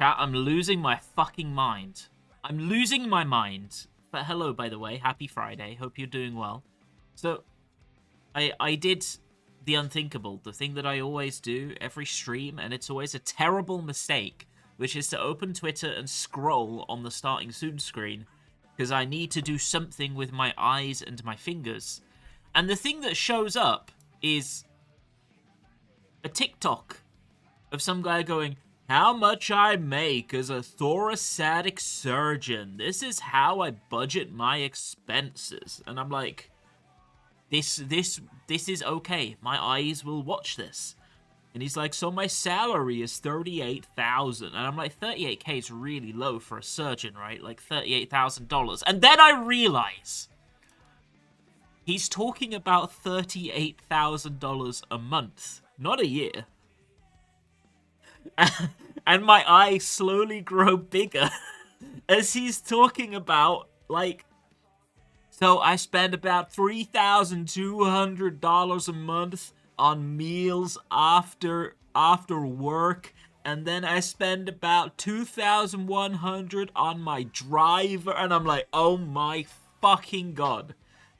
Chat, I'm losing my fucking mind. I'm losing my mind. But hello, by the way. Happy Friday. Hope you're doing well. So, I did the unthinkable. The thing that I always do every stream, and it's always a terrible mistake, which is to open Twitter and scroll on the starting soon screen, because I need to do something with my eyes and my fingers. And the thing that shows up is a TikTok of some guy going, "How much I make as a thoracic surgeon. This is how I budget my expenses." And I'm like, this is okay. My eyes will watch this. And he's like, "So my salary is $38,000. And I'm like, 38K is really low for a surgeon, right? Like $38,000. And then I realize he's talking about $38,000 a month, not a year. And my eyes slowly grow bigger as he's talking about, like, so I spend about $3,200 a month on meals after work, and then I spend about $2,100 on my driver, and I'm like, oh my fucking god.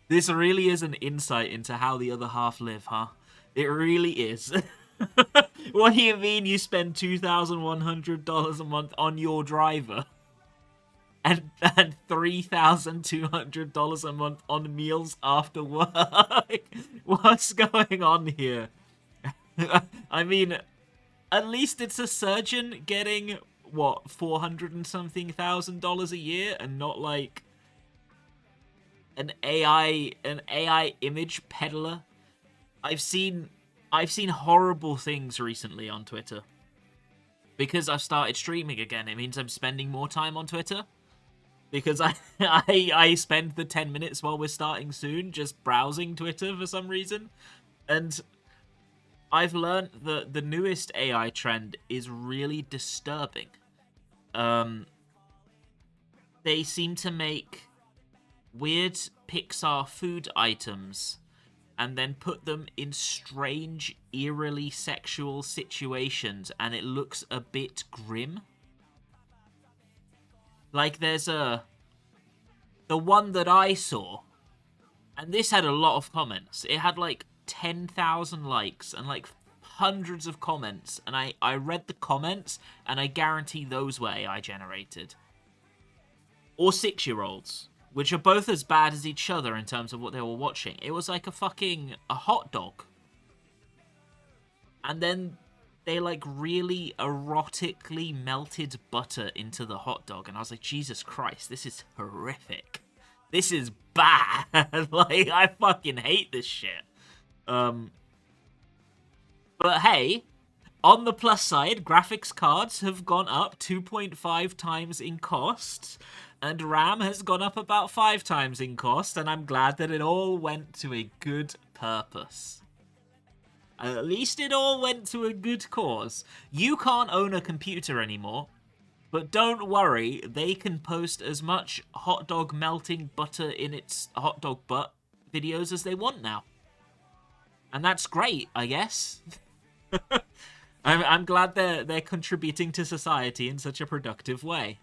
This really is an insight into how the other half live, huh? It really is. What do you mean you spend $2,100 a month on your driver? And $3,200 a month on meals after work? What's going on here? I mean, at least it's a surgeon getting, what, $400 and something thousand a year, and not like an AI image peddler. I've seen horrible things recently on Twitter. Because I've started streaming again, it means I'm spending more time on Twitter. Because I spend the 10 minutes while we're starting soon just browsing Twitter for some reason. And I've learned that the newest AI trend is really disturbing. They seem to make weird Pixar food items and then put them in strange, eerily sexual situations, and it looks a bit grim. Like, there's the one that I saw, and this had a lot of comments. It had, like, 10,000 likes and, like, hundreds of comments, and I read the comments, and I guarantee those were AI generated. Or 6-year-olds, which are both as bad as each other in terms of what they were watching. It was like a hot dog. And then they, like, really erotically melted butter into the hot dog. And I was like, Jesus Christ, this is horrific. This is bad. Like, I fucking hate this shit. But hey, on the plus side, graphics cards have gone up 2.5 times in cost. And RAM has gone up about 5 times in cost. And I'm glad that it all went to a good purpose. At least it all went to a good cause. You can't own a computer anymore, but don't worry, they can post as much hot dog melting butter in its hot dog butt videos as they want now. And that's great, I guess. I'm glad they're contributing to society in such a productive way.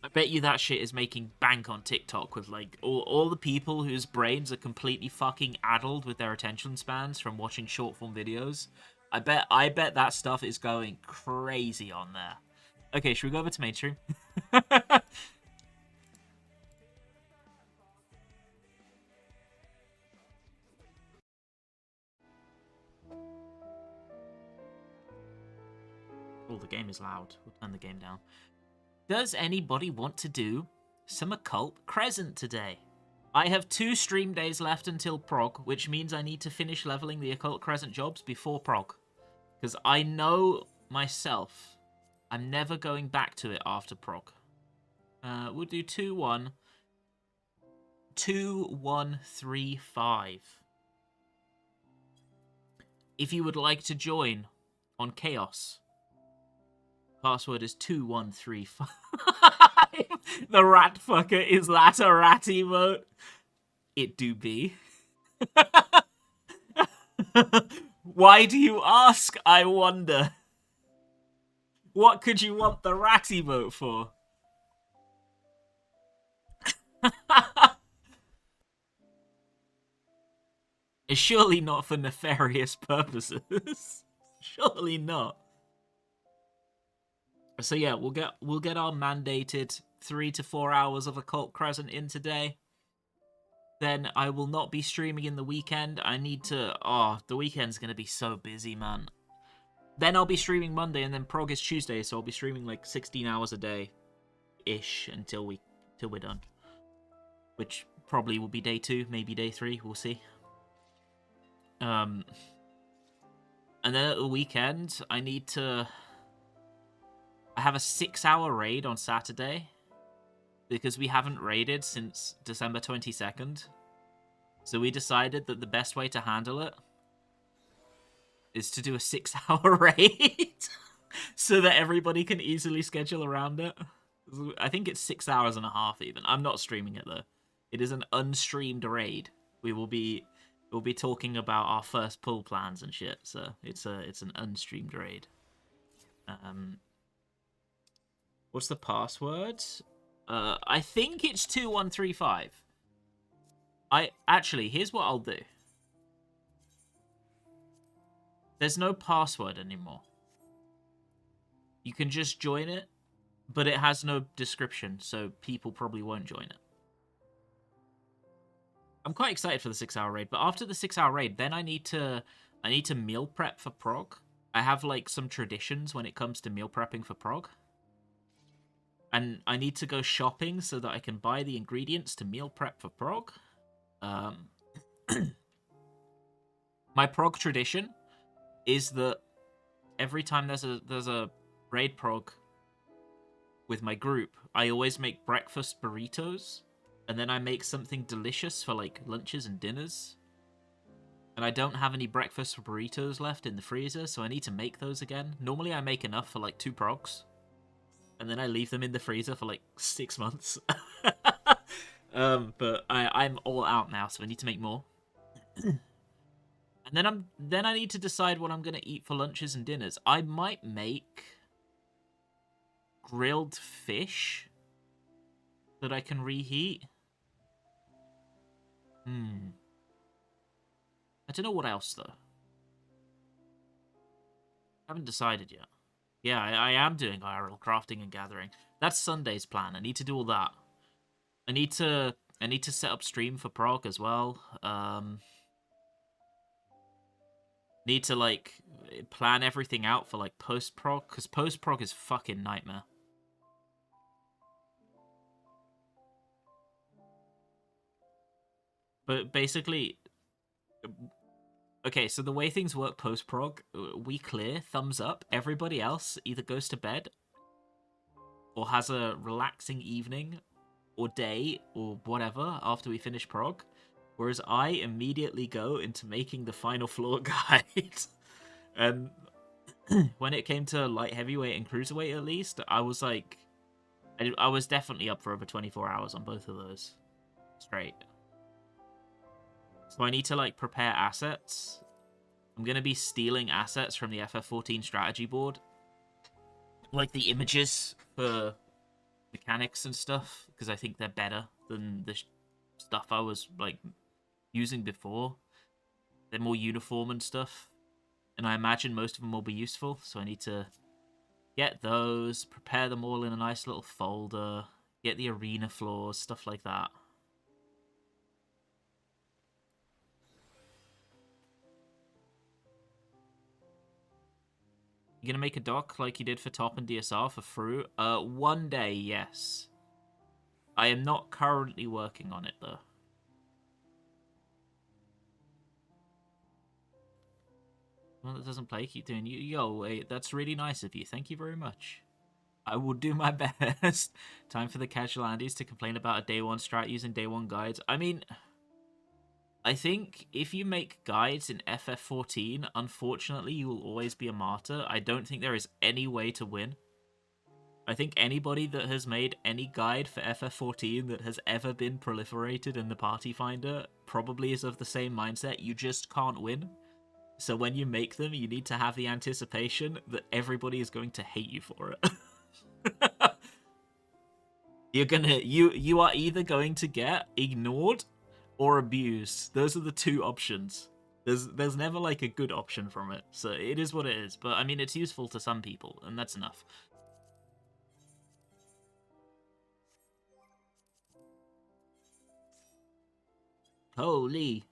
I bet you that shit is making bank on TikTok with, like, all the people whose brains are completely fucking addled with their attention spans from watching short-form videos. I bet that stuff is going crazy on there. Okay, should we go over to mainstream? Oh, the game is loud. We'll turn the game down. Does anybody want to do some Occult Crescent today? I have 2 stream days left until prog, which means I need to finish leveling the Occult Crescent jobs before prog. Because I know myself, I'm never going back to it after prog. We'll do 2-1. 2-1-3-5. If you would like to join on Chaos, password is 2135. The rat fucker, is that a rat emote? It do be. Why do you ask, I wonder? What could you want the rat emote for? It's surely not for nefarious purposes. Surely not. So yeah, we'll get our mandated 3 to 4 hours of Occult Crescent in today. Then I will not be streaming in the weekend. I need to... Oh, the weekend's going to be so busy, man. Then I'll be streaming Monday, and then prog is Tuesday, so I'll be streaming like 16 hours a day-ish until we're done. Which probably will be day 2, maybe day 3, we'll see. And then at the weekend, I have a 6-hour raid on Saturday, because we haven't raided since December 22nd. So we decided that the best way to handle it is to do a 6-hour raid so that everybody can easily schedule around it. I think it's 6 hours and a half even. I'm not streaming it though. It is an unstreamed raid. We'll be talking about our first pull plans and shit. So it's an unstreamed raid. What's the password? I think it's 2135. Here's what I'll do. There's no password anymore. You can just join it, but it has no description, so people probably won't join it. I'm quite excited for the 6-hour raid, but after the 6-hour raid, then I need to meal prep for prog. I have like some traditions when it comes to meal prepping for prog. And I need to go shopping so that I can buy the ingredients to meal prep for prog. My prog tradition is that every time there's a raid prog with my group, I always make breakfast burritos, and then I make something delicious for like lunches and dinners. And I don't have any breakfast burritos left in the freezer, so I need to make those again. Normally I make enough for like 2 progs, and then I leave them in the freezer for like 6 months. But I'm all out now, so I need to make more. And then I need to decide what I'm gonna eat for lunches and dinners. I might make grilled fish that I can reheat. I don't know what else though. I haven't decided yet. Yeah, I am doing IRL crafting and gathering. That's Sunday's plan. I need to do all that. I need to set up stream for prog as well. Need to like plan everything out for like post prog, because post prog is fucking nightmare. But basically, okay, so the way things work post prog, we clear, thumbs up. Everybody else either goes to bed or has a relaxing evening or day or whatever after we finish prog. Whereas I immediately go into making the final floor guide. And when it came to light heavyweight and cruiserweight, at least, I was like, I was definitely up for over 24 hours on both of those straight. So I need to like prepare assets. I'm going to be stealing assets from the FF14 strategy board. Like the images for mechanics and stuff, because I think they're better than the stuff I was like using before. They're more uniform and stuff, and I imagine most of them will be useful, so I need to get those, prepare them all in a nice little folder, get the arena floors, stuff like that. You gonna make a doc like you did for Top and DSR for Fru? One day, yes. I am not currently working on it, though. Well, that doesn't play. Keep doing you. Yo, wait, that's really nice of you. Thank you very much. I will do my best. Time for the casual Andes to complain about a day 1 strat using day 1 guides. I mean, I think if you make guides in FF14, unfortunately, you will always be a martyr. I don't think there is any way to win. I think anybody that has made any guide for FF14 that has ever been proliferated in the party finder probably is of the same mindset. You just can't win. So when you make them, you need to have the anticipation that everybody is going to hate you for it. You are either going to get ignored or abused. Those are the two options. There's never like a good option from it. So it is what it is. But I mean, it's useful to some people, and that's enough. Holy.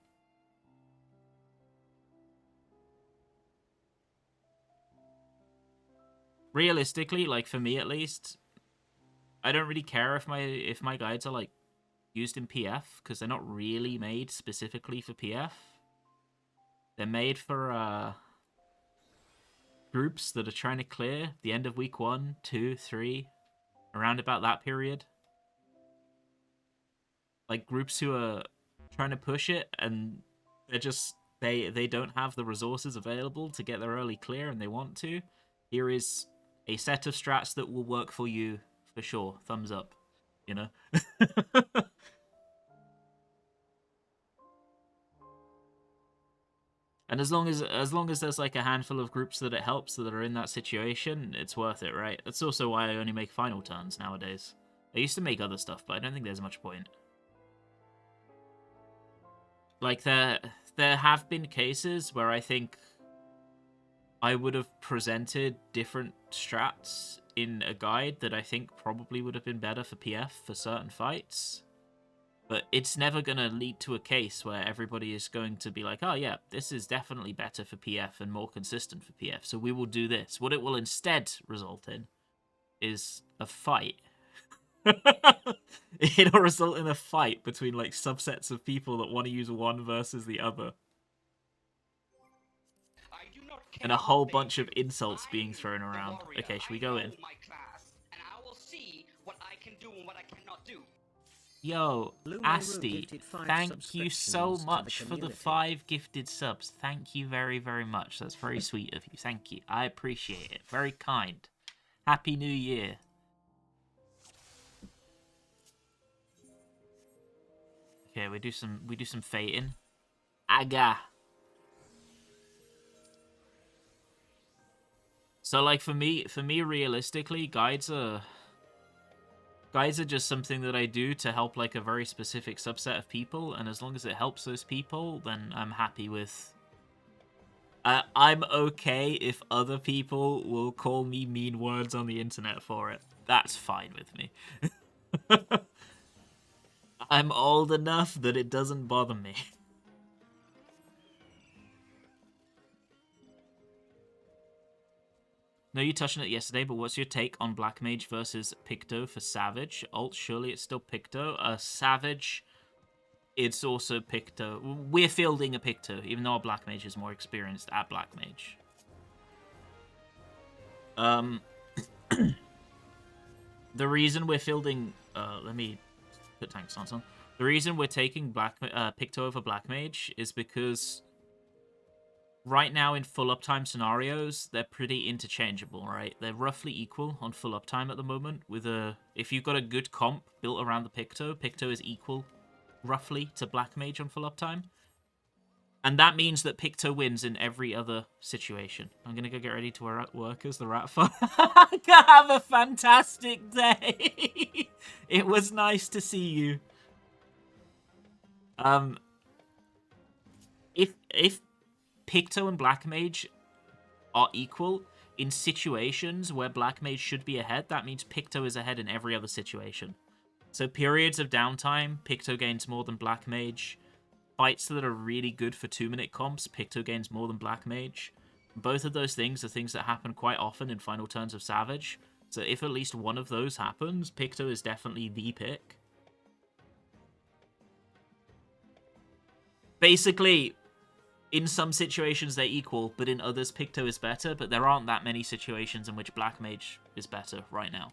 Realistically, like for me at least, I don't really care if my guides are like used in PF, because they're not really made specifically for PF. They're made for groups that are trying to clear the end of week 1, 2, 3, around about that period. Like groups who are trying to push it and they're just they don't have the resources available to get their early clear and they want to. Here is a set of strats that will work for you for sure. Thumbs up, you know. And as long as there's like a handful of groups that it helps that are in that situation, it's worth it, right? That's also why I only make final turns nowadays. I used to make other stuff, but I don't think there's much point. Like there have been cases where I think I would have presented different strats in a guide that I think probably would have been better for PF for certain fights. But it's never going to lead to a case where everybody is going to be like, oh yeah, this is definitely better for PF and more consistent for PF, so we will do this. What it will instead result in is a fight. It'll result in a fight between like subsets of people that want to use one versus the other. And a whole bunch of insults being thrown around. Okay, should we go in? Yo, Asti, thank you so much for the 5 gifted subs. Thank you very, very much. That's very sweet of you. Thank you. I appreciate it. Very kind. Happy New Year. Okay, we do some fating. Aga. So like for me realistically, guides are just something that I do to help like a very specific subset of people, and as long as it helps those people, then I'm happy with. I'm okay if other people will call me mean words on the internet for it. That's fine with me. I'm old enough that it doesn't bother me. No, you touched on it yesterday, but what's your take on Black Mage versus Picto for Savage? Alt, surely it's still Picto. Savage, it's also Picto. We're fielding a Picto, even though our Black Mage is more experienced at Black Mage. The reason we're fielding... let me put tank stance on. The reason we're taking Picto over Black Mage is because... right now in full uptime scenarios, they're pretty interchangeable, right? They're roughly equal on full uptime at the moment. If you've got a good comp built around the Picto is equal roughly to Black Mage on full uptime. And that means that Picto wins in every other situation. I'm going to go get ready to work as the rat farm. Have a fantastic day. It was nice to see you. If Picto and Black Mage are equal in situations where Black Mage should be ahead, that means Picto is ahead in every other situation. So periods of downtime, Picto gains more than Black Mage. Fights that are really good for 2-minute comps, Picto gains more than Black Mage. Both of those things are things that happen quite often in final turns of Savage. So if at least one of those happens, Picto is definitely the pick. Basically, in some situations they're equal, but in others Picto is better, but there aren't that many situations in which Black Mage is better right now.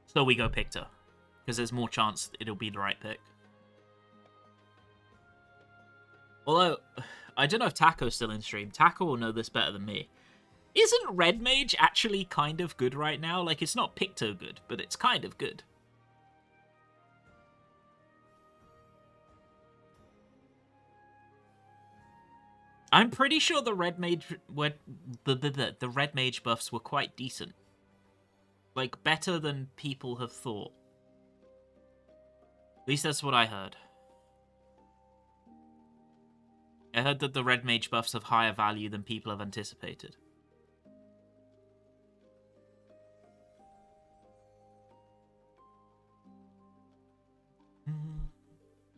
So we go Picto, because there's more chance it'll be the right pick. Although, I don't know if Taco's still in stream. Taco will know this better than me. Isn't Red Mage actually kind of good right now? Like, it's not Picto good, but it's kind of good. I'm pretty sure the red mage were the red mage buffs were quite decent. Like, better than people have thought. At least that's what I heard. I heard that the red mage buffs have higher value than people have anticipated.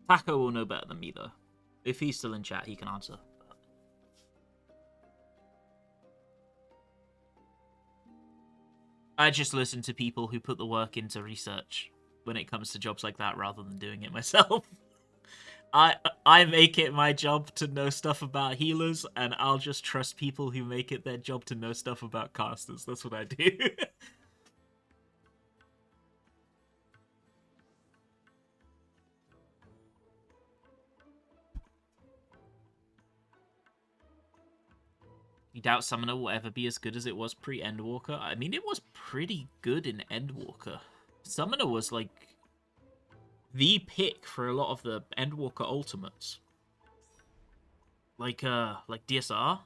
Taco will know better than me, though. If he's still in chat, he can answer. I just listen to people who put the work into research when it comes to jobs like that rather than doing it myself. I make it my job to know stuff about healers, and I'll just trust people who make it their job to know stuff about casters. That's what I do. You doubt Summoner will ever be as good as it was pre-Endwalker? I mean, it was pretty good in Endwalker. Summoner was, like, the pick for a lot of the Endwalker ultimates. Like DSR,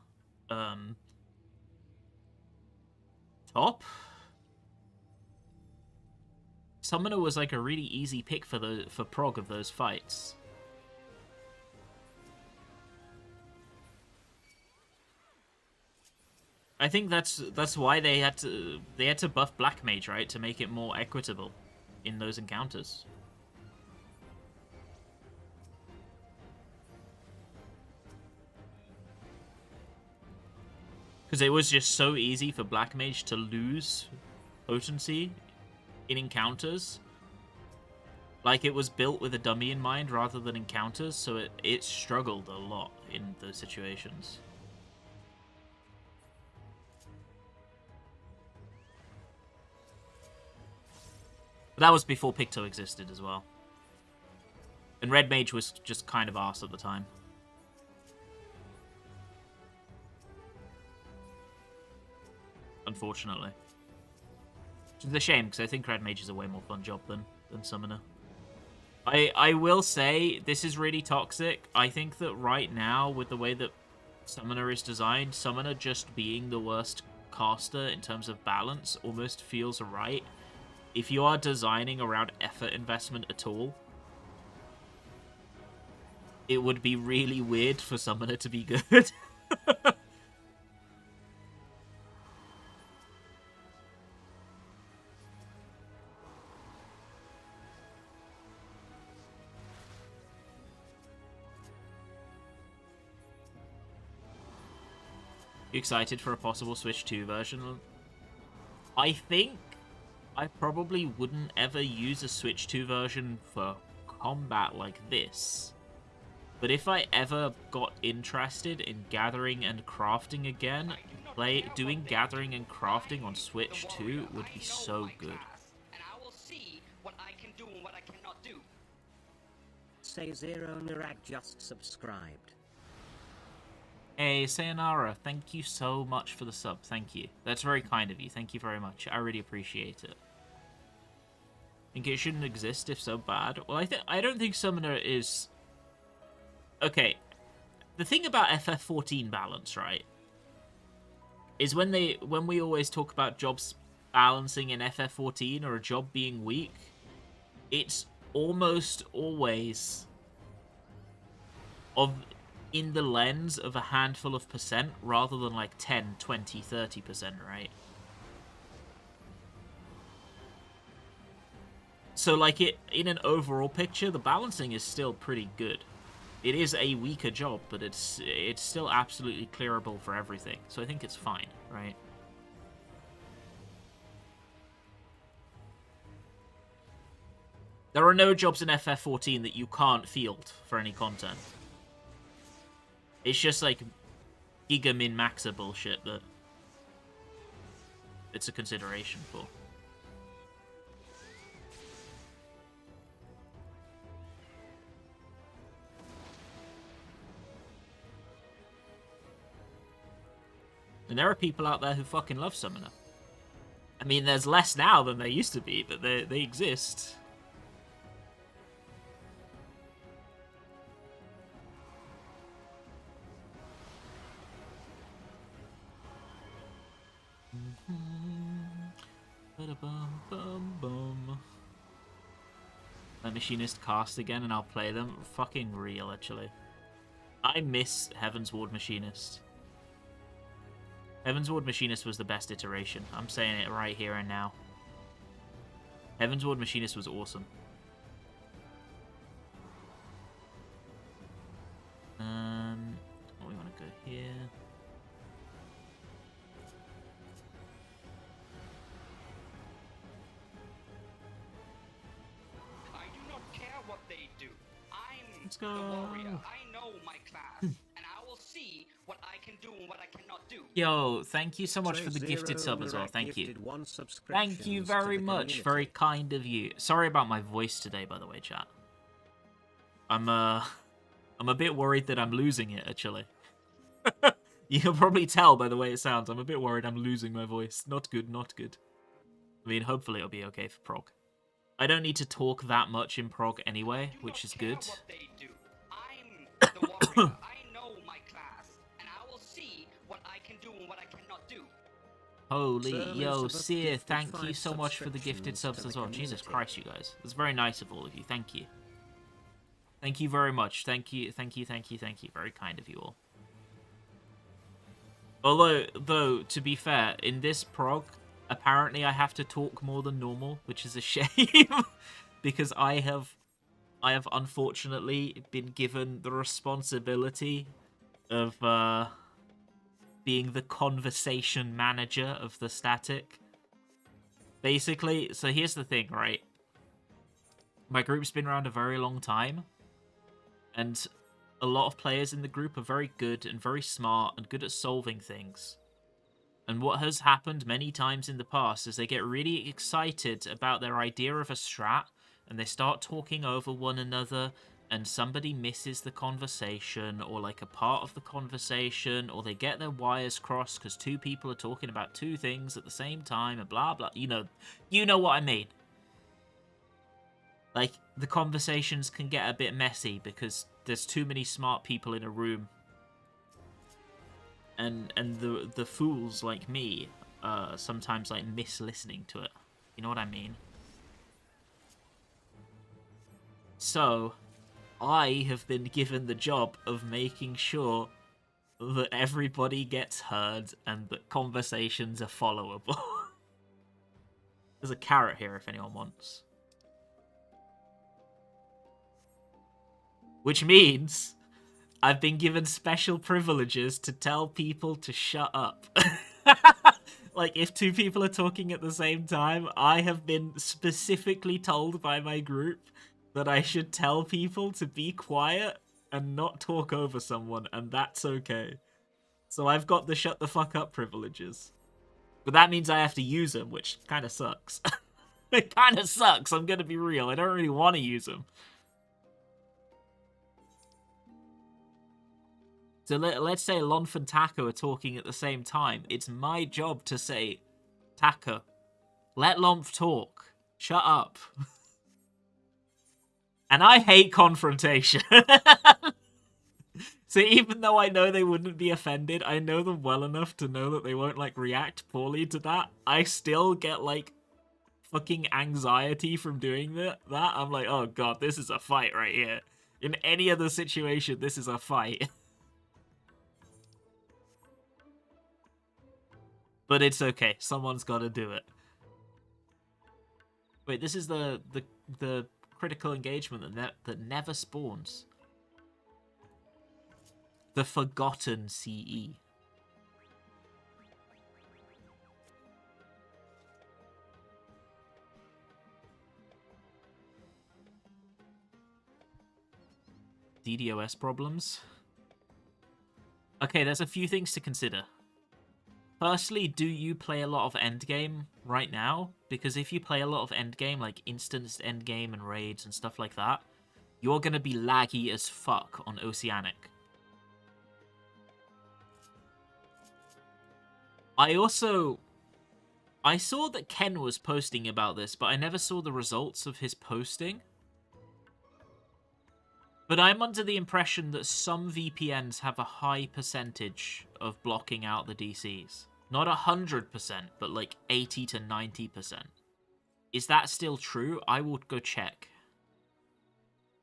Top. Summoner was like a really easy pick for prog of those fights. I think that's why they had to buff Black Mage, right, to make it more equitable in those encounters. Because it was just so easy for Black Mage to lose potency in encounters. Like, it was built with a dummy in mind rather than encounters, so it struggled a lot in those situations. But that was before Picto existed as well. And Red Mage was just kind of arse at the time. Unfortunately. Which is a shame, because I think Red Mage is a way more fun job than Summoner. I will say, this is really toxic. I think that right now, with the way that Summoner is designed, Summoner just being the worst caster in terms of balance almost feels right. If you are designing around effort investment at all, it would be really weird for Summoner to be good. You excited for a possible Switch 2 version? I think I probably wouldn't ever use a Switch 2 version for combat like this. But if I ever got interested in gathering and crafting again, doing gathering and crafting on Switch 2 would be so good. Say Zero Nirag just subscribed. Hey, Sayonara, thank you so much for the sub. Thank you. That's very kind of you. Thank you very much. I really appreciate it. Think it shouldn't exist if so bad? Well, I don't think Summoner is... Okay. The thing about FF14 balance, right, is when we always talk about jobs balancing in FF14 or a job being weak, it's almost always in the lens of a handful of percent rather than like 10, 20, 30%, right? So like in an overall picture, the balancing is still pretty good. It is a weaker job, but it's still absolutely clearable for everything. So I think it's fine, right? There are no jobs in FF14 that you can't field for any content. It's just like giga min-maxa bullshit that it's a consideration for. And there are people out there who fucking love Summoner. I mean, there's less now than there used to be, but they exist. Let Machinist cast again and I'll play them. Fucking real, actually. I miss Heaven's Ward Machinist. Heaven's Ward Machinist was the best iteration. I'm saying it right here and now. Heaven's Ward Machinist was awesome. We want to go here. I do not care what they do. I'm Let's the go. warrior. I know my class, and I will see what I can do and what I cannot do. Yo, thank you so much for the gifted sub as well. Thank you. Thank you very much. Very kind of you. Sorry about my voice today, by the way, chat. I'm a bit worried that I'm losing it, actually. You can probably tell by the way it sounds. I'm a bit worried I'm losing my voice. Not good, not good. I mean, hopefully it'll be okay for prog. I don't need to talk that much in prog anyway, which is good. What they do. I'm the warrior. I know my class, and I will see what I can do and what I cannot do. Holy, yo, Seer, thank you so much for the gifted subs as well. Jesus Christ, you guys. It's very nice of all of you. Thank you. Thank you very much. Thank you, thank you, thank you, thank you. Very kind of you all. Although, though, to be fair, in this prog, apparently I have to talk more than normal, which is a shame. Because I have unfortunately been given the responsibility of being the conversation manager of the static. Basically, so here's the thing, right? My group's been around a very long time, and a lot of players in the group are very good and very smart and good at solving things. And what has happened many times in the past is they get really excited about their idea of a strat, and they start talking over one another, and somebody misses the conversation, or like a part of the conversation, or they get their wires crossed because two people are talking about two things at the same time, and blah blah. You know what I mean. Like, the conversations can get a bit messy because there's too many smart people in a room. And the fools like me sometimes like miss listening to it. You know what I mean? So, I have been given the job of making sure that everybody gets heard and that conversations are followable. There's a carrot here if anyone wants. Which means I've been given special privileges to tell people to shut up. Like, if two people are talking at the same time, I have been specifically told by my group that I should tell people to be quiet and not talk over someone, and that's okay. So I've got the shut the fuck up privileges. But that means I have to use them, which kind of sucks. It kind of sucks, I'm gonna be real. I don't really want to use them. So let's say Lonf and Taco are talking at the same time. It's my job to say, Taco, let Lonf talk. Shut up. And I hate confrontation. So even though I know they wouldn't be offended, I know them well enough to know that they won't, like, react poorly to that. I still get, like, fucking anxiety from doing that. I'm like, oh god, this is a fight right here. In any other situation, this is a fight. But it's okay. Someone's got to do it. Wait, this is the critical engagement that never spawns. The Forgotten CE. DDoS problems. Okay, there's a few things to consider. Firstly, do you play a lot of endgame right now? Because if you play a lot of endgame, like instanced endgame and raids and stuff like that, you're going to be laggy as fuck on Oceanic. I saw that Ken was posting about this, but I never saw the results of his posting. But I'm under the impression that some VPNs have a high percentage of blocking out the DCs. Not 100%, but like 80 to 90%. Is that still true? I will go check.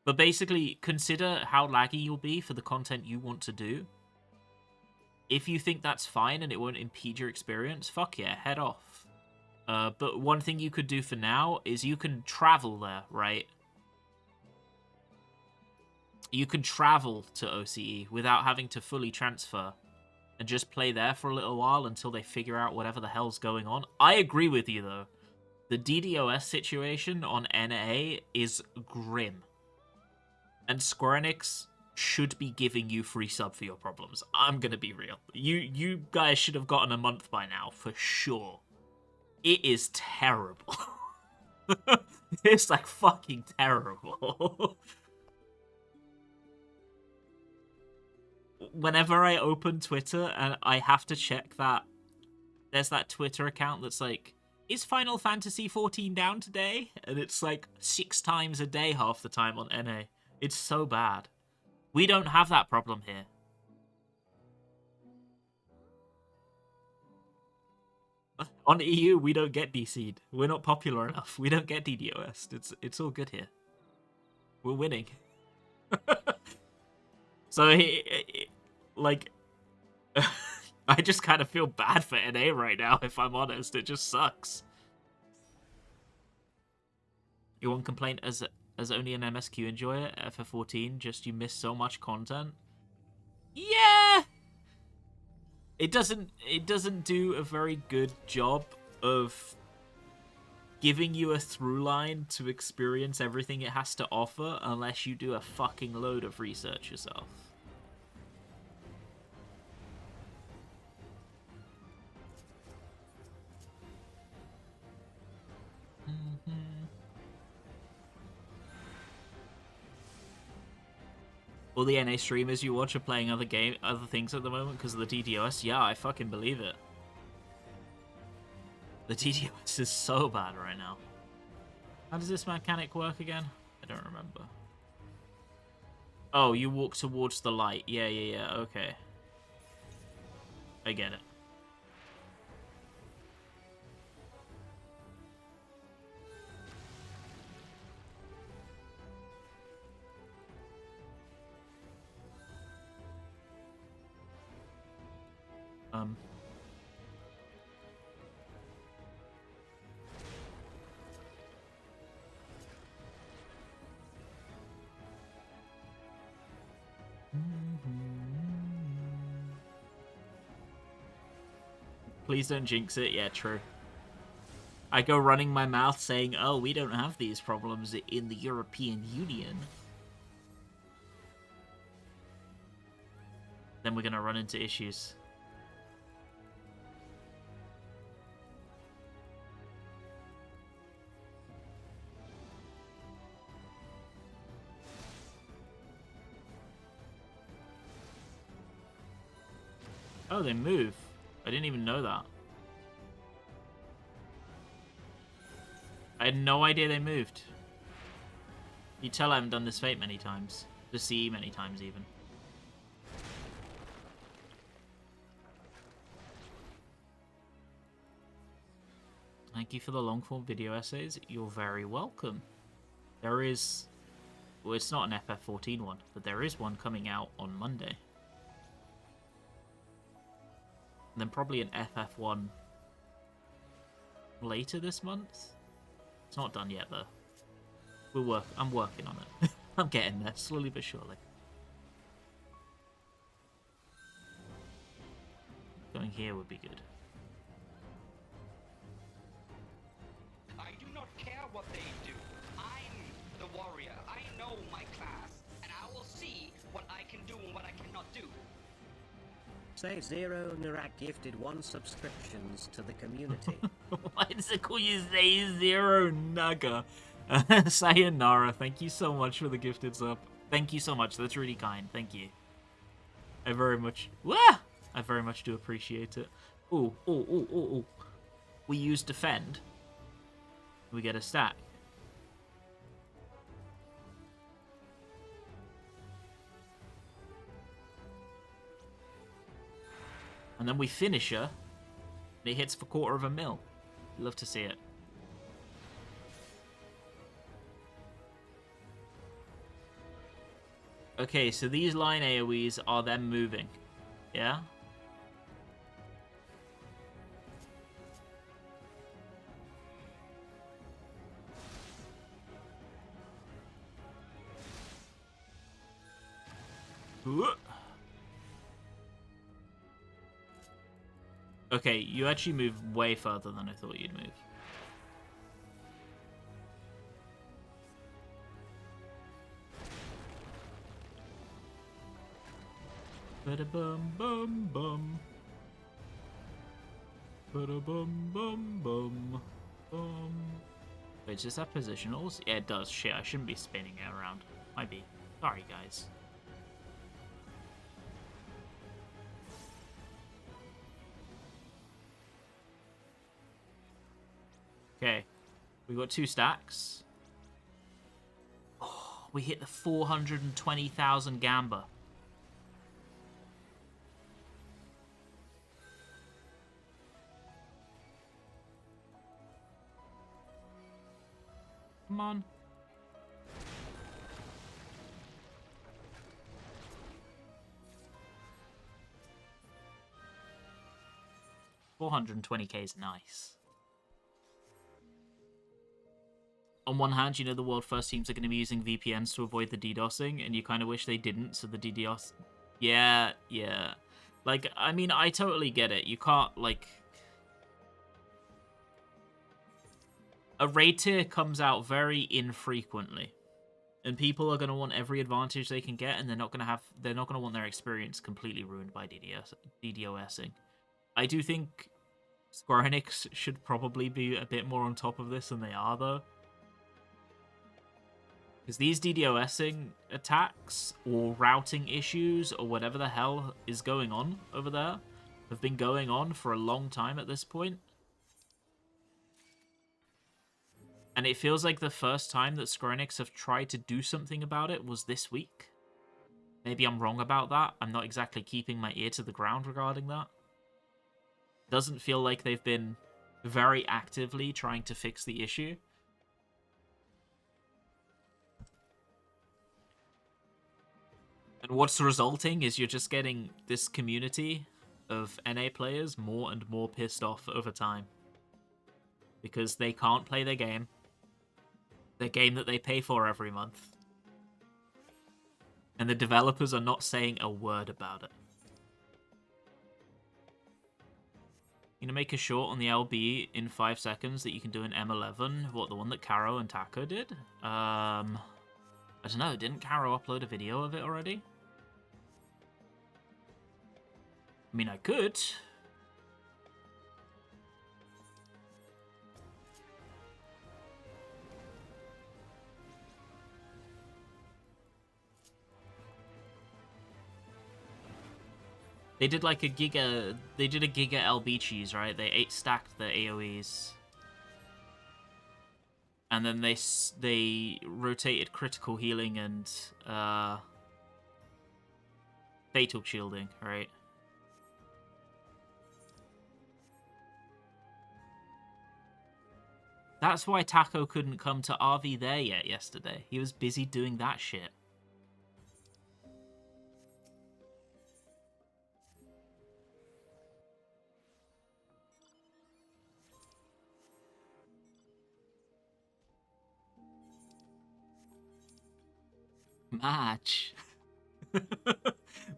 But basically, consider how laggy you'll be for the content you want to do. If you think that's fine and it won't impede your experience, fuck yeah, head off. But one thing you could do for now is you can travel there, right? You can travel to OCE without having to fully transfer and just play there for a little while until they figure out whatever the hell's going on. I agree with you, though. The DDoS situation on NA is grim. And Square Enix should be giving you free sub for your problems. I'm gonna be real. You guys should have gotten a month by now, for sure. It is terrible. It's like fucking terrible. Whenever I open Twitter and I have to check that, there's that Twitter account that's like, is Final Fantasy XIV down today? And it's like 6 times a day half the time on NA. It's so bad. We don't have that problem here. On EU, we don't get DC'd. We're not popular enough. We don't get DDoS. It's all good here. We're winning. So, like, I just kind of feel bad for NA right now, if I'm honest. It just sucks. Your one complaint as only an MSQ enjoyer, FF14, just you miss so much content. Yeah! It doesn't do a very good job of giving you a through line to experience everything it has to offer unless you do a fucking load of research yourself. All the NA streamers you watch are playing other things at the moment because of the DDoS. Yeah, I fucking believe it. The DDoS is so bad right now. How does this mechanic work again? I don't remember. Oh, you walk towards the light. Yeah, okay. I get it. Please don't jinx it. Yeah, true. I go running my mouth saying, oh, we don't have these problems in the European Union. Then we're gonna run into issues. Oh, they move. I didn't even know that. I had no idea they moved. You tell I haven't done this fate many times. The CE many times, even. Thank you for the long-form video essays. You're very welcome. There is... Well, it's not an FF14 one, but there is one coming out on Monday. And then probably an FF1 later this month. It's not done yet, though. I'm working on it. I'm getting there, slowly but surely. Going here would be good. I do not care what they do. I'm the warrior. I know my class, and I will see what I can do and what I cannot do. Say Zero Narak gifted 1 subscriptions to the community. Why does it call you Say Zero Naga? Sayonara, thank you so much for the gifted sub. Thank you so much, that's really kind, thank you. I very much do appreciate it. Ooh. We use defend. We get a stack. And then we finish her. And it hits for 250,000. Love to see it. Okay, so these line AoEs are them moving. Yeah? Okay, you actually move way further than I thought you'd move. Ba-da-bum, bum, bum. Ba-da-bum, bum, bum, bum. Wait, does that positionals? Yeah, it does. Shit, I shouldn't be spinning it around. Might be. Sorry, guys. Okay, we got 2 stacks. Oh, we hit the 420,000 gamba. Come on. $420K is nice. On one hand, you know the world first teams are going to be using VPNs to avoid the DDoSing, and you kind of wish they didn't, so the DDoS... Yeah. Like, I mean, I totally get it. You can't, like... A raid tier comes out very infrequently, and people are going to want every advantage they can get, and they're not going to want their experience completely ruined by DDoSing. I do think Square Enix should probably be a bit more on top of this than they are, though. Because these DDoSing attacks, or routing issues, or whatever the hell is going on over there, have been going on for a long time at this point. And it feels like the first time that Square Enix have tried to do something about it was this week. Maybe I'm wrong about that. I'm not exactly keeping my ear to the ground regarding that. Doesn't feel like they've been very actively trying to fix the issue. And what's resulting is you're just getting this community of NA players more and more pissed off over time. Because they can't play their game. Their game that they pay for every month. And the developers are not saying a word about it. You gonna make a short on the LB in 5 seconds that you can do in M11? What, the one that Caro and Taco did? I don't know, didn't Caro upload a video of it already? I mean, I could. They did like a giga... They did a giga LB cheese, right? They stacked the AoEs. And then they rotated critical healing and fatal shielding, right? That's why Taco couldn't come to RV there yet yesterday. He was busy doing that shit. Match.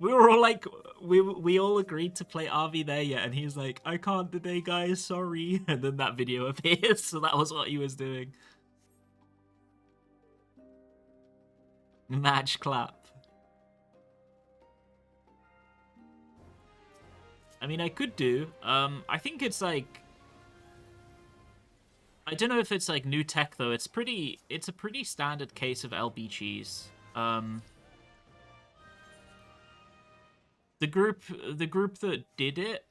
We were all like, we all agreed to play RV there yet, and he's like, I can't today, guys, sorry. And then that video appears, so that was what he was doing. Match clap. I mean, I could do. I think it's like, I don't know if it's like new tech though. It's a pretty standard case of LB cheese. The group that did it,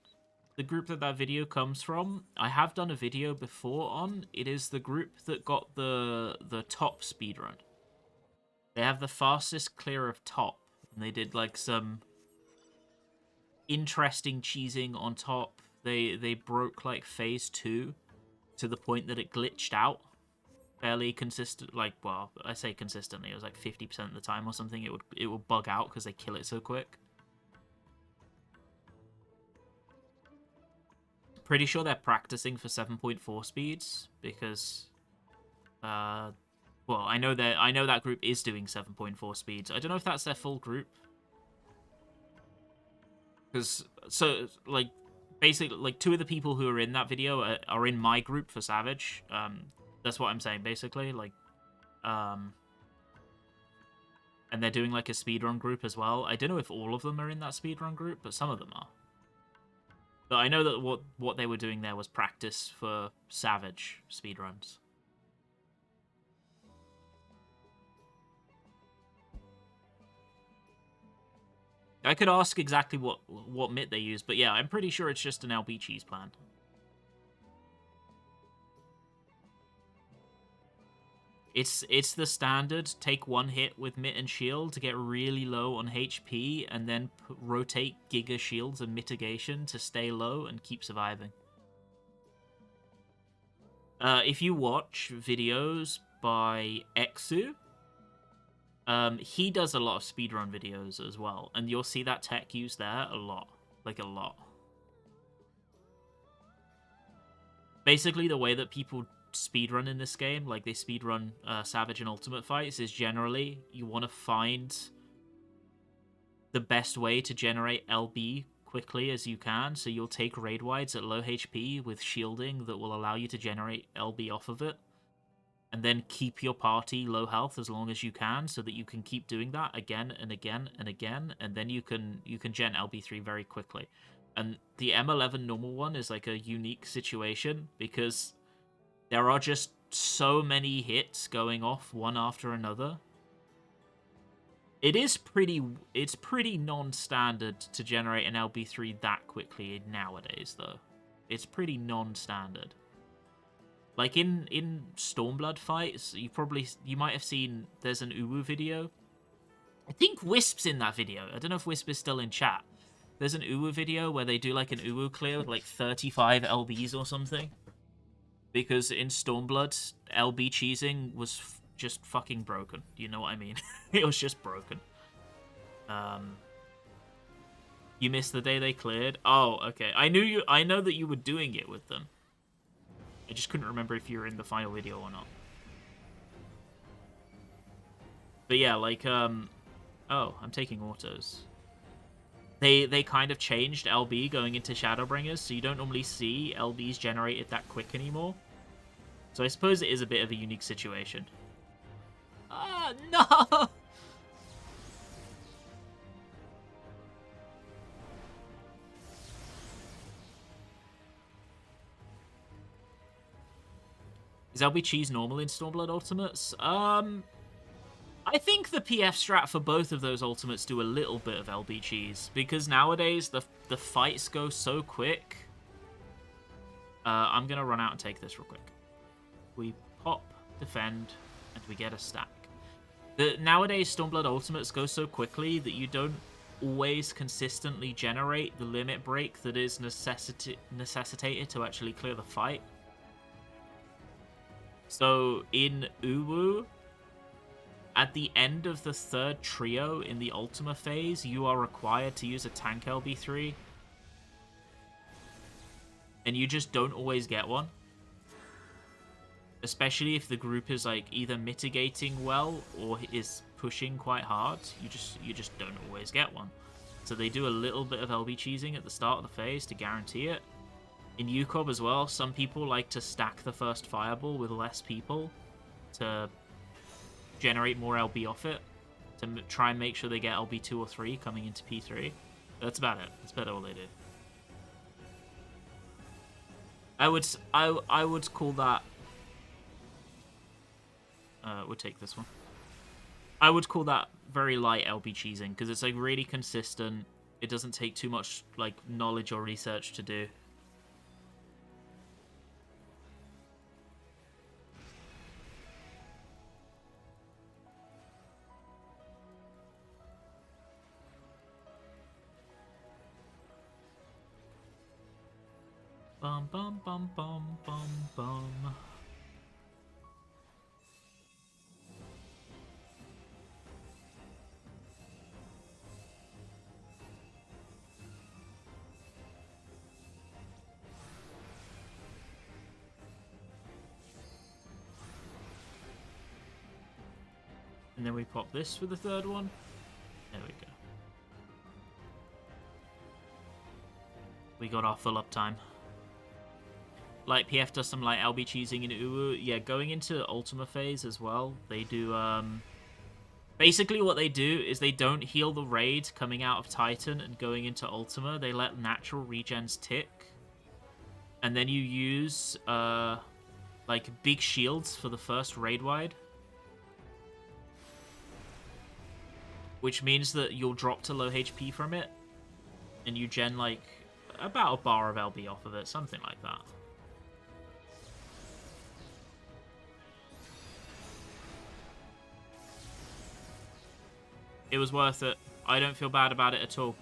the group that video comes from, I have done a video before on. It is the group that got the top speedrun. They have the fastest clear of top, and they did like some interesting cheesing on top. They broke like phase 2 to the point that it glitched out fairly consistent. Like, well, I say consistently. It was like 50% of the time or something. It would bug out because they kill it so quick. Pretty sure they're practicing for 7.4 speeds because, well, I know that group is doing 7.4 speeds. I don't know if that's their full group. Because, so, like, basically, like, 2 of the people who are in that video are in my group for Savage. That's what I'm saying, basically. Like, and they're doing, like, a speedrun group as well. I don't know if all of them are in that speedrun group, but some of them are. But I know that what they were doing there was practice for Savage speedruns. I could ask exactly what MIT they use, but yeah, I'm pretty sure it's just an LB cheese plan. It's the standard, take 1 hit with MIT and shield to get really low on HP, and then rotate Giga shields and mitigation to stay low and keep surviving. If you watch videos by Exu, he does a lot of speedrun videos as well, and you'll see that tech used there a lot. Like, a lot. Basically, the way that people speedrun in this game, like they speedrun Savage and Ultimate fights, is generally you want to find the best way to generate LB quickly as you can, so you'll take raid wides at low HP with shielding that will allow you to generate LB off of it, and then keep your party low health as long as you can, so that you can keep doing that again and again and again, and then you can gen LB3 very quickly. And the M11 normal one is like a unique situation because there are just so many hits going off one after another. It's pretty non-standard to generate an LB3 that quickly nowadays, though. It's pretty non-standard. Like in Stormblood fights, you might have seen there's an Uwu video. I think Wisp's in that video. I don't know if Wisp is still in chat. There's an Uwu video where they do like an Uwu clear with like 35 LBs or something. Because in Stormblood, LB cheesing was just fucking broken. You know what I mean? It was just broken. You missed the day they cleared? Oh, okay. I know that you were doing it with them. I just couldn't remember if you were in the final video or not. But yeah, like, oh, I'm taking autos. They kind of changed LB going into Shadowbringers, so you don't normally see LBs generated that quick anymore. So I suppose it is a bit of a unique situation. Ah, no! Is LB cheese normal in Stormblood Ultimates? I think the PF strat for both of those ultimates do a little bit of LB cheese, because nowadays the fights go so quick. I'm gonna run out and take this real quick. We pop, defend, and we get a stack. Nowadays Stormblood ultimates go so quickly that you don't always consistently generate the limit break that is necessitated to actually clear the fight. So in Uwu, at the end of the 3rd trio in the Ultima phase, you are required to use a tank LB3. And you just don't always get one. Especially if the group is like either mitigating well or is pushing quite hard. You just don't always get one. So they do a little bit of LB cheesing at the start of the phase to guarantee it. In UCOB as well, some people like to stack the first fireball with less people to generate more LB off it, to try and make sure they get LB 2 or 3 coming into P3. That's about it. That's about all they do. I would call that. We'll take this one. I would call that very light LB cheesing because it's like really consistent. It doesn't take too much like knowledge or research to do. Bum bum bum bum bum bum. And then we pop this for the third one. There we go. We got our full uptime. Light PF does some light LB cheesing in Uwu. Yeah, going into Ultima phase as well. They do, basically what they do is they don't heal the raid coming out of Titan and going into Ultima. They let natural regens tick. And then you use, like, big shields for the first raid wide. Which means that you'll drop to low HP from it. And you gen, like, about a bar of LB off of it. Something like that. It was worth it. I don't feel bad about it at all.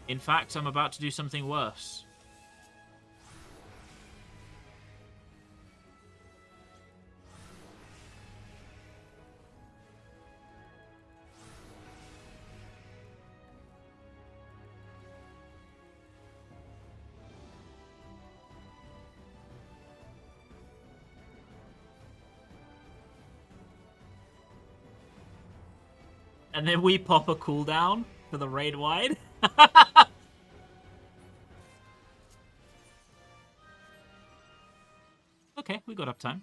In fact, I'm about to do something worse. And then we pop a cooldown for the raid wide. Okay, we got uptime.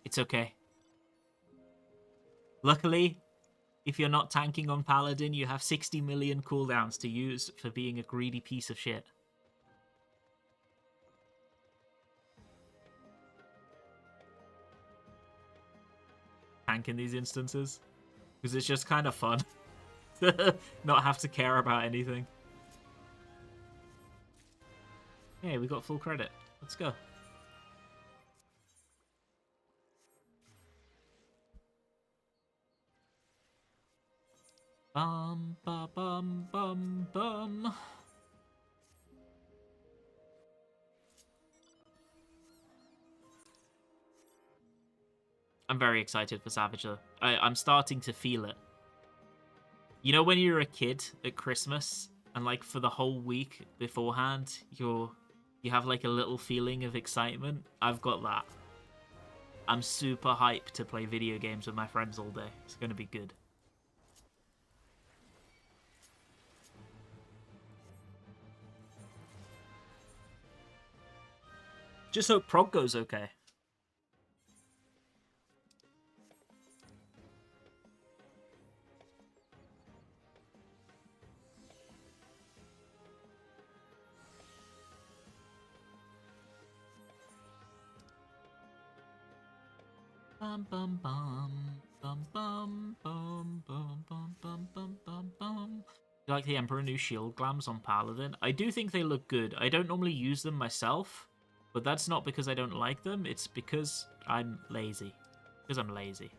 It's okay. Luckily, if you're not tanking on Paladin, you have 60 million cooldowns to use for being a greedy piece of shit. Tank in these instances. Because it's just kind of fun. to not have to care about anything. Hey, we got full credit. Let's go. Bum, ba, bum, bum, bum. I'm very excited for Savage though. I'm starting to feel it. You know when you're a kid at Christmas and like for the whole week beforehand you have like a little feeling of excitement? I've got that. I'm super hyped to play video games with my friends all day. It's gonna be good. Just hope prog goes okay. Bum bum bum bum bum bum bum bum bum bum bum bum. You like the Emperor new shield glams on Paladin? I do think they look good. I don't normally use them myself, but that's not because I don't like them. It's because I'm lazy. Because I'm lazy.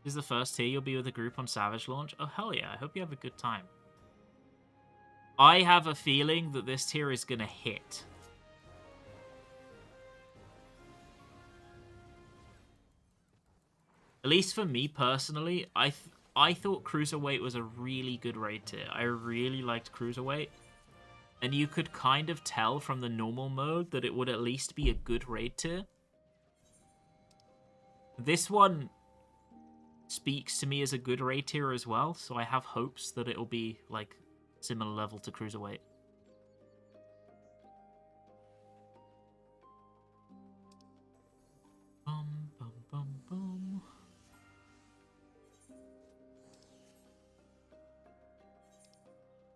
This is the first tier you'll be with a group on Savage launch? Oh, hell yeah. I hope you have a good time. I have a feeling that this tier is going to hit. At least for me personally, I thought Cruiserweight was a really good raid tier. I really liked Cruiserweight. And you could kind of tell from the normal mode that it would at least be a good raid tier. This one speaks to me as a good raid tier as well, so I have hopes that it'll be, like, similar level to Cruiserweight. Bum, bum, bum, bum.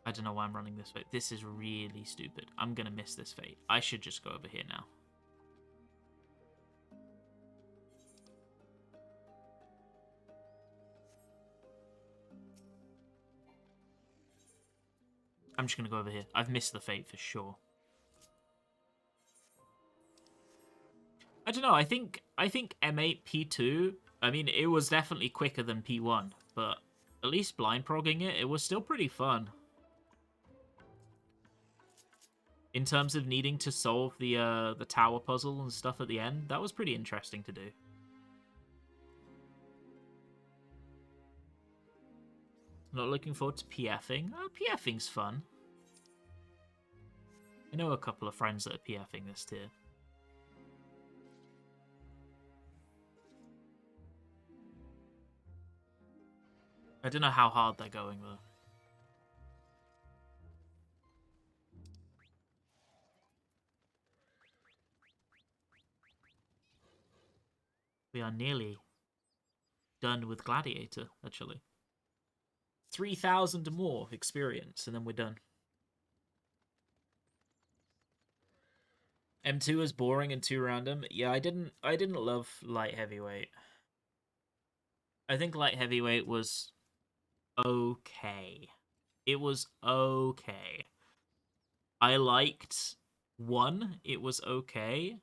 I don't know why I'm running this way. This is really stupid. I'm gonna miss this fate. I should just go over here now. I'm just going to go over here. I've missed the fate for sure. I don't know. I think M8 P2. I mean, it was definitely quicker than P1, but at least blind progging it was still pretty fun. In terms of needing to solve the tower puzzle and stuff at the end, that was pretty interesting to do. Not looking forward to PFing. Oh, PFing's fun. I know a couple of friends that are PFing this tier. I don't know how hard they're going, though. We are nearly done with Gladiator, actually. 3,000 more experience, and then we're done. M2 is boring and too random. Yeah, I didn't love light heavyweight. I think light heavyweight was okay. It was okay. I liked 1, it was okay.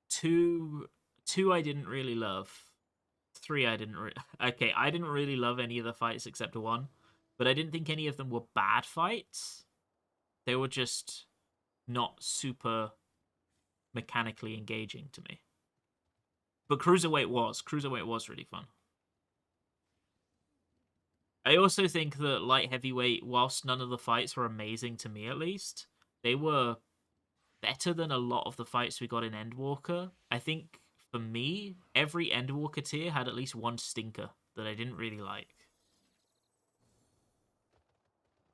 2 I didn't really love. 3 I didn't okay, I didn't really love any of the fights except 1, but I didn't think any of them were bad fights. They were just not super mechanically engaging to me. But Cruiserweight was really fun. I also think that light heavyweight, whilst none of the fights were amazing to me at least, they were better than a lot of the fights we got in Endwalker. I think, for me, every Endwalker tier had at least one stinker that I didn't really like.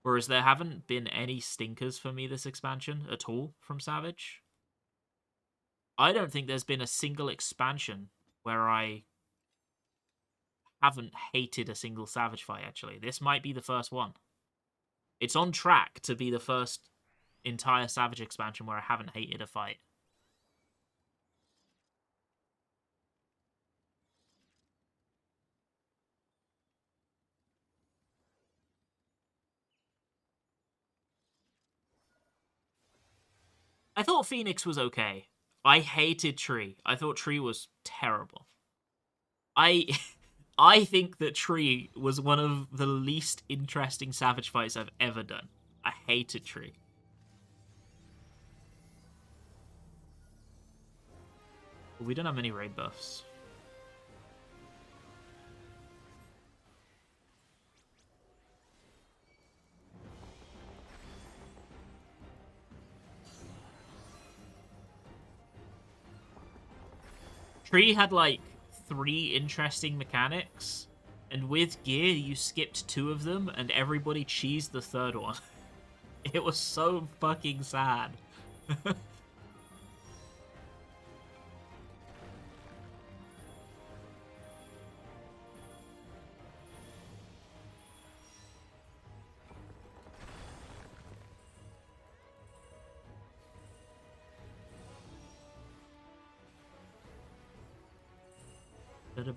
Whereas there haven't been any stinkers for me this expansion at all from Savage. I don't think there's been a single expansion where I haven't hated a single Savage fight, actually. This might be the first one. It's on track to be the first entire Savage expansion where I haven't hated a fight. I thought Phoenix was okay. I hated Tree. I thought Tree was terrible. I think that Tree was one of the least interesting Savage fights I've ever done. I hated Tree. But we don't have many raid buffs. Tree had like 3 interesting mechanics, and with gear you skipped 2 of them and everybody cheesed the 3rd one. It was so fucking sad.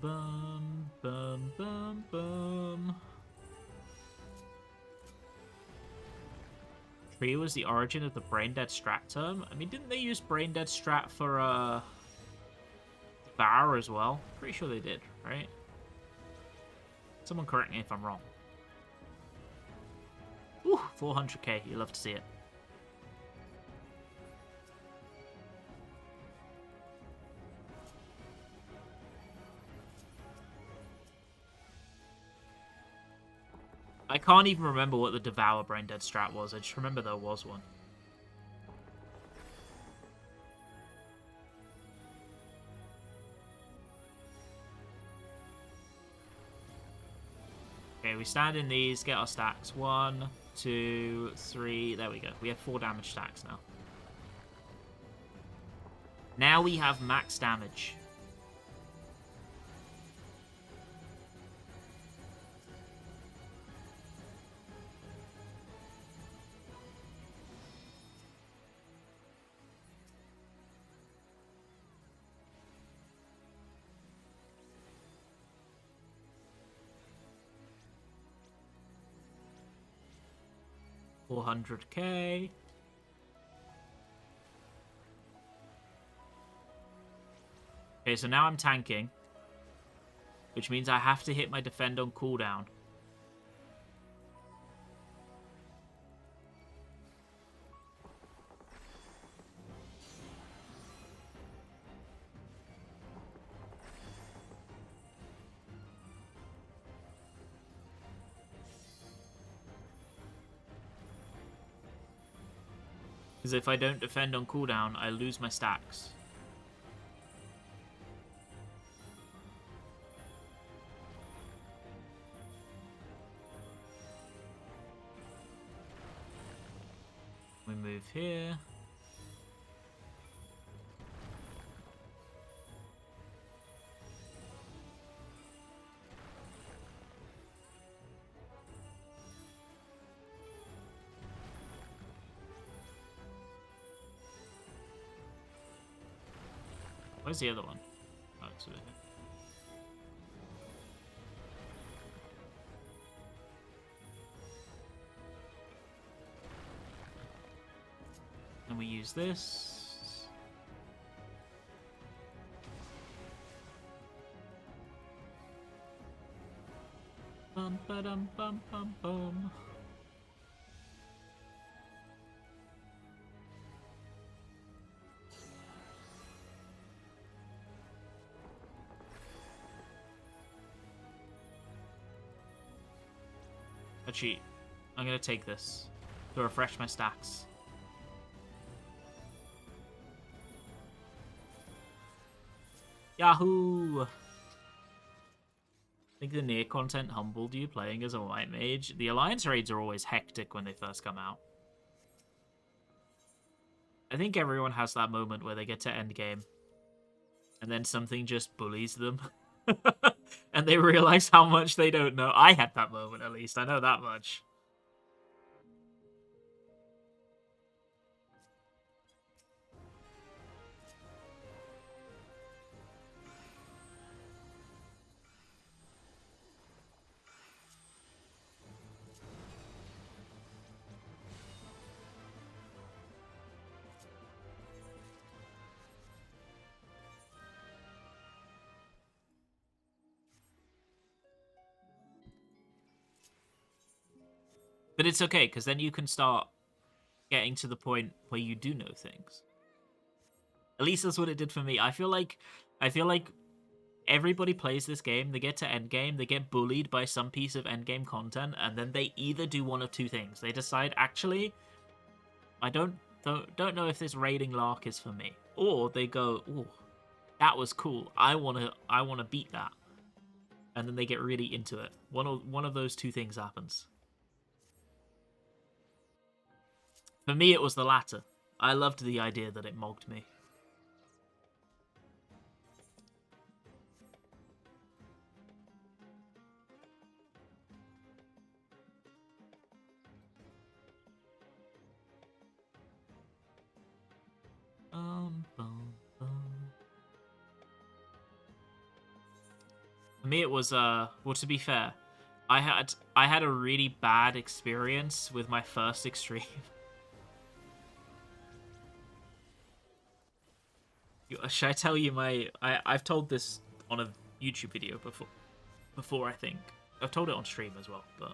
Bum, bum, bum, bum. Tree was the origin of the brain dead strat term. I mean, didn't they use brain dead strat for Devour as well? Pretty sure they did, right? Someone correct me if I'm wrong. Ooh, 400k. You love to see it. I can't even remember what the Devour Brain Dead strat was. I just remember there was one. Okay, we stand in these, get our stacks. 1, 2, 3. There we go. We have 4 damage stacks now. Now we have max damage. 400k. Okay, so now I'm tanking, which means I have to hit my defend on cooldown. Because if I don't defend on cooldown, I lose my stacks. We move here. Where's the other one? Oh, it's over here. And we use this. Bum ba dum bum bum bum. Actually, I'm gonna take this to refresh my stacks. Yahoo! I think the near content humbled you playing as a white mage. The alliance raids are always hectic when they first come out. I think everyone has that moment where they get to endgame and then something just bullies them. And they realize how much they don't know. I had that moment, at least. I know that much. But it's okay, because then you can start getting to the point where you do know things. At least that's what it did for me. I feel like everybody plays this game, they get to endgame, they get bullied by some piece of endgame content, and then they either do one of two things. They decide, actually, I don't know if this raiding lark is for me. Or they go, ooh, that was cool. I wanna beat that. And then they get really into it. One of those two things happens. For me, it was the latter. I loved the idea that it mogged me. For me, it was well, to be fair, I had a really bad experience with my first extreme. Should I tell you my... I've told this on a YouTube video before, I think. I've told it on stream as well, but...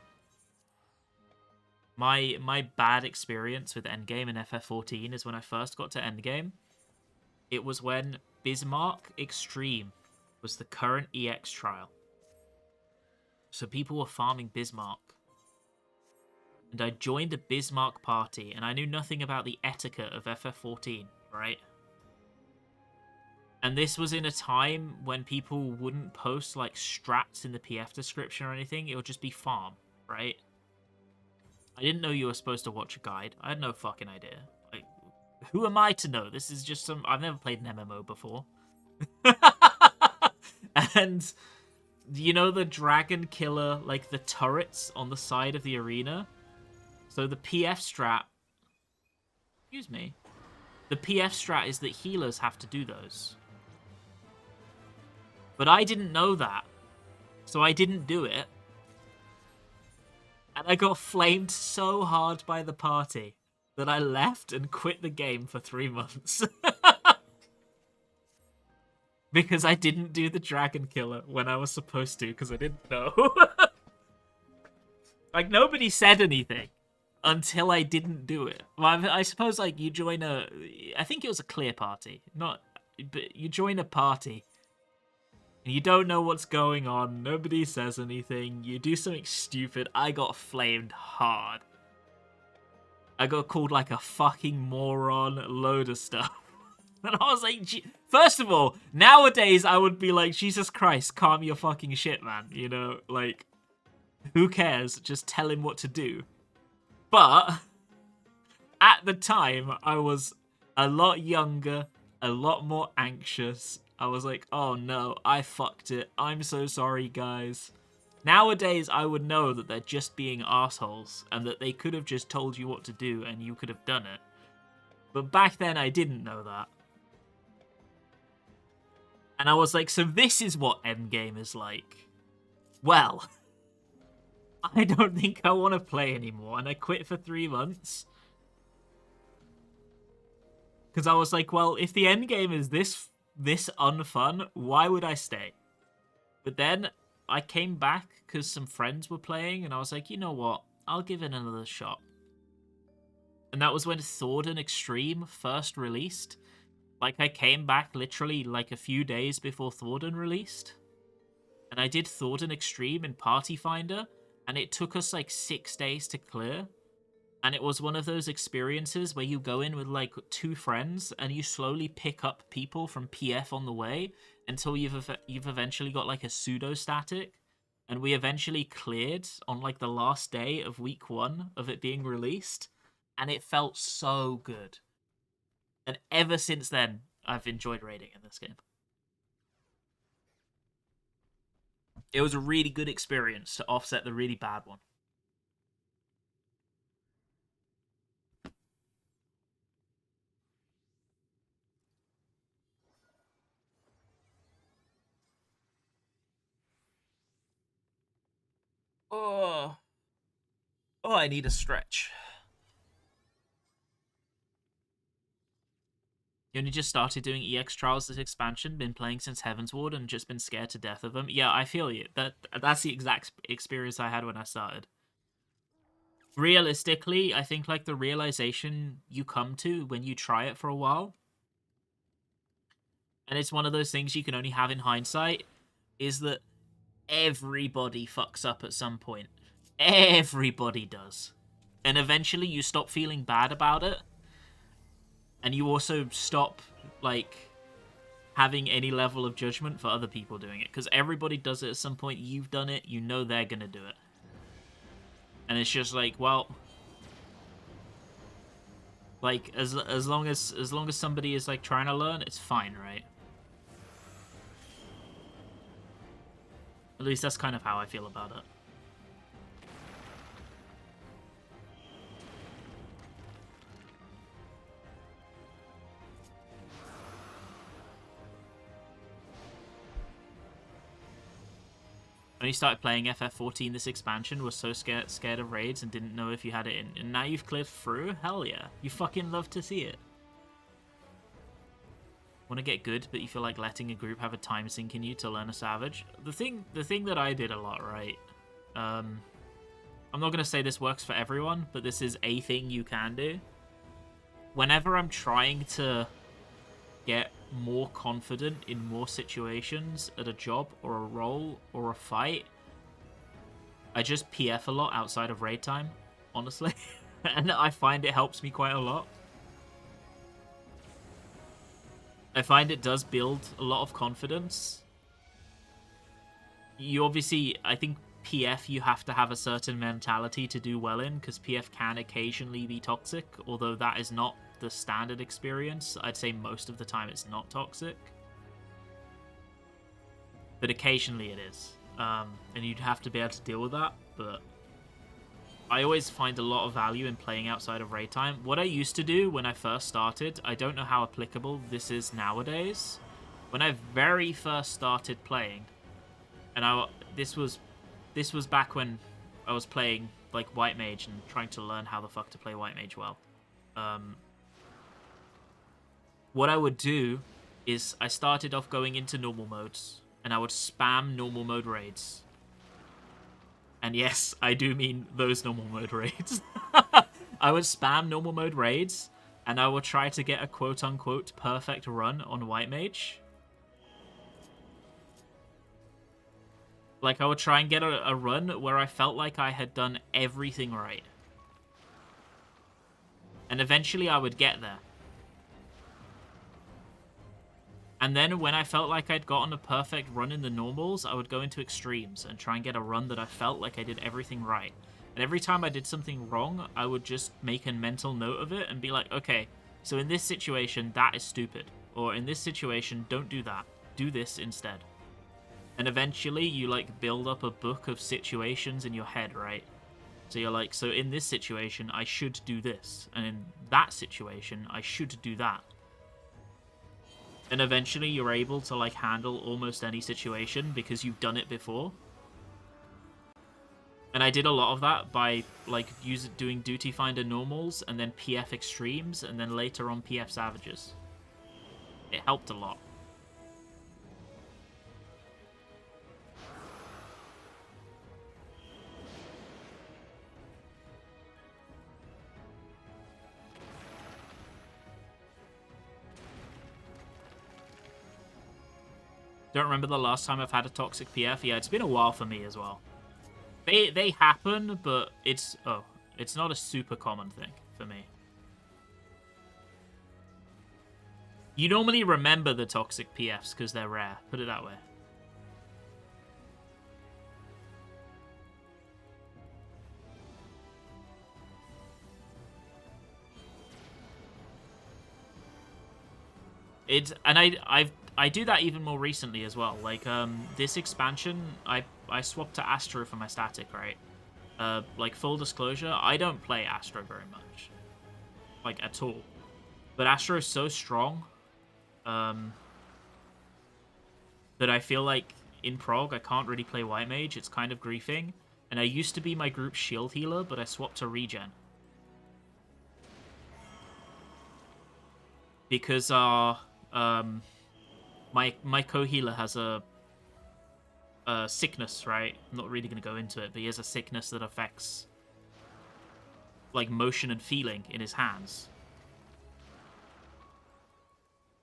My bad experience with Endgame in FF14 is when I first got to Endgame. It was when Bismarck Extreme was the current EX trial. So people were farming Bismarck. And I joined a Bismarck party, and I knew nothing about the etiquette of FF14, right? And this was in a time when people wouldn't post, like, strats in the PF description or anything. It would just be farm, right? I didn't know you were supposed to watch a guide. I had no fucking idea. Like, who am I to know? This is just some... I've never played an MMO before. And, you know the dragon killer, like, the turrets on the side of the arena? So the PF strat... Excuse me. The PF strat is that healers have to do those. But I didn't know that. So I didn't do it. And I got flamed so hard by the party that I left and quit the game for 3 months. Because I didn't do the dragon killer when I was supposed to, because I didn't know. Like, nobody said anything until I didn't do it. Well, I suppose, like, you join a... I think it was a clear party. Not... But you join a party. And you don't know what's going on. Nobody says anything. You do something stupid. I got flamed hard. I got called, like, a fucking moron. Load of stuff. And I was like... First of all, nowadays I would be like, Jesus Christ, calm your fucking shit, man. You know, like... Who cares? Just tell him what to do. But at the time, I was a lot younger, a lot more anxious. I was like, oh no, I fucked it. I'm so sorry, guys. Nowadays, I would know that they're just being assholes and that they could have just told you what to do and you could have done it. But back then, I didn't know that. And I was like, so this is what endgame is like. Well... I don't think I want to play anymore, and I quit for 3 months. Because I was like, well, if the end game is this unfun, why would I stay? But then I came back because some friends were playing, and I was like, you know what? I'll give it another shot. And that was when Thornton Extreme first released. Like, I came back literally like a few days before Thornton released. And I did Thornton Extreme in Party Finder. And it took us like 6 days to clear. And it was one of those experiences where you go in with like 2 friends and you slowly pick up people from PF on the way until you've eventually got like a pseudo-static. And we eventually cleared on like the last day of week 1 of it being released. And it felt so good. And ever since then, I've enjoyed raiding in this game. It was a really good experience to offset the really bad one. Oh, I need a stretch. You only just started doing EX Trials this expansion, been playing since Heavensward and just been scared to death of them. Yeah, I feel you. That's the exact experience I had when I started. Realistically, I think like the realization you come to when you try it for a while, and it's one of those things you can only have in hindsight, is that everybody fucks up at some point. Everybody does. And eventually you stop feeling bad about it. And you also stop, like, having any level of judgment for other people doing it. Because everybody does it at some point. You've done it. You know they're going to do it. And it's just like, well... Like, as long as somebody is, like, trying to learn, it's fine, right? At least that's kind of how I feel about it. When you started playing FF14 this expansion, was so scared of raids and didn't know if you had it in. And now you've cleared through? Hell yeah. You fucking love to see it. Want to get good, but you feel like letting a group have a time sink in you to learn a Savage? The thing that I did a lot, right? I'm not going to say this works for everyone, but this is a thing you can do. Whenever I'm trying to get more confident in more situations at a job or a role or a fight, I just PF a lot outside of raid time, honestly. And I find it helps me quite a lot. I find it does build a lot of confidence. You obviously, I think PF you have to have a certain mentality to do well in, because PF can occasionally be toxic, although that is not the standard experience. I'd say most of the time it's not toxic. But occasionally it is. And you'd have to be able to deal with that, but I always find a lot of value in playing outside of raid time. What I used to do when I first started, I don't know how applicable this is nowadays. When I very first started playing, and this was back when I was playing like white mage and trying to learn how the fuck to play white mage well, what I would do is I started off going into normal modes, and I would spam normal mode raids. And yes, I do mean those normal mode raids. I would spam normal mode raids, and I would try to get a quote-unquote perfect run on white mage. Like, I would try and get a run where I felt like I had done everything right. And eventually I would get there. And then when I felt like I'd gotten a perfect run in the normals, I would go into extremes and try and get a run that I felt like I did everything right. And every time I did something wrong, I would just make a mental note of it and be like, okay, so in this situation, that is stupid. Or in this situation, don't do that. Do this instead. And eventually you like build up a book of situations in your head, right? So you're like, so in this situation, I should do this. And in that situation, I should do that. And eventually you're able to like handle almost any situation because you've done it before. And I did a lot of that by like doing Duty Finder normals and then PF extremes and then later on PF savages. It helped a lot. Don't remember the last time I've had a toxic PF. Yeah, it's been a while for me as well. They happen, but it's not a super common thing for me. You normally remember the toxic PFs because they're rare. Put it that way. I do that even more recently as well. Like this expansion, I swapped to Astro for my static, right? Like full disclosure, I don't play Astro very much, like at all. But Astro is so strong that I feel like in prog I can't really play white mage. It's kind of griefing. And I used to be my group shield healer, but I swapped to regen because my co-healer has a sickness, right? I'm not really going to go into it, but he has a sickness that affects like motion and feeling in his hands.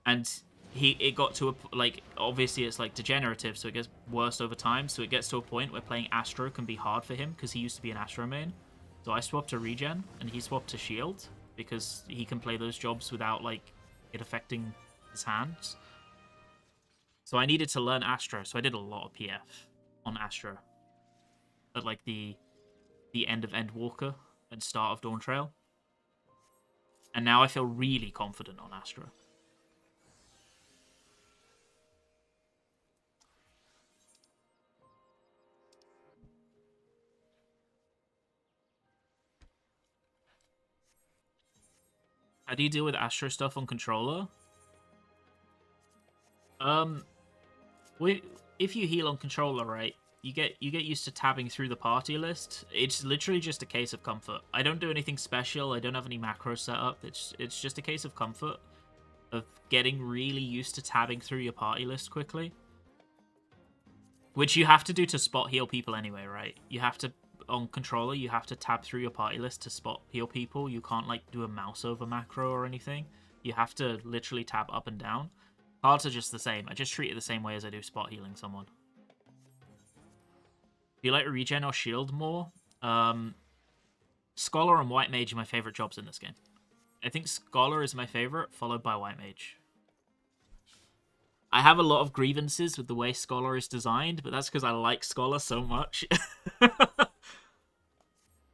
And it got to a, like, obviously it's like degenerative, so it gets worse over time, so it gets to a point where playing Astro can be hard for him because he used to be an Astro main. So I swapped to regen and he swapped to shield because he can play those jobs without like it affecting his hands. So I needed to learn Astro, so I did a lot of PF on Astro at like the end of Endwalker and start of Dawn Trail. And now I feel really confident on Astro. How do you deal with Astro stuff on controller? If you heal on controller, right, you get used to tabbing through the party list. It's literally just a case of comfort. I don't do anything special. I don't have any macros set up. It's just a case of comfort, of getting really used to tabbing through your party list quickly. Which you have to do to spot heal people anyway, right? You have to, on controller, you have to tab through your party list to spot heal people. You can't like do a mouse over macro or anything. You have to literally tab up and down. Cards are just the same. I just treat it the same way as I do spot healing someone. Do you like regen or shield more? Scholar and White Mage are my favorite jobs in this game. I think Scholar is my favorite, followed by White Mage. I have a lot of grievances with the way Scholar is designed, but that's because I like Scholar so much.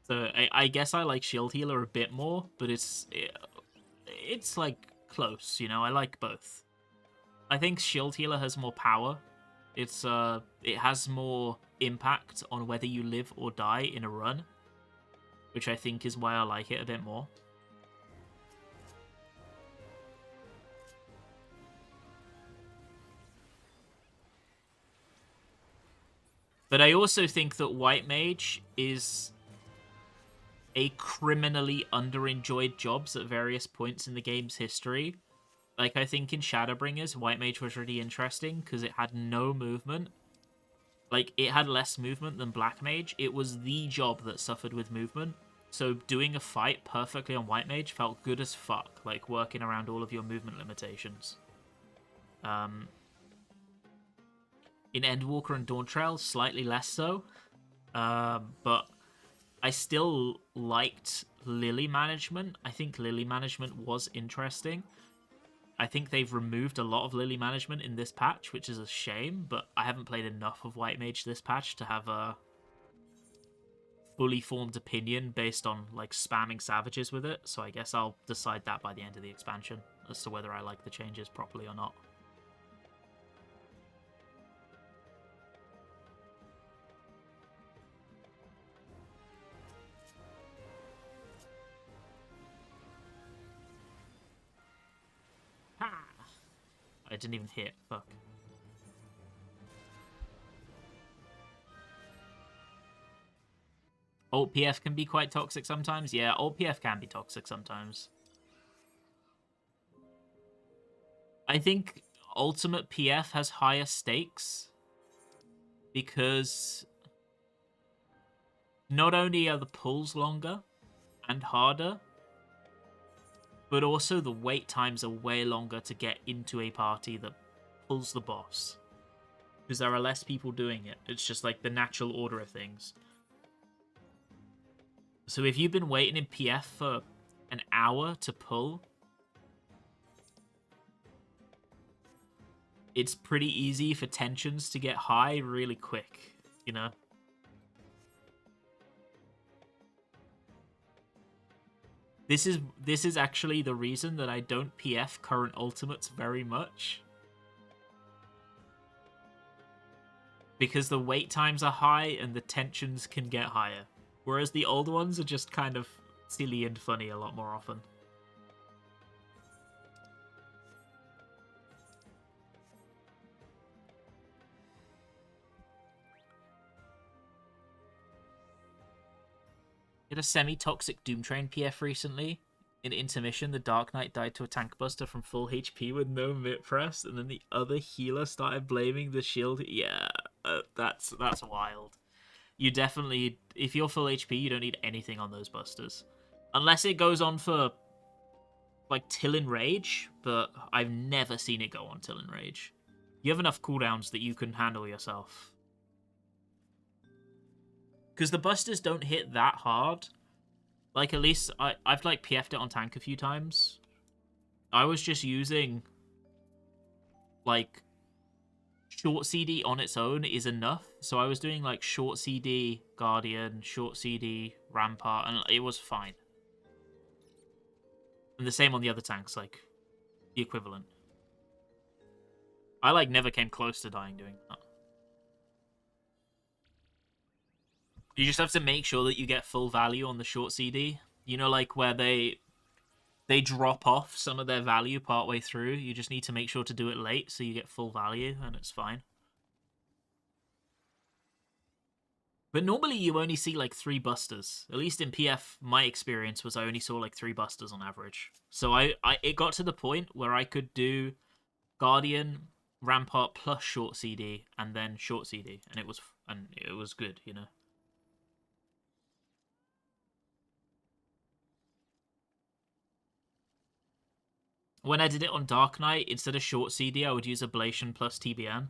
So I guess I like Shield Healer a bit more, but it's like close, you know? I like both. I think Shield Healer has more power. It has more impact on whether you live or die in a run, which I think is why I like it a bit more. But I also think that White Mage is a criminally under-enjoyed jobs at various points in the game's history. Like, I think in Shadowbringers, White Mage was really interesting because it had no movement. Like, it had less movement than Black Mage. It was the job that suffered with movement. So doing a fight perfectly on White Mage felt good as fuck, like working around all of your movement limitations. In Endwalker and Dawntrail, slightly less so. But I still liked Lily management. I think Lily management was interesting. I think they've removed a lot of Lily management in this patch, which is a shame, but I haven't played enough of White Mage this patch to have a fully formed opinion based on, like, spamming savages with it, so I guess I'll decide that by the end of the expansion as to whether I like the changes properly or not. Ha! I didn't even hit. Fuck. Alt PF can be quite toxic sometimes. Yeah, Alt PF can be toxic sometimes. I think Ultimate PF has higher stakes because not only are the pulls longer and harder, but also the wait times are way longer to get into a party that pulls the boss. Because there are less people doing it. It's just like the natural order of things. So if you've been waiting in PF for an hour to pull, it's pretty easy for tensions to get high really quick, you know? This is actually the reason that I don't PF current ultimates very much. Because the wait times are high and the tensions can get higher. Whereas the old ones are just kind of silly and funny a lot more often. Did a semi-toxic Doomtrain PF recently. In intermission, the Dark Knight died to a tank buster from full HP with no mid press, and then the other healer started blaming the shield. Yeah, that's wild. You definitely, if you're full HP, you don't need anything on those busters. Unless it goes on for, like, till Enrage, but I've never seen it go on till Enrage. You have enough cooldowns that you can handle yourself. Because the busters don't hit that hard. Like, at least, I've, like, PF'd it on tank a few times. I was just using, like, short CD on its own is enough. So I was doing, like, short CD Guardian, short CD Rampart, and it was fine. And the same on the other tanks, like, the equivalent. I, like, never came close to dying doing that. You just have to make sure that you get full value on the short CD. You know, like, where they drop off some of their value partway through. You just need to make sure to do it late so you get full value, and it's fine. But normally you only see, like, 3 busters. At least in PF, my experience was I only saw, like, 3 busters on average. So it got to the point where I could do Guardian, Rampart plus short CD, and then short CD. And it was good, you know. When I did it on Dark Knight, instead of short CD, I would use Ablation plus TBN.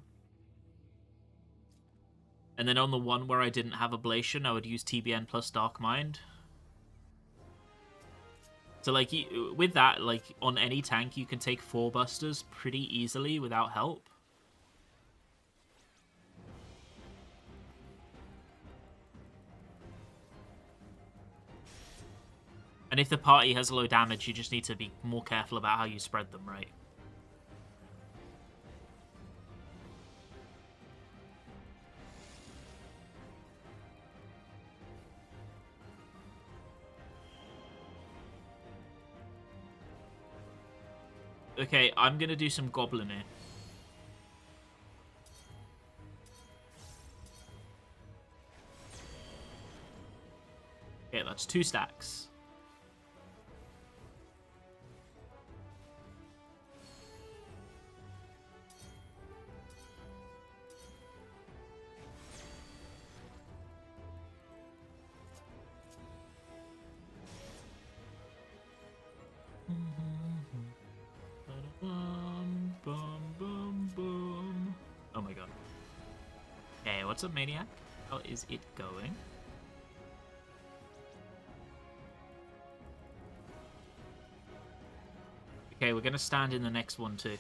And then on the one where I didn't have Ablation, I would use TBN plus Dark Mind. So, like, with that, like, on any tank, you can take 4 busters pretty easily without help. And if the party has low damage, you just need to be more careful about how you spread them, right? Okay, I'm gonna do some Goblin here. Okay, It's 2 stacks. Oh my god. Hey, what's up, Maniac? How is it going? Okay, we're gonna stand in the next one too.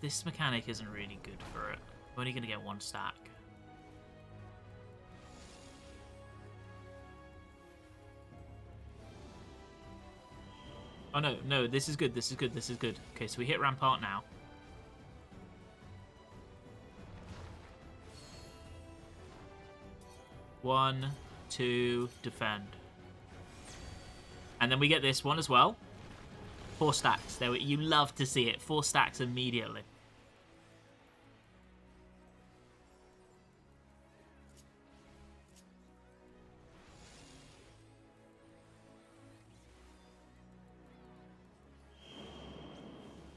This mechanic isn't really good for it. I'm only gonna get 1 stack. Oh no, this is good, this is good, this is good. Okay, so we hit Rampart now. One, 2, defend. And then we get this one as well. 4 stacks. There, you love to see it. 4 stacks immediately.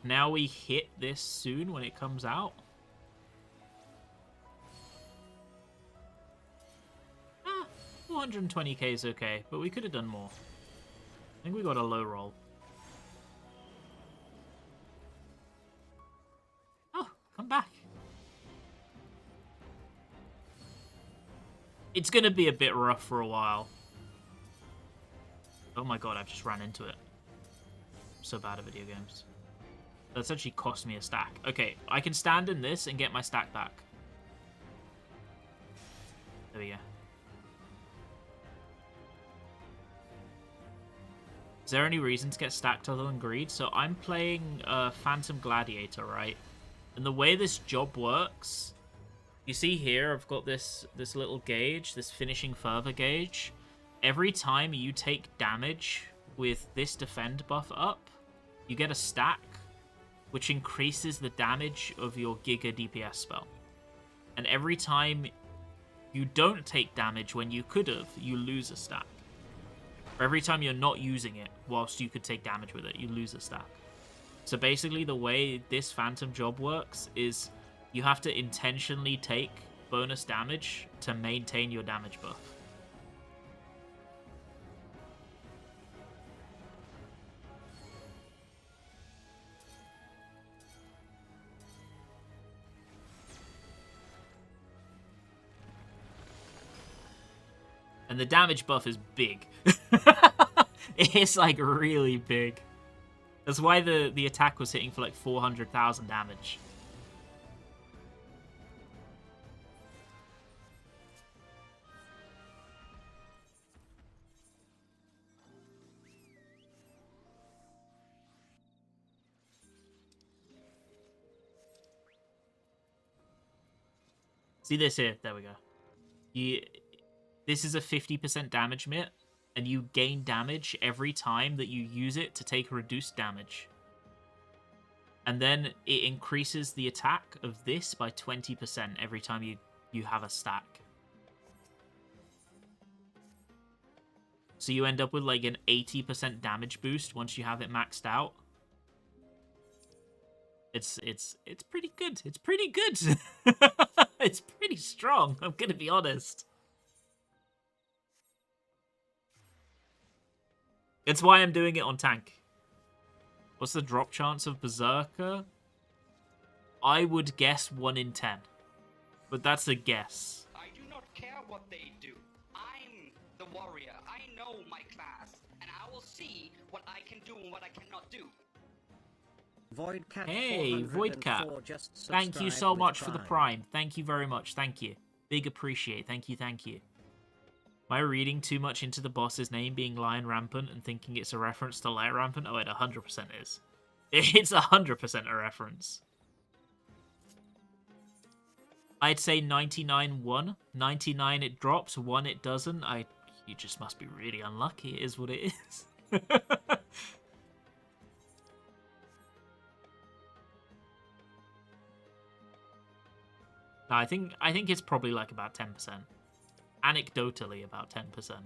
Now we hit this soon when it comes out. 420k is okay, but we could have done more. I think we got a low roll. Oh, come back. It's going to be a bit rough for a while. Oh my god, I've just ran into it. I'm so bad at video games. That's actually cost me a stack. Okay, I can stand in this and get my stack back. There we go. Is there any reason to get stacked other than greed? So I'm playing Phantom Gladiator, right? And the way this job works, you see here, I've got this little gauge, this finishing fervor gauge. Every time you take damage with this defend buff up, you get a stack, which increases the damage of your Giga DPS spell. And every time you don't take damage when you could have, you lose a stack. Or every time you're not using it whilst you could take damage with it, you lose a stack. So basically the way this Phantom job works is you have to intentionally take bonus damage to maintain your damage buff. And the damage buff is big. It's like really big. That's why the attack was hitting for like 400,000 damage. See this here? There we go. This is a 50% damage mitt, and you gain damage every time that you use it to take reduced damage. And then it increases the attack of this by 20% every time you have a stack. So you end up with like an 80% damage boost once you have it maxed out. It's pretty good. It's pretty good. It's pretty strong, I'm gonna be honest. It's why I'm doing it on tank. What's the drop chance of Berserker? I would guess 1 in 10. But that's a guess. I do not care what they do. I'm the warrior. I know my class. And I will see what I can do and what I cannot do. Voidcat hey, Voidcat. Thank you so much for the Prime. Thank you very much. Thank you. Big appreciate. Thank you, thank you. Am I reading too much into the boss's name being Lion Rampant and thinking it's a reference to Light Rampant? Oh, it 100% is. It's 100% a reference. I'd say 99 1. 99 it drops, 1 it doesn't. You just must be really unlucky. It is what it is. No, I think it's probably like about 10%. Anecdotally, about 10%.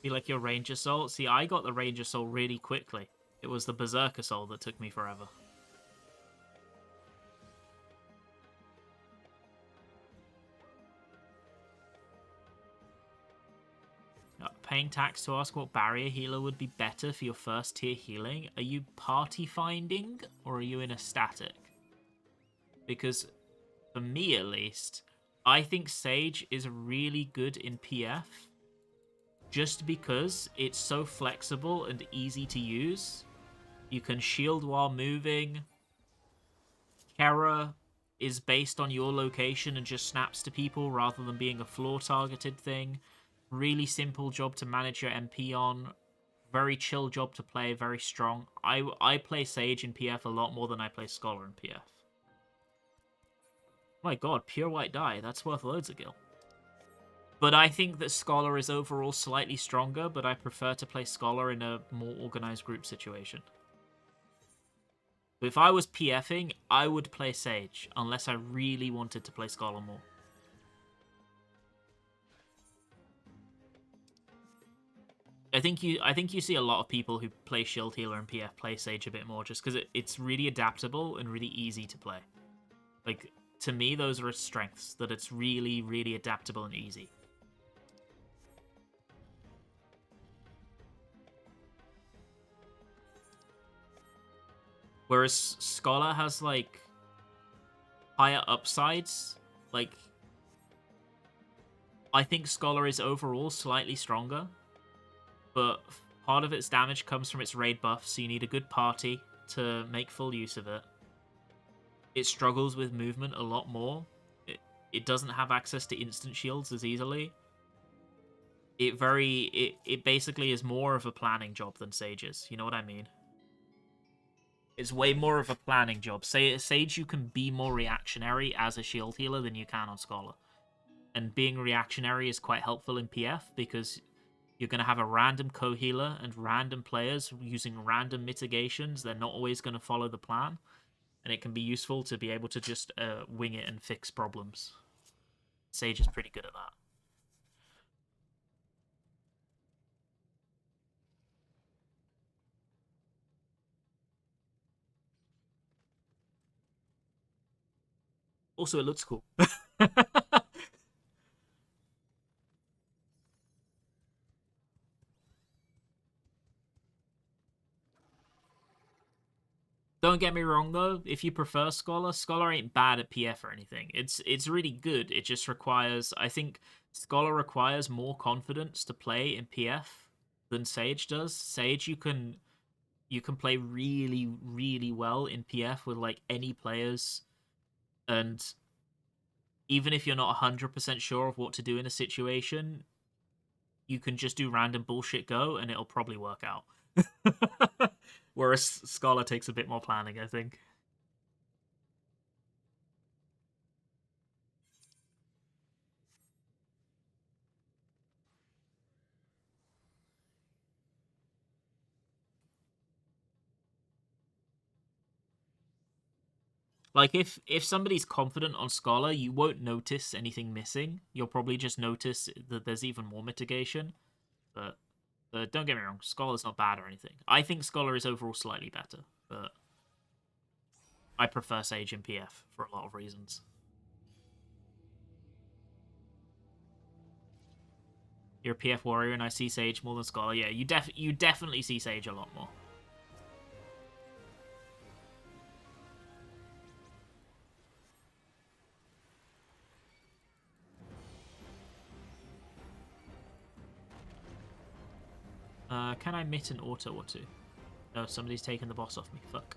Be like your Ranger Soul. See, I got the Ranger Soul really quickly. It was the Berserker Soul that took me forever. Paying tax to ask what barrier healer would be better for your first tier healing. Are you party finding or are you in a static? Because for me at least, I think Sage is really good in PF just because it's so flexible and easy to use. You can shield while moving. Kera is based on your location and just snaps to people rather than being a floor targeted thing. Really simple job to manage your MP on. Very chill job to play, very strong. I play Sage in PF a lot more than I play Scholar in PF. My god, pure white die. That's worth loads of gil. But I think that Scholar is overall slightly stronger, but I prefer to play Scholar in a more organized group situation. If I was PFing, I would play Sage, unless I really wanted to play Scholar more. I think you see a lot of people who play Shield Healer and PF play Sage a bit more, just because it's really adaptable and really easy to play. Like, to me, those are its strengths, that it's really, really adaptable and easy. Whereas Scholar has, like, higher upsides. Like, I think Scholar is overall slightly stronger, but part of its damage comes from its raid buff, so you need a good party to make full use of it. It struggles with movement a lot more. It doesn't have access to instant shields as easily. It basically is more of a planning job than Sage's. You know what I mean? It's way more of a planning job. Sage, you can be more reactionary as a shield healer than you can on Scholar. And being reactionary is quite helpful in PF because you're going to have a random co-healer and random players using random mitigations. They're not always going to follow the plan. And it can be useful to be able to just wing it and fix problems. Sage is pretty good at that. Also, it looks cool. Don't get me wrong though, if you prefer Scholar, Scholar ain't bad at PF or anything. It's really good. It just requires, I think Scholar requires more confidence to play in PF than Sage does. Sage you can play really, really well in PF with like any players, and even if you're not 100% sure of what to do in a situation, you can just do random bullshit go and it'll probably work out. Whereas Scholar takes a bit more planning, I think. Like, if somebody's confident on Scholar, you won't notice anything missing. You'll probably just notice that there's even more mitigation. But don't get me wrong, Scholar's not bad or anything. I think Scholar is overall slightly better, but I prefer Sage and PF for a lot of reasons. You're a PF warrior and I see Sage more than Scholar. Yeah, you definitely see Sage a lot more. Can I mitt an auto or two? No, somebody's taken the boss off me. Fuck.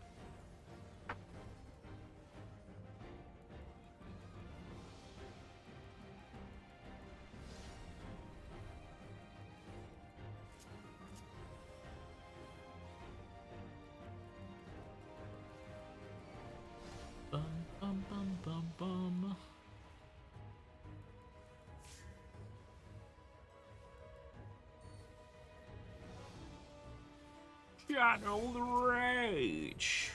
Channel the rage.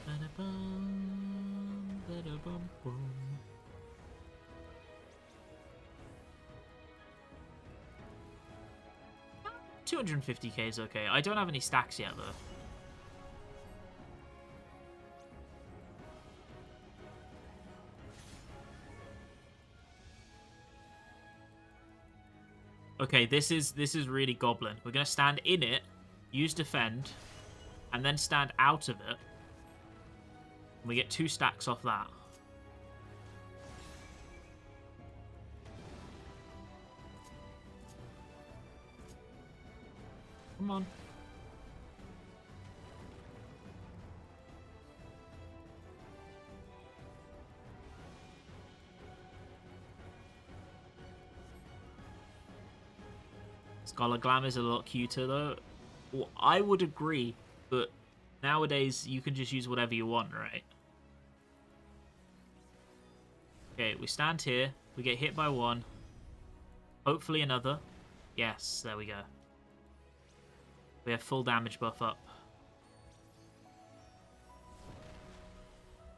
Ba-da-bum, ba-da-bum-bum. 250k is okay. I don't have any stacks yet, though. Okay, this is really goblin. We're gonna stand in it, use defend, and then stand out of it. And we get 2 stacks off that. Come on. Scholar Glam is a lot cuter, though. Well, I would agree, but nowadays you can just use whatever you want, right? Okay, we stand here. We get hit by 1. Hopefully another. Yes, there we go. We have full damage buff up.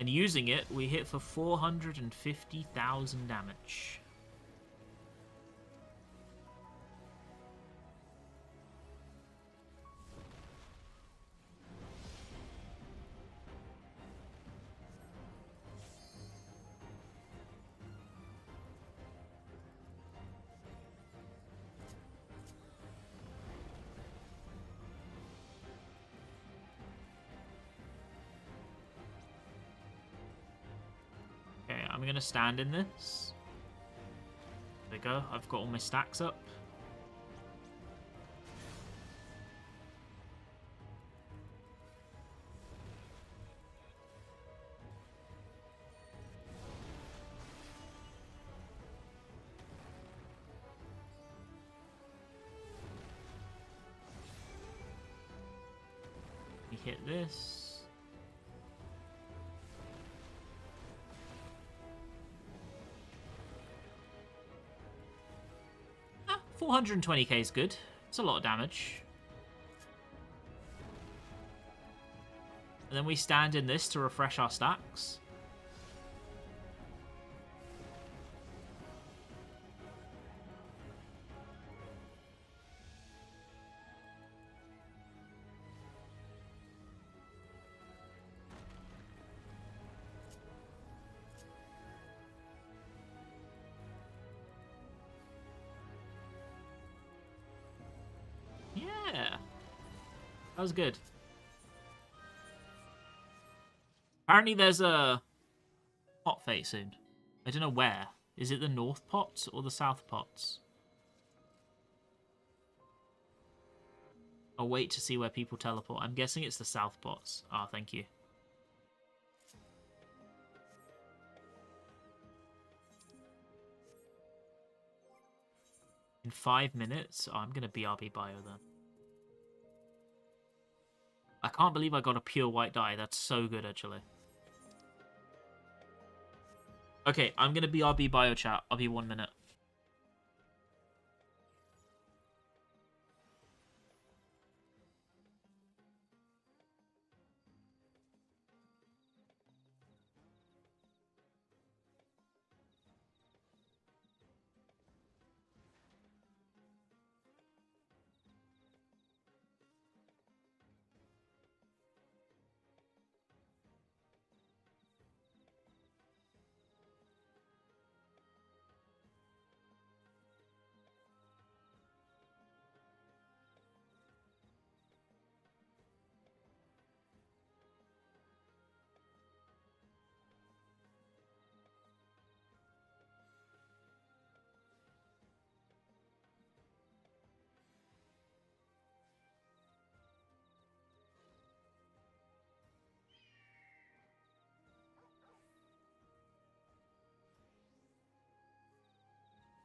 And using it, we hit for 450,000 damage. Okay, I'm going to stand in this. There we go. I've got all my stacks up. We hit this. 420k is good. It's a lot of damage. And then we stand in this to refresh our stacks. Yeah. That was good. Apparently there's a pot fate soon. I don't know where. Is it the north pots or the south pots? I'll wait to see where people teleport. I'm guessing it's the south pots. Ah, thank you. In 5 minutes? Oh, I'm going to BRB bio then. I can't believe I got a pure white die. That's so good, actually. Okay, I'm going to BRB bio chat. I'll be 1 minute.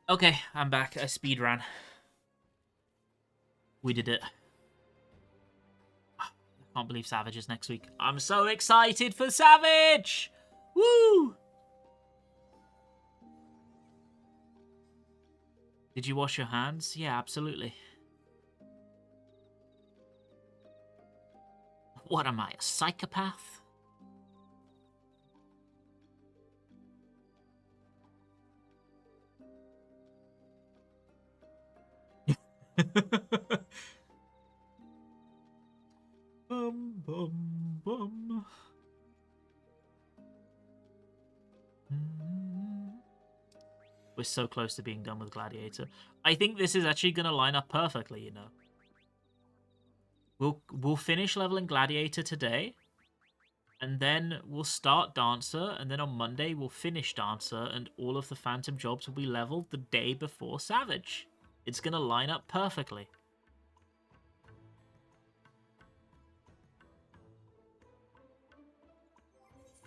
Okay, I'm back. I speedran. We did it. Can't believe Savage is next week. I'm so excited for Savage! Woo! Did you wash your hands? Yeah, absolutely. What am I, a psychopath? Bum, bum, bum. We're so close to being done with Gladiator. I think this is actually going to line up perfectly, you know. We'll finish leveling Gladiator today, and then we'll start Dancer, and then on Monday we'll finish Dancer, and all of the Phantom jobs will be leveled the day before Savage. It's going to line up perfectly.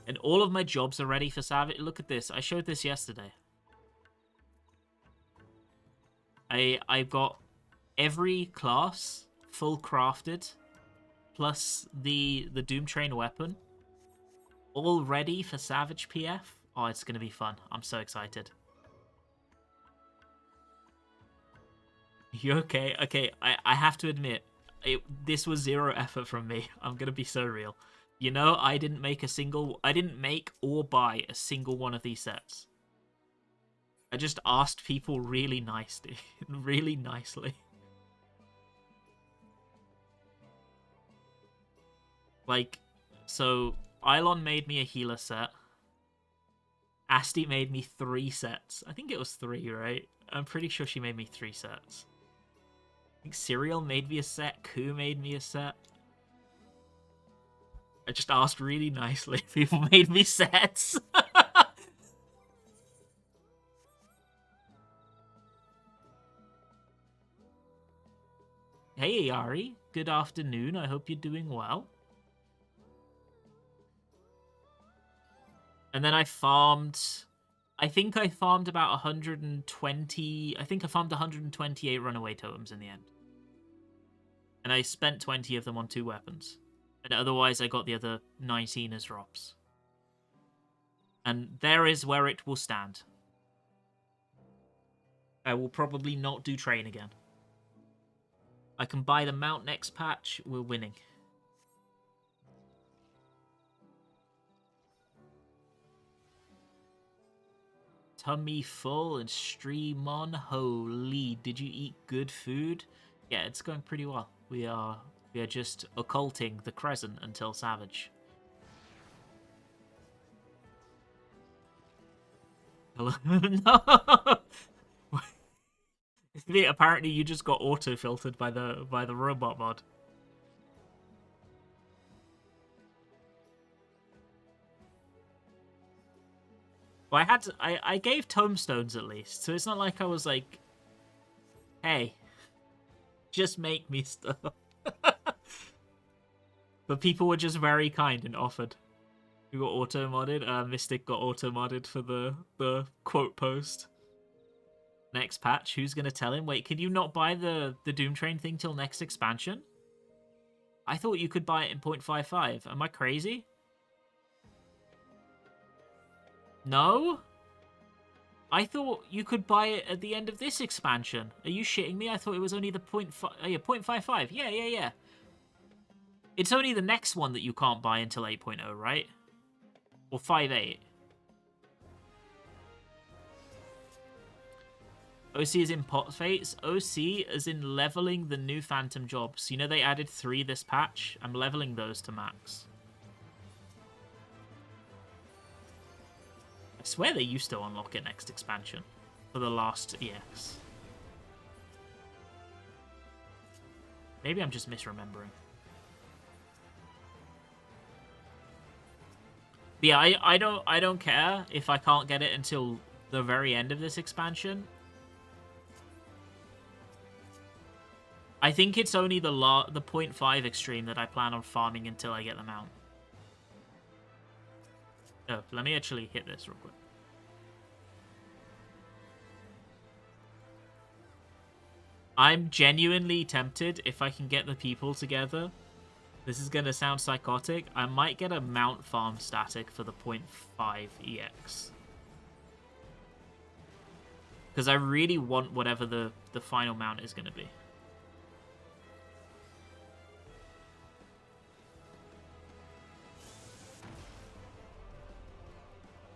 And all of my jobs are ready for Savage. Look at this. I showed this yesterday. I've got every class full crafted, plus the Doom Train weapon, all ready for Savage PF. Oh, it's going to be fun. I'm so excited. You okay? Okay, I have to admit, this was zero effort from me. I'm going to be so real. You know, I didn't make or buy a single one of these sets. I just asked people really nicely. Really nicely. Like, so, Ilon made me a healer set. Asti made me 3 sets. I think it was 3, right? I'm pretty sure she made me 3 sets. I think Serial made me a set. Ku made me a set. I just asked really nicely if people made me sets. Hey, Ari. Good afternoon. I hope you're doing well. And then I farmed... I think I farmed about 120... I think I farmed 128 runaway totems in the end. And I spent 20 of them on 2 weapons. And otherwise I got the other 19 as drops. And there is where it will stand. I will probably not do train again. I can buy the mount next patch. We're winning. Tummy full and stream on. Holy, did you eat good food? Yeah, it's going pretty well. We are just occulting the Crescent until Savage. Hello? No. Apparently you just got auto-filtered by the robot mod. Well, I gave tomestones at least, so it's not like I was like, hey, just make me stuff. But people were just very kind and offered. We got auto-modded. Mystic got auto-modded for the quote post. Next patch, who's gonna tell him? Wait, can you not buy the Doom Train thing till next expansion? I thought you could buy it in 0.55. Am I crazy? No? I thought you could buy it at the end of this expansion. Are you shitting me? I thought it was only the 0.55. Yeah. It's only the next one that you can't buy until 8.0, right? Or 5.8. OC is in pot fates. OC is in leveling the new Phantom jobs. You know they added 3 this patch? I'm leveling those to max. I swear they used to unlock it next expansion for the last EX. Maybe I'm just misremembering. But yeah, I don't care if I can't get it until the very end of this expansion. I think it's only the 0.5 extreme that I plan on farming until I get them out. Oh, let me actually hit this real quick. I'm genuinely tempted, if I can get the people together, This is going to sound psychotic. I might get a mount farm static for the 0.5 EX. Because I really want whatever the final mount is going to be.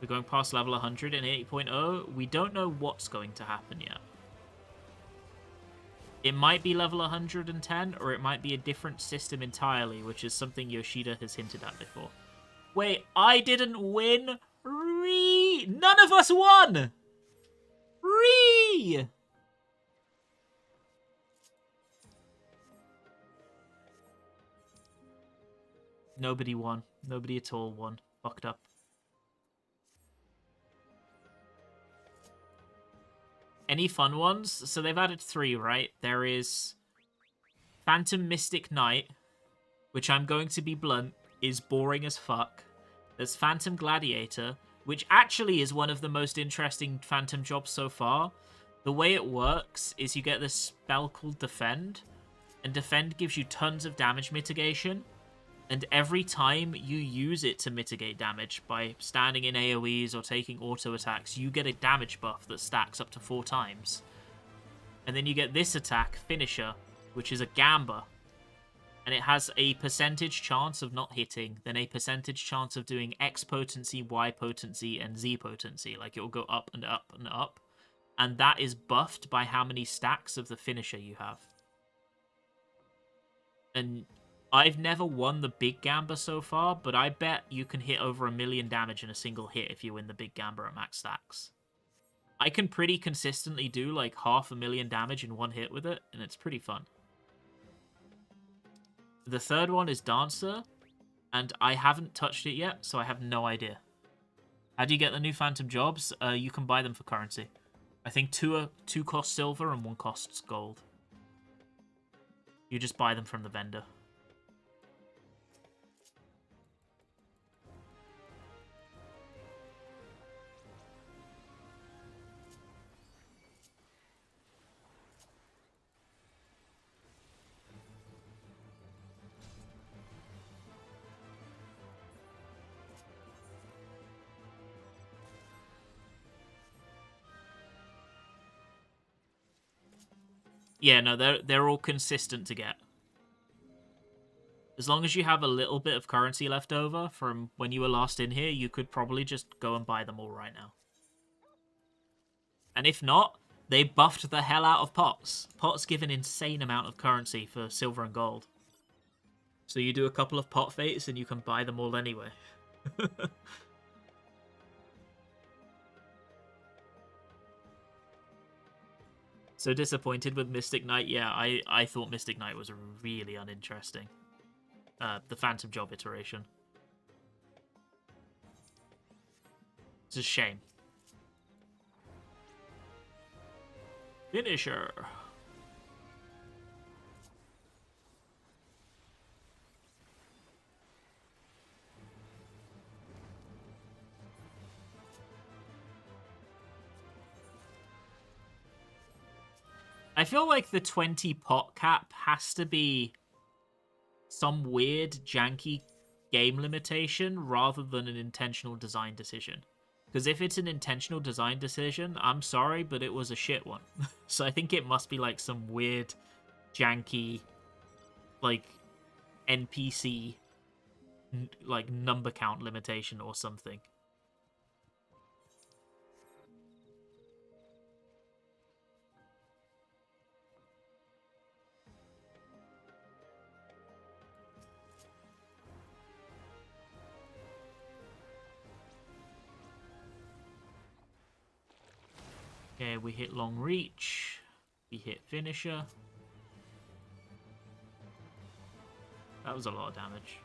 We're going past level 100 in 8.0. We don't know what's going to happen yet. It might be level 110, or it might be a different system entirely, which is something Yoshida has hinted at before. Wait, I didn't win? None of us won! Nobody won. Nobody at all won. Fucked up. Any fun ones? So they've added 3, right? There is Phantom Mystic Knight, which I'm going to be blunt, is boring as fuck. There's Phantom Gladiator, which actually is one of the most interesting Phantom jobs so far. The way it works is you get this spell called Defend, and Defend gives you tons of damage mitigation. And every time you use it to mitigate damage by standing in AoEs or taking auto attacks, you get a damage buff that stacks up to 4 times. And then you get this attack, Finisher, which is a Gamba. And it has a percentage chance of not hitting, then a percentage chance of doing X potency, Y potency, and Z potency. Like, it will go up and up and up. And that is buffed by how many stacks of the Finisher you have. And I've never won the big Gamba so far, but I bet you can hit over 1 million damage in a single hit if you win the big Gamba at max stacks. I can pretty consistently do like 500,000 damage in one hit with it, and it's pretty fun. The third one is Dancer, and I haven't touched it yet, so I have no idea. How do you get the new Phantom jobs? You can buy them for currency. I think two cost silver and 1 costs gold. You just buy them from the vendor. Yeah, no, they're all consistent to get. As long as you have a little bit of currency left over from when you were last in here, you could probably just go and buy them all right now. And if not, they buffed the hell out of pots. Pots give an insane amount of currency for silver and gold. So you do a couple of pot fates and you can buy them all anyway. So disappointed with Mystic Knight. Yeah, I thought Mystic Knight was really uninteresting. The Phantom job iteration. It's a shame. Finisher. I feel like the 20 pot cap has to be some weird, janky game limitation rather than an intentional design decision. Because if it's an intentional design decision, I'm sorry, but it was a shit one. So I think it must be like some weird, janky, like, NPC, like, number count limitation or something. Okay, we hit long reach. We hit finisher. That was a lot of damage.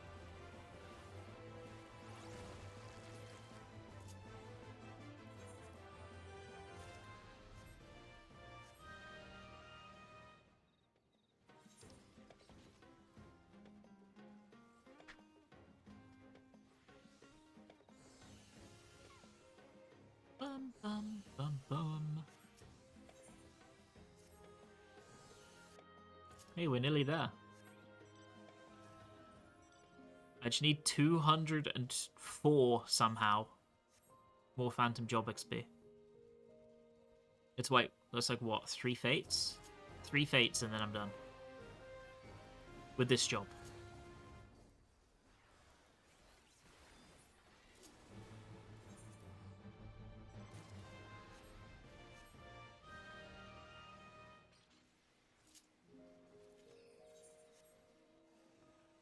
Bum, bum, bum, bum. Hey, we're nearly there. I just need 204 somehow. More Phantom Job XP. It's wait, that's like what, 3 fates? 3 fates and then I'm done. With this job.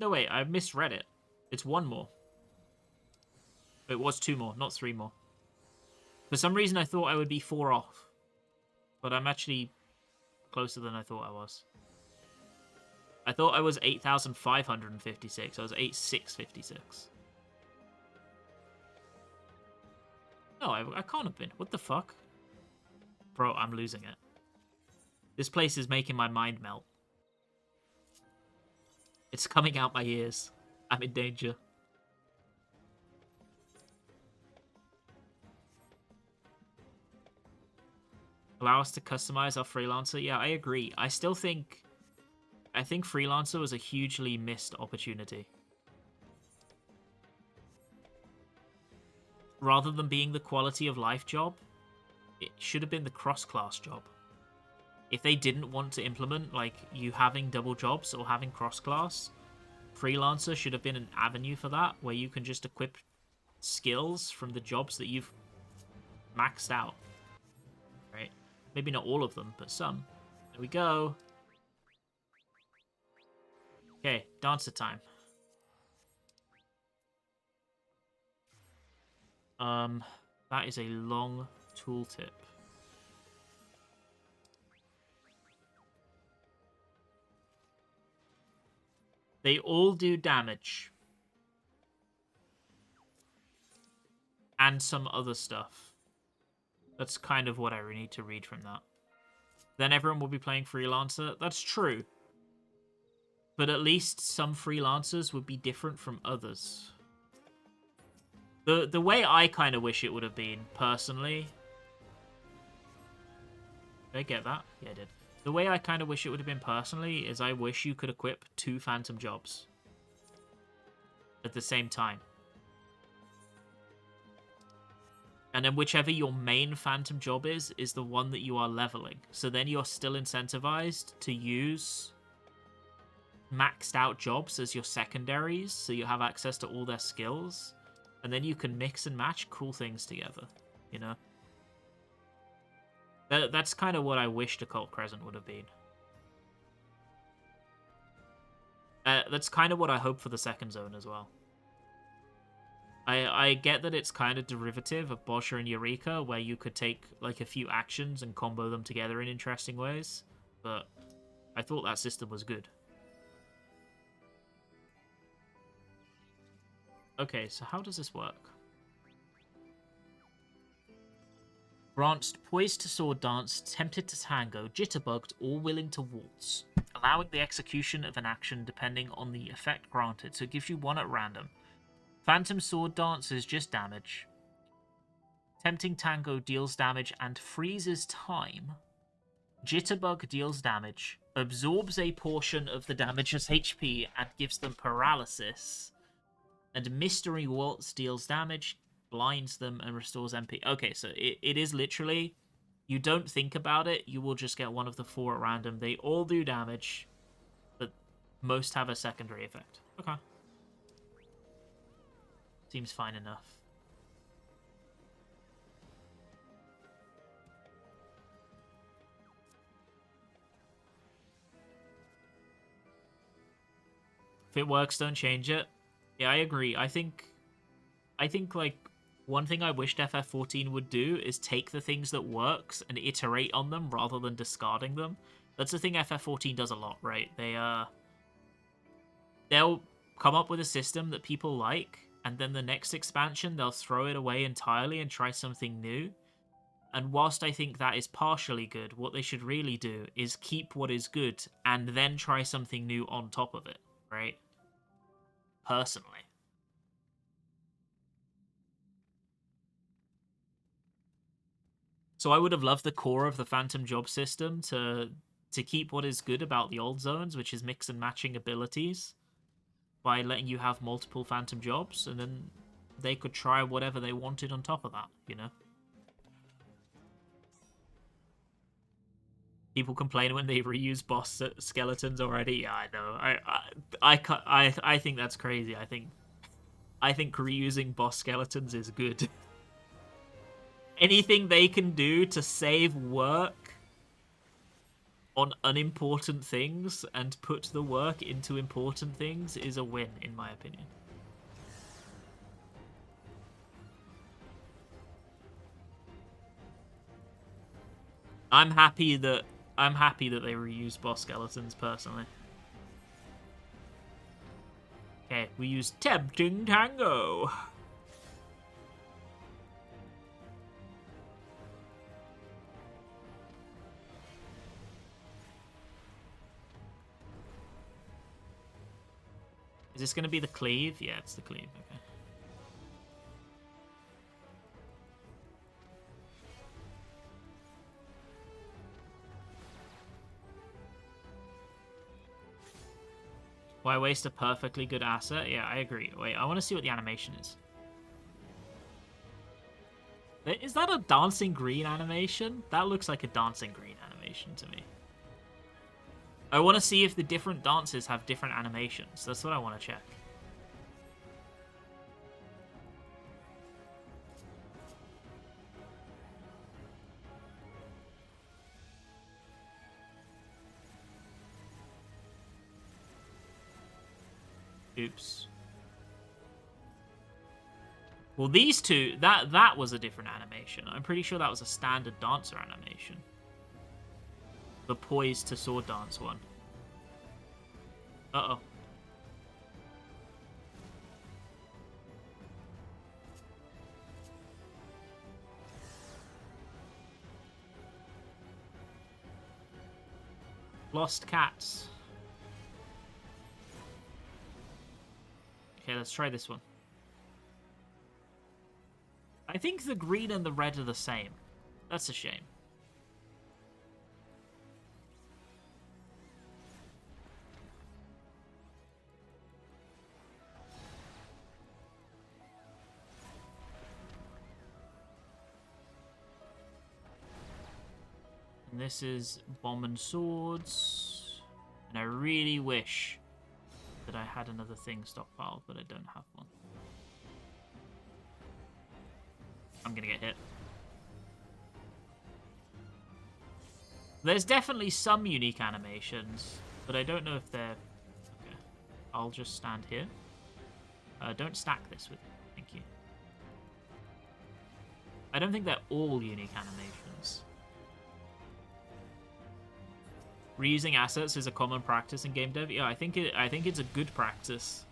No, wait, I misread it. It's 1 more. It was 2 more, not 3 more. For some reason, I thought I would be 4 off. But I'm actually closer than I thought I was. I thought I was 8,556. I was 8,656. No, I can't have been. What the fuck? Bro, I'm losing it. This place is making my mind melt. It's coming out my ears. I'm in danger. Allow us to customize our freelancer? Yeah, I agree. I think freelancer was a hugely missed opportunity. Rather than being the quality of life job, it should have been the cross-class job. If they didn't want to implement, like, you having double jobs or having cross-class, freelancer should have been an avenue for that, where you can just equip skills from the jobs that you've maxed out. Right? Maybe not all of them, but some. There we go. Okay, dancer time. That is a long tooltip. They all do damage. And some other stuff. That's kind of what I need to read from that. Then everyone will be playing Freelancer. That's true. But at least some Freelancers would be different from others. The way I kind of wish it would have been, personally... Did I get that? Yeah, I did. The way I kind of wish it would have been personally is I wish you could equip 2 Phantom Jobs at the same time. And then whichever your main Phantom Job is the one that you are leveling. So then you're still incentivized to use maxed out jobs as your secondaries, so you have access to all their skills. And then you can mix and match cool things together, you know? That's kind of what I wished Occult Crescent would have been. That's kind of what I hope for the second zone as well. I get that it's kind of derivative of Bosher and Eureka, where you could take like a few actions and combo them together in interesting ways, but I thought that system was good. Okay, so how does this work? Branched, poised to sword dance, tempted to tango, jitterbugged, or willing to waltz. Allowing the execution of an action depending on the effect granted, so it gives you one at random. Phantom sword dance is just damage. Tempting tango deals damage and freezes time. Jitterbug deals damage, absorbs a portion of the damager's HP and gives them paralysis. And Mystery Waltz deals damage, blinds them, and restores MP. Okay, so it is literally, you don't think about it, you will just get one of the 4 at random. They all do damage, but most have a secondary effect. Okay. Seems fine enough. If it works, don't change it. Yeah, I agree. I think like one thing I wished FF14 would do is take the things that works and iterate on them rather than discarding them. That's the thing FF14 does a lot, right? They'll come up with a system that people like, and then the next expansion they'll throw it away entirely and try something new. And whilst I think that is partially good, what they should really do is keep what is good and then try something new on top of it, right? Personally. So I would have loved the core of the Phantom Job system to keep what is good about the old zones, which is mix and matching abilities. by letting you have multiple phantom jobs, and then they could try whatever they wanted on top of that, you know? People complain when they reuse boss skeletons already. Yeah, I know. I think that's crazy. I think reusing boss skeletons is good. Anything they can do to save work on unimportant things and put the work into important things is a win, in my opinion. I'm happy that they reuse boss skeletons, personally. Okay, we use Tempting Tango. Is this going to be the cleave? Yeah, it's the cleave. Okay. Why waste a perfectly good asset? Yeah, I agree. Wait, I want to see what the animation is. Is that a dancing green animation? That looks like a dancing green animation to me. I want to see if the different dances have different animations. That's what I want to check. Oops. Well, these two, that was a different animation. I'm pretty sure that was a standard dancer animation. The poise to sword dance one. Uh-oh. Lost cats. Okay, let's try this one. I think the green and the red are the same. That's a shame. And this is bomb and swords. And I really wish that I had another thing stockpiled, but I don't have one. I'm gonna get hit. There's definitely some unique animations, but I don't know if they're... Okay. I'll just stand here. Don't stack this with me. Thank you. I don't think they're all unique animations. Reusing assets is a common practice in game dev. Yeah, I think it's a good practice.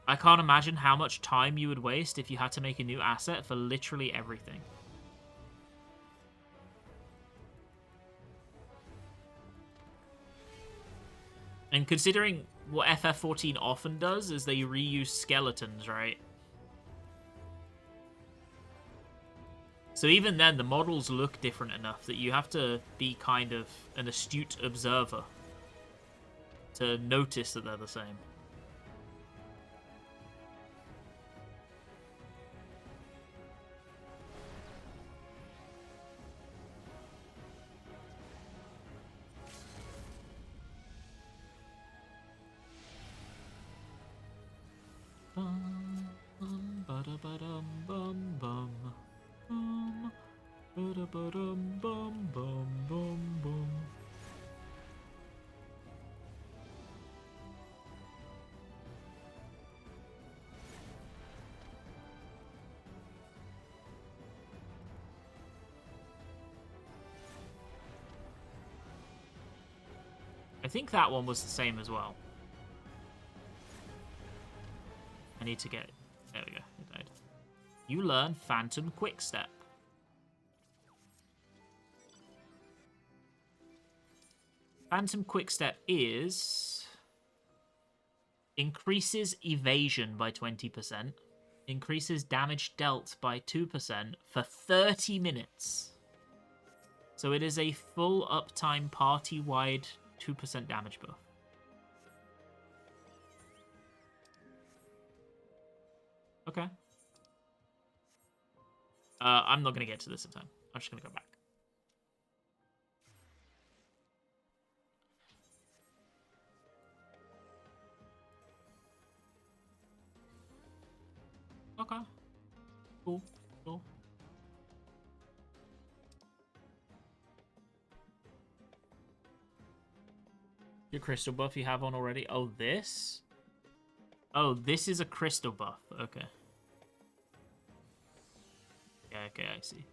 I can't imagine how much time you would waste if you had to make a new asset for literally everything. And considering what FF14 often does is they reuse skeletons, right? So even then, the models look different enough that you have to be kind of an astute observer to notice that they're the same. I think that one was the same as well. I need to get... There we go. It died. You learn Phantom Quickstep. Phantom Quickstep is... increases evasion by 20%. Increases damage dealt by 2% for 30 minutes. So it is a full uptime party-wide 2% damage buff. Okay. I'm not going to get to this in time. I'm just going to go back. Okay. Cool. Cool. Your crystal buff you have on already? Oh, this? Oh, this is a crystal buff. Okay. Yeah, okay, I see.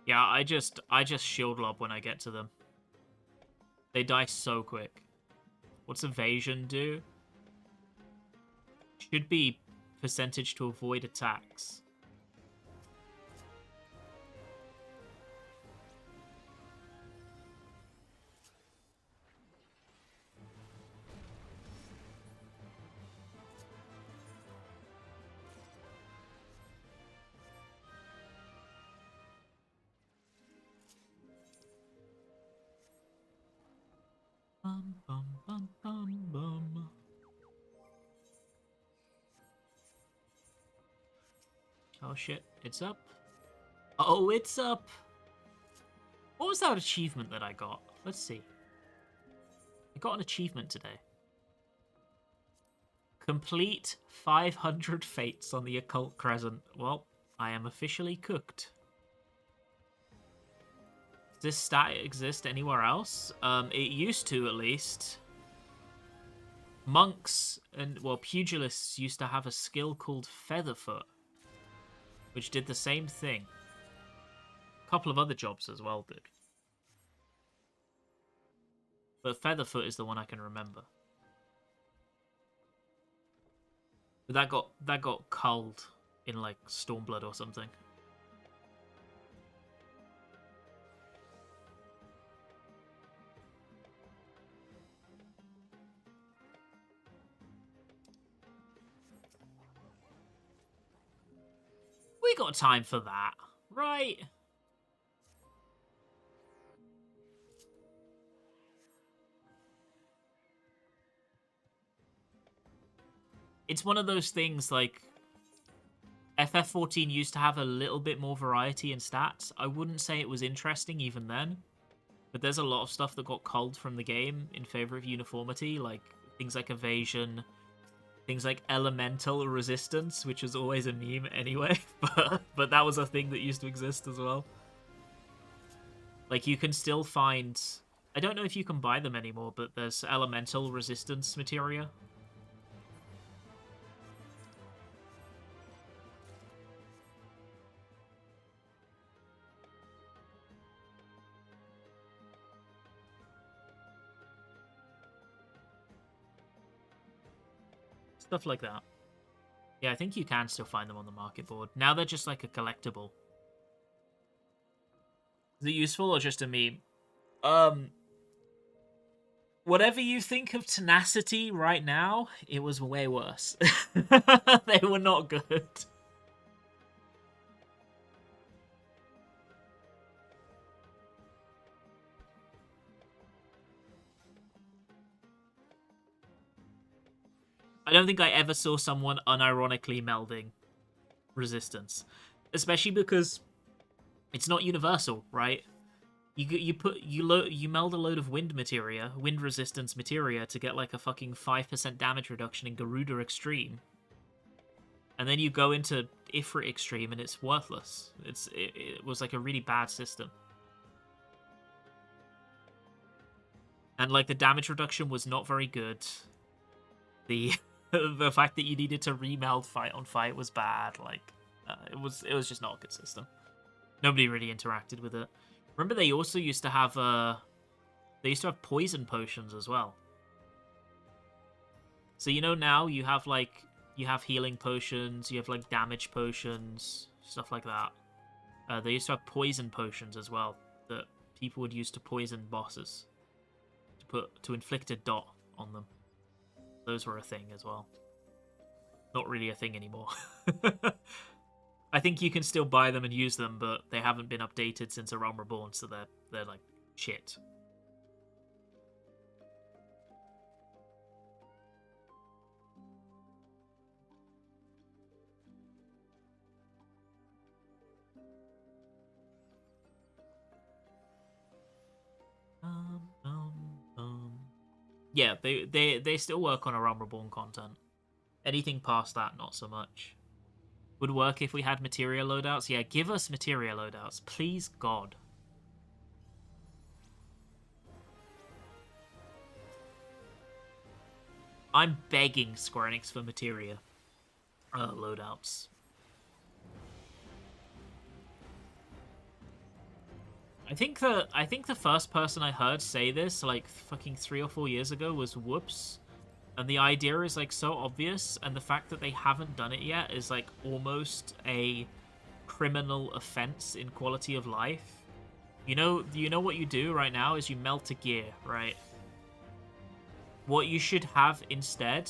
Yeah, I just shield lob when I get to them. They die so quick. What's evasion do? Should be percentage to avoid attacks. Bum, bum, bum, bum, bum. Oh shit, it's up. Oh, it's up. What was that achievement that I got? Let's see. I got an achievement today. Complete 500 fates on the Occult Crescent. Well, I am officially cooked. Does this stat exist anywhere else? It used to, at least. Monks and, well, pugilists used to have a skill called Featherfoot, which did the same thing. A couple of other jobs as well did. But Featherfoot is the one I can remember. But that got culled in like Stormblood or something. We got time for that, right? It's one of those things like FF14 used to have a little bit more variety in stats. I wouldn't say it was interesting even then, but there's a lot of stuff that got culled from the game in favor of uniformity, like things like evasion, things like elemental resistance, which was always a meme anyway, but that was a thing that used to exist as well. Like, you can still find... I don't know if you can buy them anymore, but there's elemental resistance materia. Stuff like that. Yeah, I think you can still find them on the market board. Now they're just like a collectible. Is it useful or just a meme? Whatever you think of Tenacity right now, it was way worse. They were not good. I don't think I ever saw someone unironically melding resistance, especially because it's not universal, right? You meld a load of wind resistance materia to get like a fucking 5% damage reduction in Garuda Extreme, and then you go into Ifrit Extreme and it's worthless. It was like a really bad system, and like the damage reduction was not very good. The the fact that you needed to remeld fight on fight was bad. Like it was just not a good system. Nobody really interacted with it. Remember, they also used to have poison potions as well. So you know now you have healing potions, you have like damage potions, stuff like that. They used to have poison potions as well that people would use to poison bosses to inflict a dot on them. Those were a thing as well. Not really a thing anymore. I think you can still buy them and use them, but they haven't been updated since A Realm Reborn, so they're like shit. Yeah, they still work on A Realm Reborn content. Anything past that, not so much. Would work if we had materia loadouts. Yeah, give us materia loadouts. Please, God. I'm begging Square Enix for materia loadouts. I think the first person I heard say this, like, fucking 3 or 4 years ago was Whoops. And the idea is, like, so obvious, and the fact that they haven't done it yet is, like, almost a criminal offense in quality of life. You know what you do right now is you melt a gear, right? What you should have instead...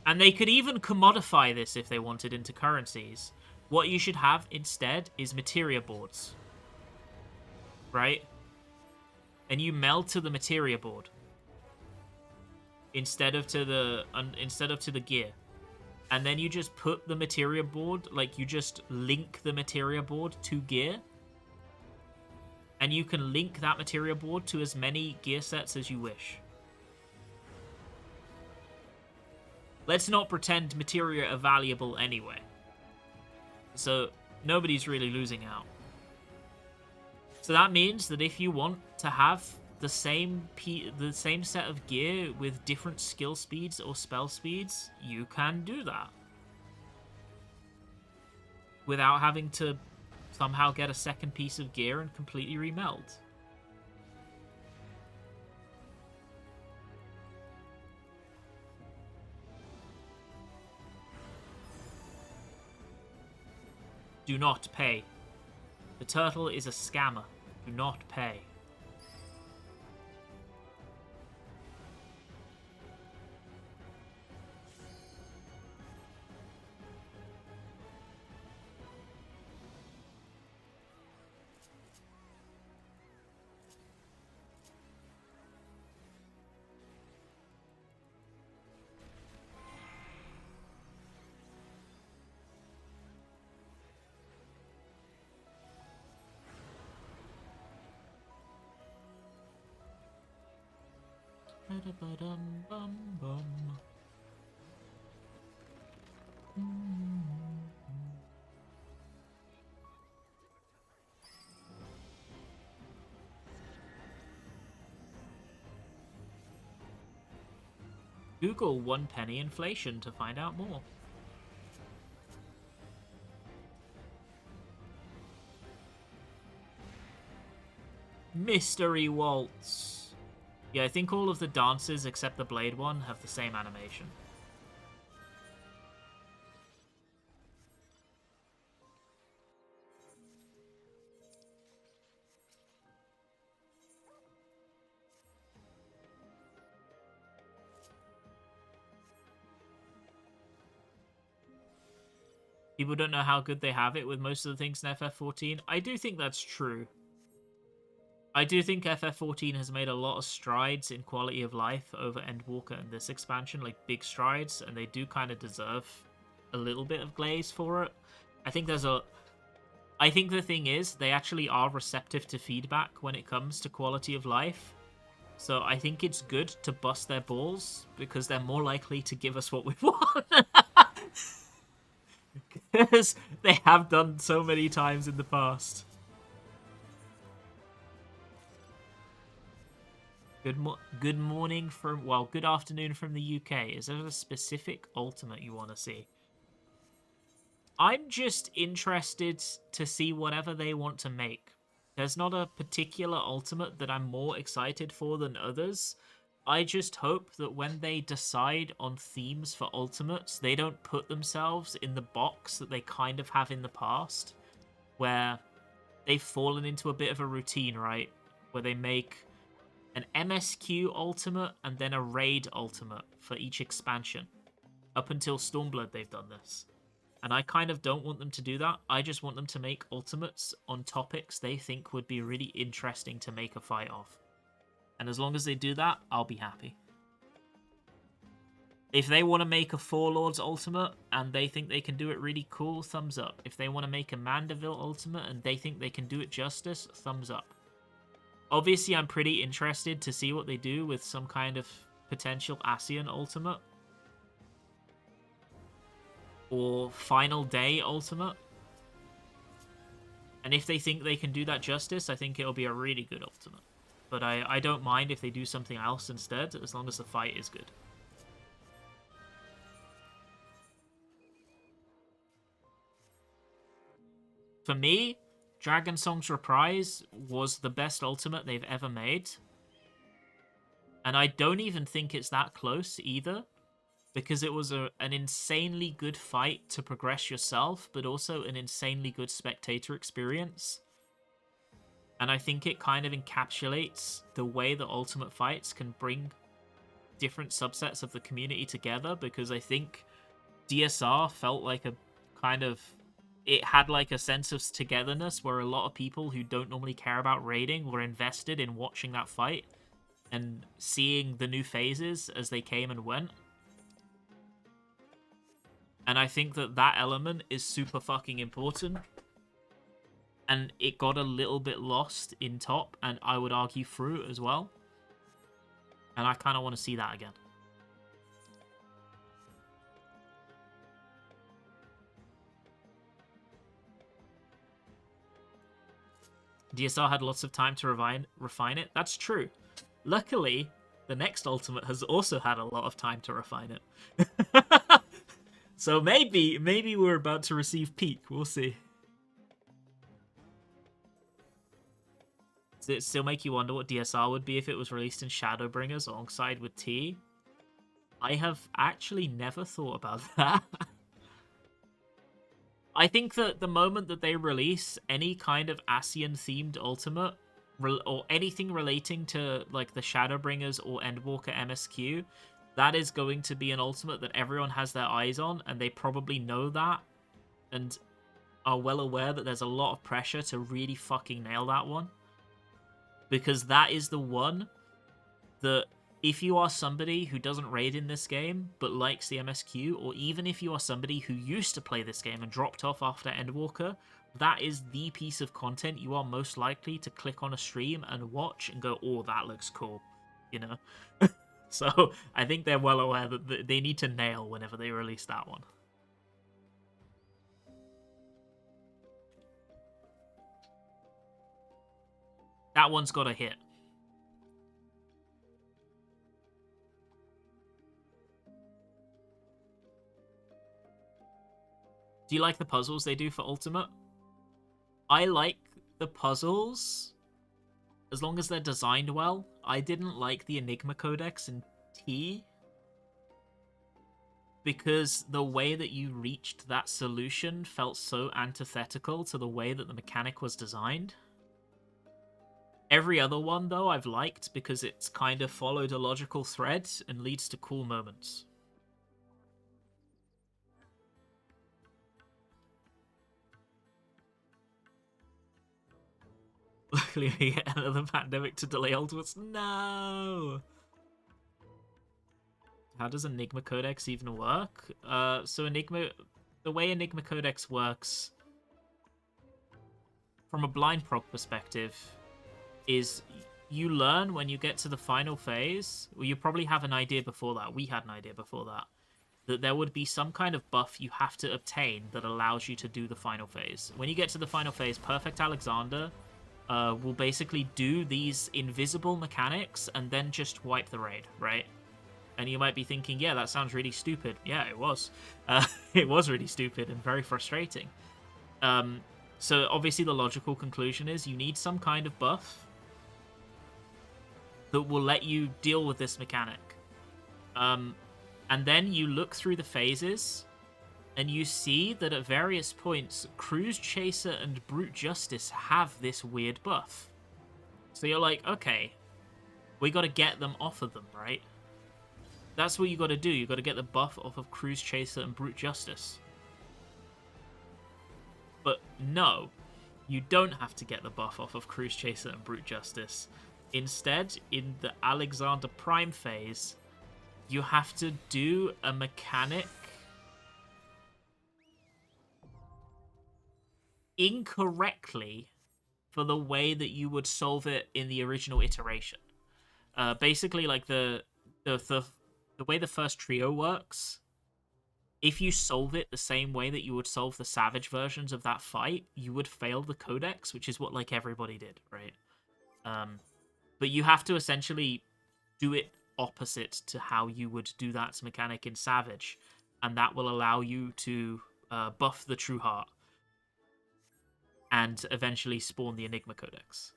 And they could even commodify this if they wanted into currencies. What you should have instead is materia boards. Right? And you meld to the materia board. Instead of to the gear. And then you just put the materia board, like you just link the materia board to gear. And you can link that materia board to as many gear sets as you wish. Let's not pretend materia are valuable anyway. So nobody's really losing out. So that means that if you want to have the same set of gear with different skill speeds or spell speeds, you can do that. Without having to somehow get a second piece of gear and completely remeld. Do not pay. The turtle is a scammer. Do not pay. Google 1 penny inflation to find out more. Mystery Waltz. Yeah, I think all of the dances except the Blade one have the same animation. People don't know how good they have it with most of the things in FF14. I do think that's true. I do think FF14 has made a lot of strides in quality of life over Endwalker and this expansion, like big strides, and they do kind of deserve a little bit of glaze for it. I think the thing is, they actually are receptive to feedback when it comes to quality of life. So I think it's good to bust their balls, because they're more likely to give us what we want. Because they have done so many times in the past. Good morning from, well, good afternoon from the UK. Is there a specific ultimate you want to see? I'm just interested to see whatever they want to make. There's not a particular ultimate that I'm more excited for than others. I just hope that when they decide on themes for ultimates, they don't put themselves in the box that they kind of have in the past, where they've fallen into a bit of a routine, right? Where they make an MSQ ultimate and then a raid ultimate for each expansion. Up until Stormblood, they've done this. And I kind of don't want them to do that. I just want them to make ultimates on topics they think would be really interesting to make a fight of. And as long as they do that, I'll be happy. If they want to make a Four Lords ultimate and they think they can do it really cool, thumbs up. If they want to make a Mandeville ultimate and they think they can do it justice, thumbs up. Obviously, I'm pretty interested to see what they do with some kind of potential ASEAN ultimate. Or Final Day ultimate. And if they think they can do that justice, I think it'll be a really good ultimate. But I don't mind if they do something else instead, as long as the fight is good. For me, Dragon Song's Reprise was the best ultimate they've ever made. And I don't even think it's that close either. Because it was an insanely good fight to progress yourself, but also an insanely good spectator experience. And I think it kind of encapsulates the way that Ultimate Fights can bring different subsets of the community together, because I think DSR felt like a kind of... It had like a sense of togetherness where a lot of people who don't normally care about raiding were invested in watching that fight and seeing the new phases as they came and went. And I think that that element is super fucking important. And it got a little bit lost in top, and I would argue through as well. And I kind of want to see that again. DSR had lots of time to refine it. That's true. Luckily, the next Ultimate has also had a lot of time to refine it. So maybe we're about to receive peak. We'll see. Does it still make you wonder what DSR would be if it was released in Shadowbringers alongside with T? I have actually never thought about that. I think that the moment that they release any kind of ASEAN-themed Ultimate, or anything relating to like the Shadowbringers or Endwalker MSQ, that is going to be an ultimate that everyone has their eyes on, and they probably know that and are well aware that there's a lot of pressure to really fucking nail that one. Because that is the one that, if you are somebody who doesn't raid in this game but likes the MSQ, or even if you are somebody who used to play this game and dropped off after Endwalker, that is the piece of content you are most likely to click on a stream and watch and go, oh, that looks cool, you know? So I think they're well aware that they need to nail whenever they release that one. That one's got a hit. Do you like the puzzles they do for Ultimate? I like the puzzles as long as they're designed well. I didn't like the Enigma Codex in T because the way that you reached that solution felt so antithetical to the way that the mechanic was designed. Every other one, though, I've liked because it's kind of followed a logical thread and leads to cool moments. Luckily, we get another pandemic to delay Ultimates. No! How does Enigma Codex even work? So the way Enigma Codex works, from a blind prog perspective, is you learn when you get to the final phase, or you probably have an idea before that, we had an idea before that, that there would be some kind of buff you have to obtain that allows you to do the final phase. When you get to the final phase, Perfect Alexander will basically do these invisible mechanics and then just wipe the raid, right? And you might be thinking, yeah, that sounds really stupid. Yeah, it was. It was really stupid and very frustrating. So obviously the logical conclusion is you need some kind of buff that will let you deal with this mechanic. And then you look through the phases and you see that at various points, Cruise Chaser and Brute Justice have this weird buff. So you're like, okay, We got to get them off of them, right? That's what you got to do. You got to get the buff off of Cruise Chaser and Brute Justice. But no, you don't have to get the buff off of Cruise Chaser and Brute Justice. Instead, in the Alexander Prime phase, you have to do a mechanic incorrectly for the way that you would solve it in the original iteration. Basically, like the way the first trio works, if you solve it the same way that you would solve the Savage versions of that fight, you would fail the Codex, which is what like everybody did, right? But you have to essentially do it opposite to how you would do that mechanic in Savage, and that will allow you to buff the True Heart and eventually spawn the Enigma Codex.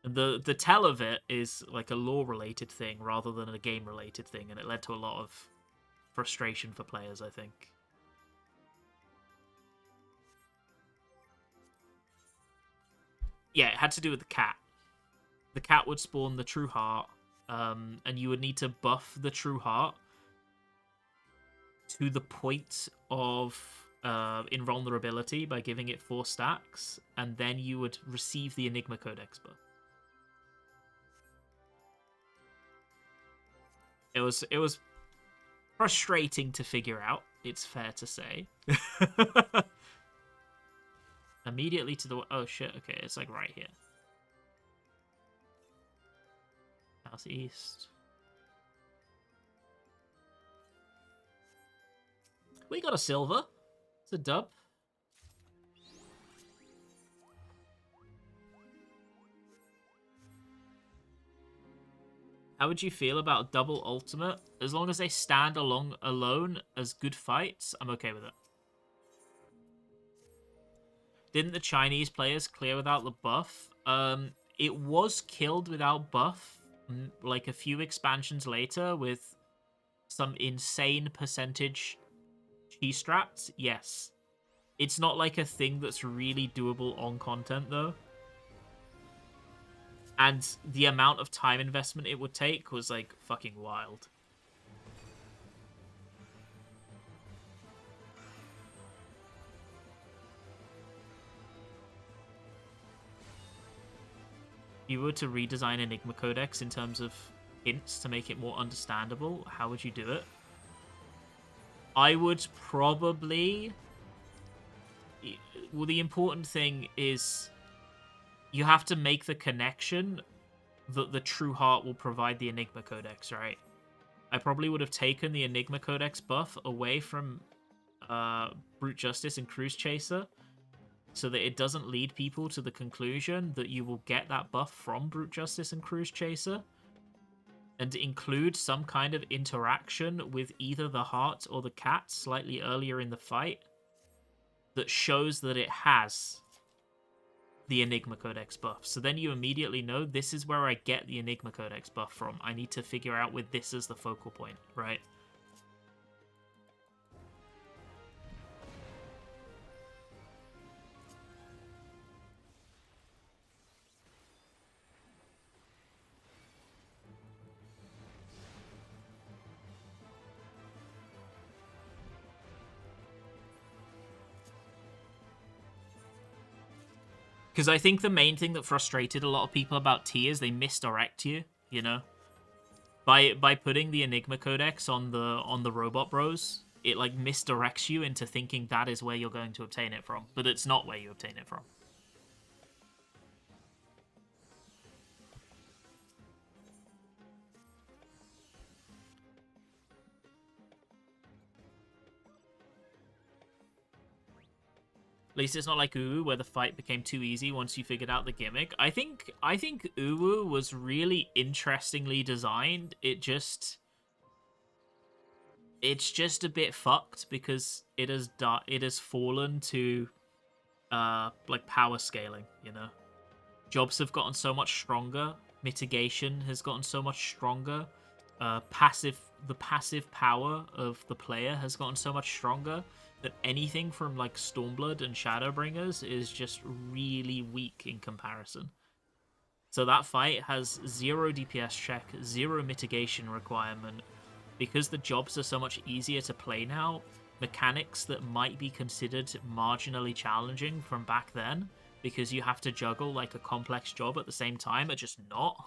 The tell of it is like a lore-related thing rather than a game-related thing, and it led to a lot of frustration for players, I think. Yeah, it had to do with the cat. The cat would spawn the True Heart, and you would need to buff the True Heart to the point of invulnerability by giving it 4 stacks, and then you would receive the Enigma Codex buff. It was frustrating to figure out, it's fair to say. Immediately to the... Oh, shit. Okay, it's like right here. Southeast. We got a silver. It's a dub. How would you feel about double ultimate? As long as they stand alone as good fights, I'm okay with it. Didn't the Chinese players clear without the buff? It was killed without buff, like a few expansions later with some insane percentage cheese straps. Yes. It's not like a thing that's really doable on content, though. And the amount of time investment it would take was, like, fucking wild. If you were to redesign Enigma Codex in terms of hints to make it more understandable, how would you do it? I would probably... Well, the important thing is... You have to make the connection that the True Heart will provide the Enigma Codex, right? I probably would have taken the Enigma Codex buff away from Brute Justice and Cruise Chaser so that it doesn't lead people to the conclusion that you will get that buff from Brute Justice and Cruise Chaser, and include some kind of interaction with either the heart or the cat slightly earlier in the fight that shows that it has the Enigma Codex buff. So then you immediately know this is where I get the Enigma Codex buff from. I need to figure out with this as the focal point, right? Because I think the main thing that frustrated a lot of people about T is they misdirect you, you know? By putting the Enigma Codex on the Robot Bros, it like misdirects you into thinking that is where you're going to obtain it from, but it's not where you obtain it from. At least it's not like Uwu, where the fight became too easy once you figured out the gimmick. I think Uwu was really interestingly designed. It's just a bit fucked because it has fallen to like power scaling, you know. Jobs have gotten so much stronger. Mitigation has gotten so much stronger. The passive power of the player has gotten so much stronger that anything from like Stormblood and Shadowbringers is just really weak in comparison. So that fight has 0 DPS check, 0 mitigation requirement. Because the jobs are so much easier to play now, mechanics that might be considered marginally challenging from back then, because you have to juggle like a complex job at the same time, are just not.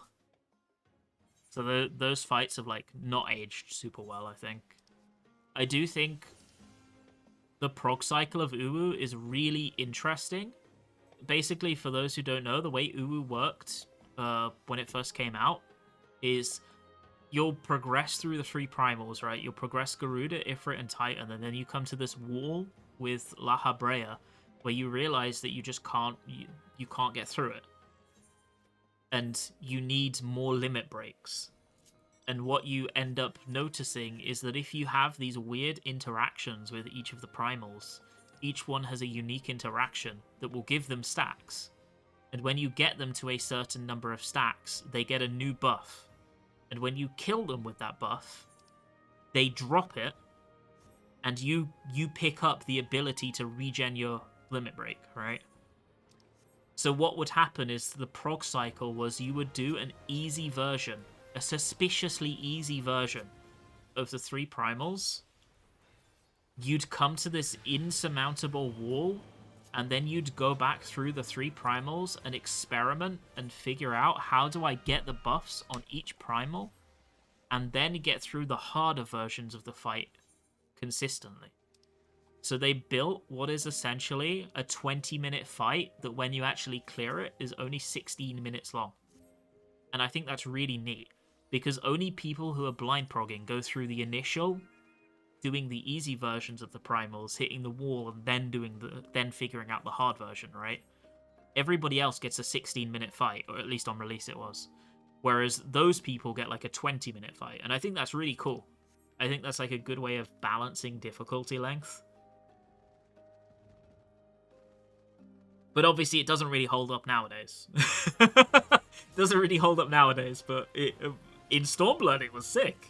So those fights have like not aged super well, I think. I do think the prog cycle of Uwu is really interesting. Basically, for those who don't know, the way Uwu worked when it first came out is you'll progress through the 3 primals, right? You'll progress Garuda, Ifrit, and Titan, and then you come to this wall with La Habrea, where you realize that you just can't you can't get through it, and you need more limit breaks. And what you end up noticing is that if you have these weird interactions with each of the primals, each one has a unique interaction that will give them stacks. And when you get them to a certain number of stacks, they get a new buff. And when you kill them with that buff, they drop it, and you pick up the ability to regen your limit break, right? So what would happen is the prog cycle was you would do an easy version, a suspiciously easy version of the 3 primals. You'd come to this insurmountable wall, and then you'd go back through the 3 primals and experiment and figure out, how do I get the buffs on each primal, and then get through the harder versions of the fight consistently. So they built what is essentially a 20-minute fight that when you actually clear it is only 16 minutes long. And I think that's really neat, because only people who are blind progging go through the initial, doing the easy versions of the primals, hitting the wall, and then figuring out the hard version, right? Everybody else gets a 16-minute fight, or at least on release it was. Whereas those people get like a 20-minute fight, and I think that's really cool. I think that's like a good way of balancing difficulty length. But obviously it doesn't really hold up nowadays. It doesn't really hold up nowadays, but in Stormblood it was sick.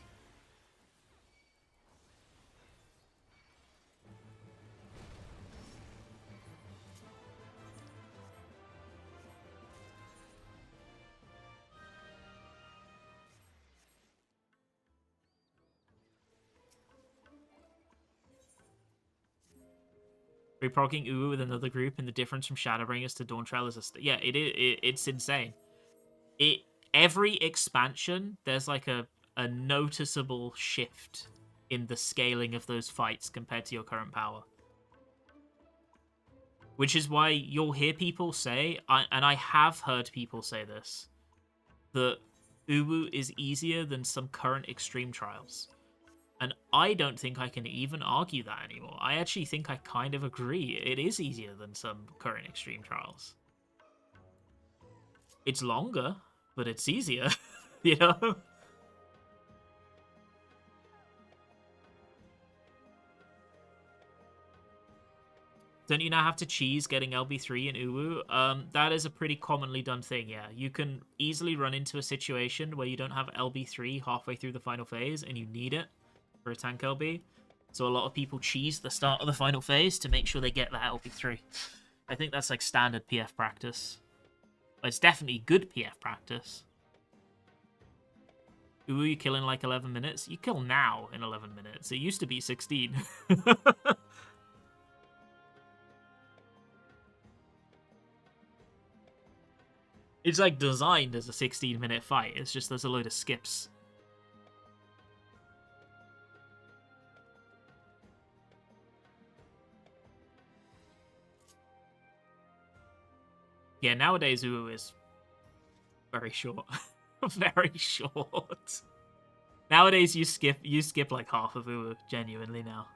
Reprogging Uwu with another group, and the difference from Shadowbringers to Dawntrail is yeah, it's insane. Every expansion, there's like a noticeable shift in the scaling of those fights compared to your current power. Which is why you'll hear people say, and I have heard people say this, that Uwu is easier than some current extreme trials. And I don't think I can even argue that anymore. I actually think I kind of agree. It is easier than some current extreme trials. It's longer, but it's easier, you know? Don't you now have to cheese getting LB3 in Uwu? That is a pretty commonly done thing, yeah. You can easily run into a situation where you don't have LB3 halfway through the final phase and you need it for a tank LB. So a lot of people cheese the start of the final phase to make sure they get that LB3. I think that's like standard PF practice. But it's definitely good PF practice. Uwu, you kill in like 11 minutes? You kill now in 11 minutes. It used to be 16. It's like designed as a 16-minute fight. It's just there's a load of skips. Yeah, nowadays Uwu is very short. Very short. Nowadays you skip like half of Uwu, genuinely now.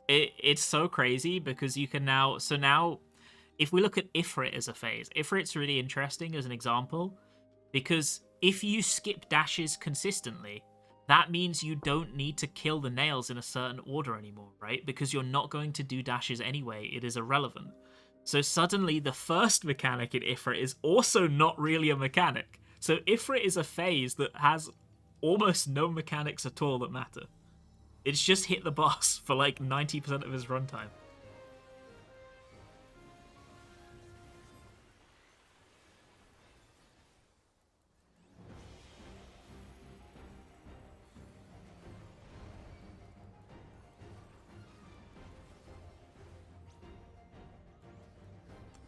It's so crazy because you can now... So now, if we look at Ifrit as a phase, Ifrit's really interesting as an example, because if you skip dashes consistently, that means you don't need to kill the nails in a certain order anymore, right? Because you're not going to do dashes anyway. It is irrelevant. So suddenly the first mechanic in Ifrit is also not really a mechanic. So Ifrit is a phase that has almost no mechanics at all that matter. It's just hit the boss for like 90% of his runtime.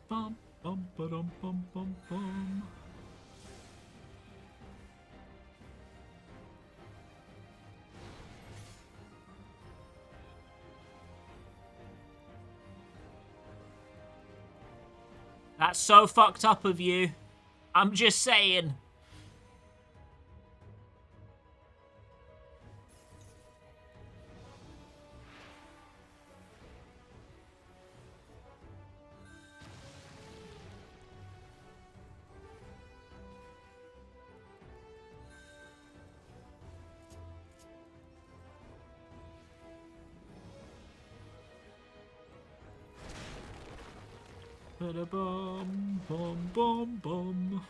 Bum, bum, ba-dum, bum, bum, bum. That's so fucked up of you. I'm just saying. Ba-da-bum, bum, bum, bum.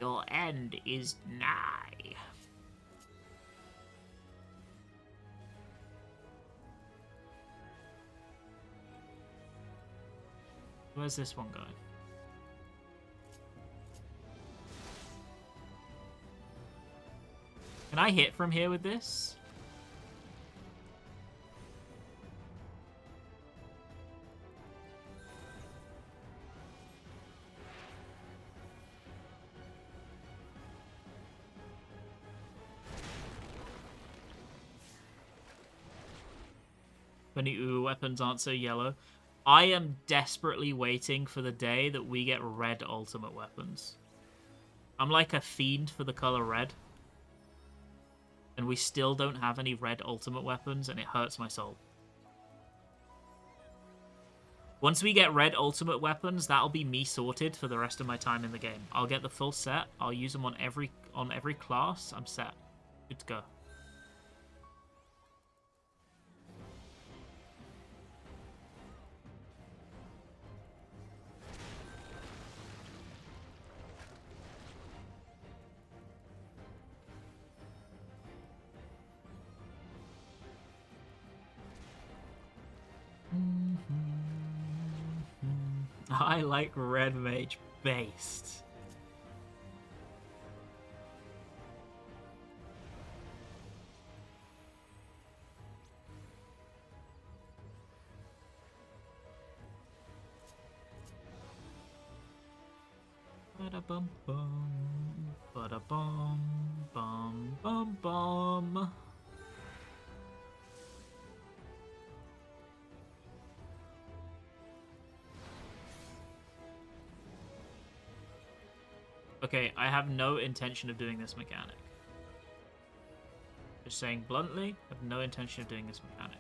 Your end is nigh. Where's this one going? Can I hit from here with this? When the weapons aren't so yellow. I am desperately waiting for the day that we get red ultimate weapons. I'm like a fiend for the color red. And we still don't have any red ultimate weapons, and it hurts my soul. Once we get red ultimate weapons, that'll be me sorted for the rest of my time in the game. I'll get the full set. I'll use them on every class. I'm set. Good to go. I like red mage based. Ba-da-bum bum, ba-da-bum bum bum bum. Okay, I have no intention of doing this mechanic. Just saying bluntly, I have no intention of doing this mechanic.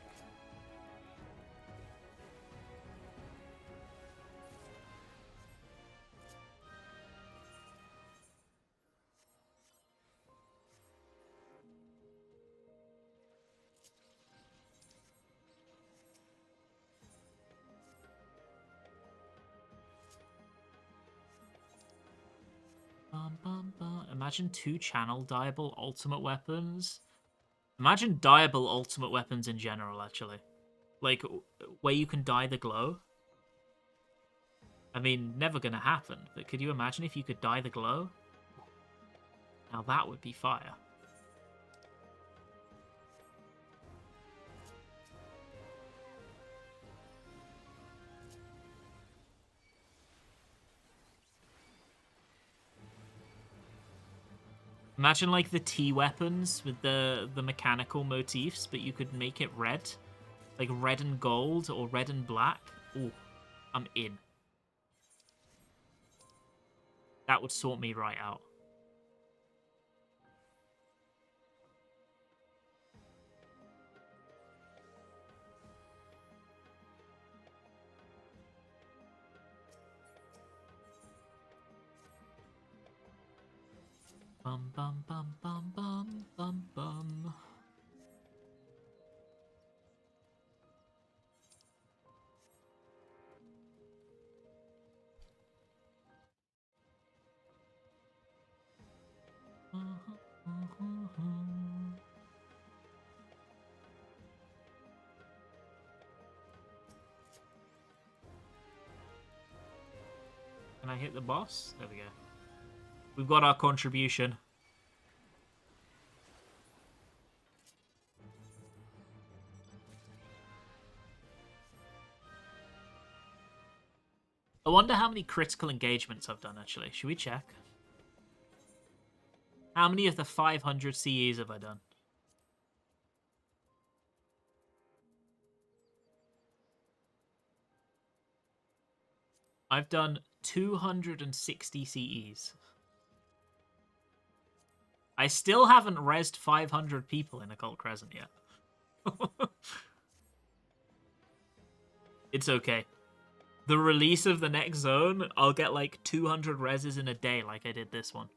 Imagine 2 channel dieable ultimate weapons. Imagine dieable ultimate weapons in general, actually. Like, where you can dye the glow. I mean, never gonna happen, but could you imagine if you could dye the glow? Now that would be fire. Imagine like the T weapons with the mechanical motifs, but you could make it red. Like red and gold or red and black. Ooh, I'm in. That would sort me right out. Bum bum bum bum bum bum bum. I hit the boss? There we go. We've got our contribution. I wonder how many critical engagements I've done, actually. Should we check? How many of the 500 CEs have I done? I've done 260 CEs. I still haven't rezzed 500 people in Occult Crescent yet. It's okay. The release of the next zone, I'll get like 200 rezzes in a day like I did this one.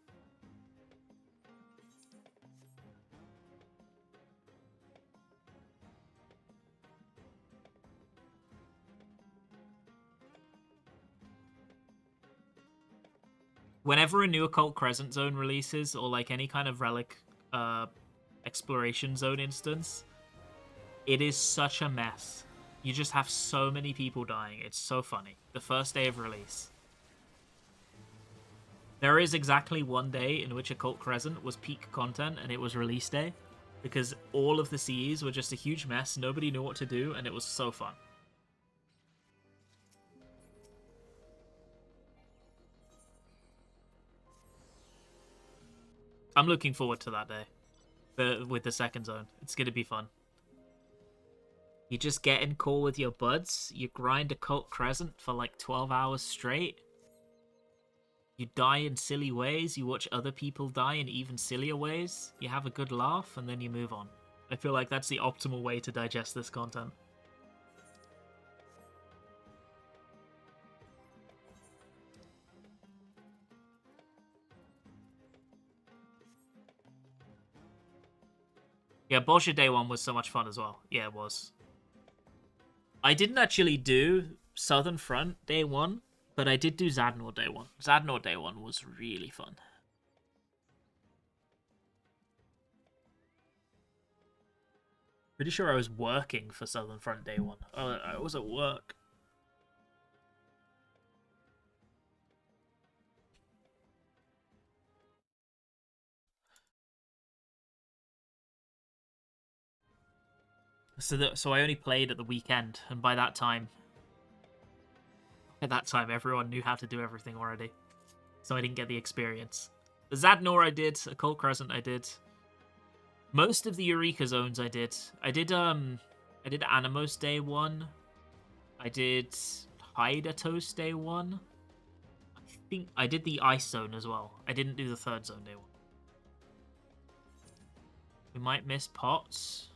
Whenever a new Occult Crescent zone releases, or like any kind of relic exploration zone instance, it is such a mess. You just have so many people dying. It's so funny. The first day of release. There is exactly one day in which Occult Crescent was peak content, and it was release day. Because all of the CEs were just a huge mess, nobody knew what to do, and it was so fun. I'm looking forward to that day. With the second zone. It's going to be fun. You just get in call with your buds. You grind Occult Crescent for like 12 hours straight. You die in silly ways. You watch other people die in even sillier ways. You have a good laugh, and then you move on. I feel like that's the optimal way to digest this content. Yeah, Bolshoi Day 1 was so much fun as well. Yeah, it was. I didn't actually do Southern Front Day 1, but I did do Zadnor Day 1. Zadnor Day 1 was really fun. Pretty sure I was working for Southern Front Day 1. Oh, I was at work. So I only played at the weekend, and by that time, everyone knew how to do everything already. So I didn't get the experience. The Zadnor I did, Occult Crescent I did. Most of the Eureka zones I did. I did Animos Day 1. I did Hydatos Day 1. I think I did the Ice Zone as well. I didn't do the third zone Day 1. We might miss Pots.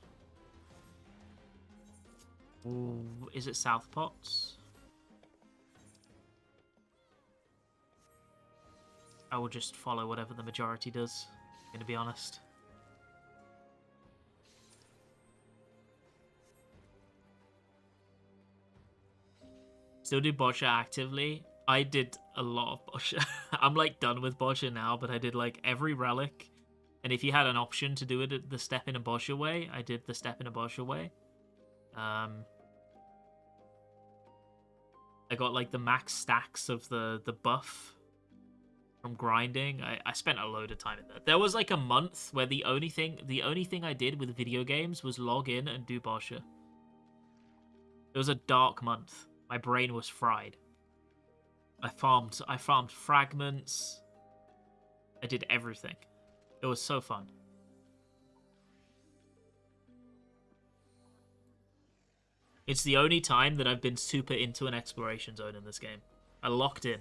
Ooh, is it South Pots? I will just follow whatever the majority does, I'm gonna be honest. Still do Boccia actively. I did a lot of Boccia. I'm like done with Boccia now, but I did like every relic. And if you had an option to do it the step in a Boccia way, I did the step in a Boccia way. I got like the max stacks of the buff from grinding. I spent a load of time in that. There was like a month where the only thing I did with video games was log in and do Boccia. It was a dark month. My brain was fried. I farmed fragments. I did everything. It was so fun. It's the only time that I've been super into an exploration zone in this game. I locked in.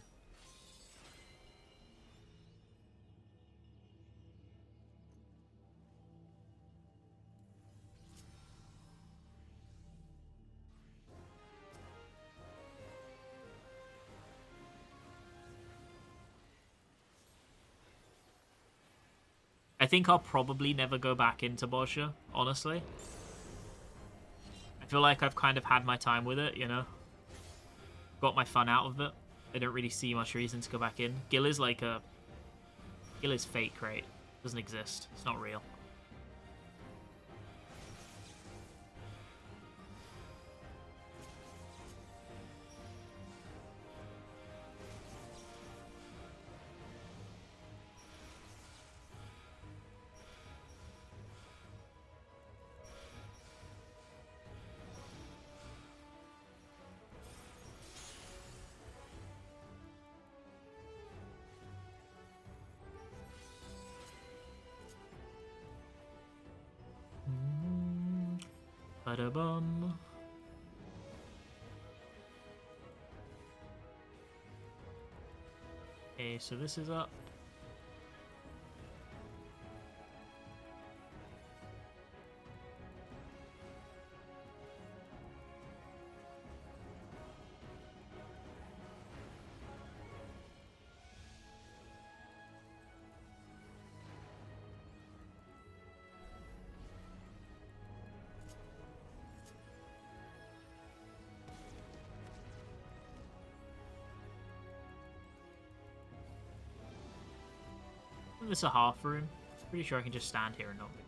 I think I'll probably never go back into Boccia, honestly. I feel like I've kind of had my time with it, you know? Got my fun out of it. I don't really see much reason to go back in. Gil is like a... Gil is fake, right? Doesn't exist. It's not real. Ba-da-bum. Okay, so this is up. This is a half room. Pretty sure I can just stand here and not move.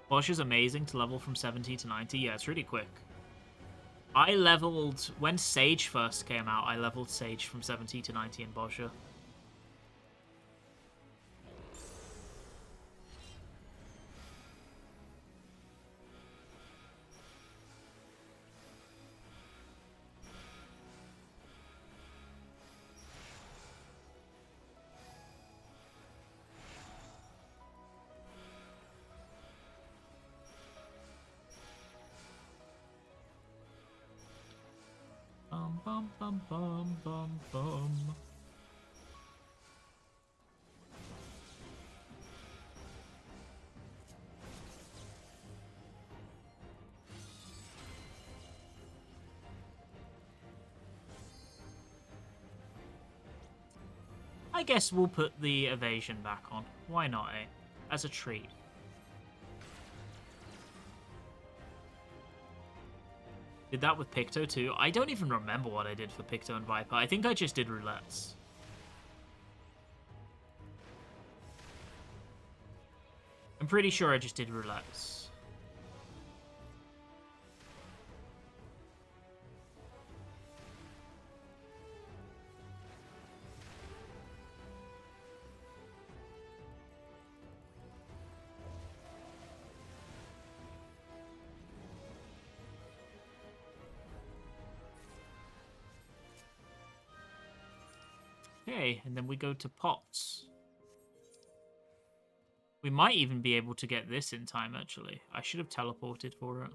Bosch is amazing to level from 70 to 90. Yeah, it's really quick. I leveled... When Sage first came out, I leveled Sage from 70 to 90 in Bosch. Bum bum bum bum bum bum. I guess we'll put the evasion back on. Why not, eh? As a treat. Did that with Picto too? I don't even remember what I did for Picto and Viper. I think I just did roulettes. I'm pretty sure I just did roulettes. Okay, and then we go to pots. We might even be able to get this in time, actually. I should have teleported for it.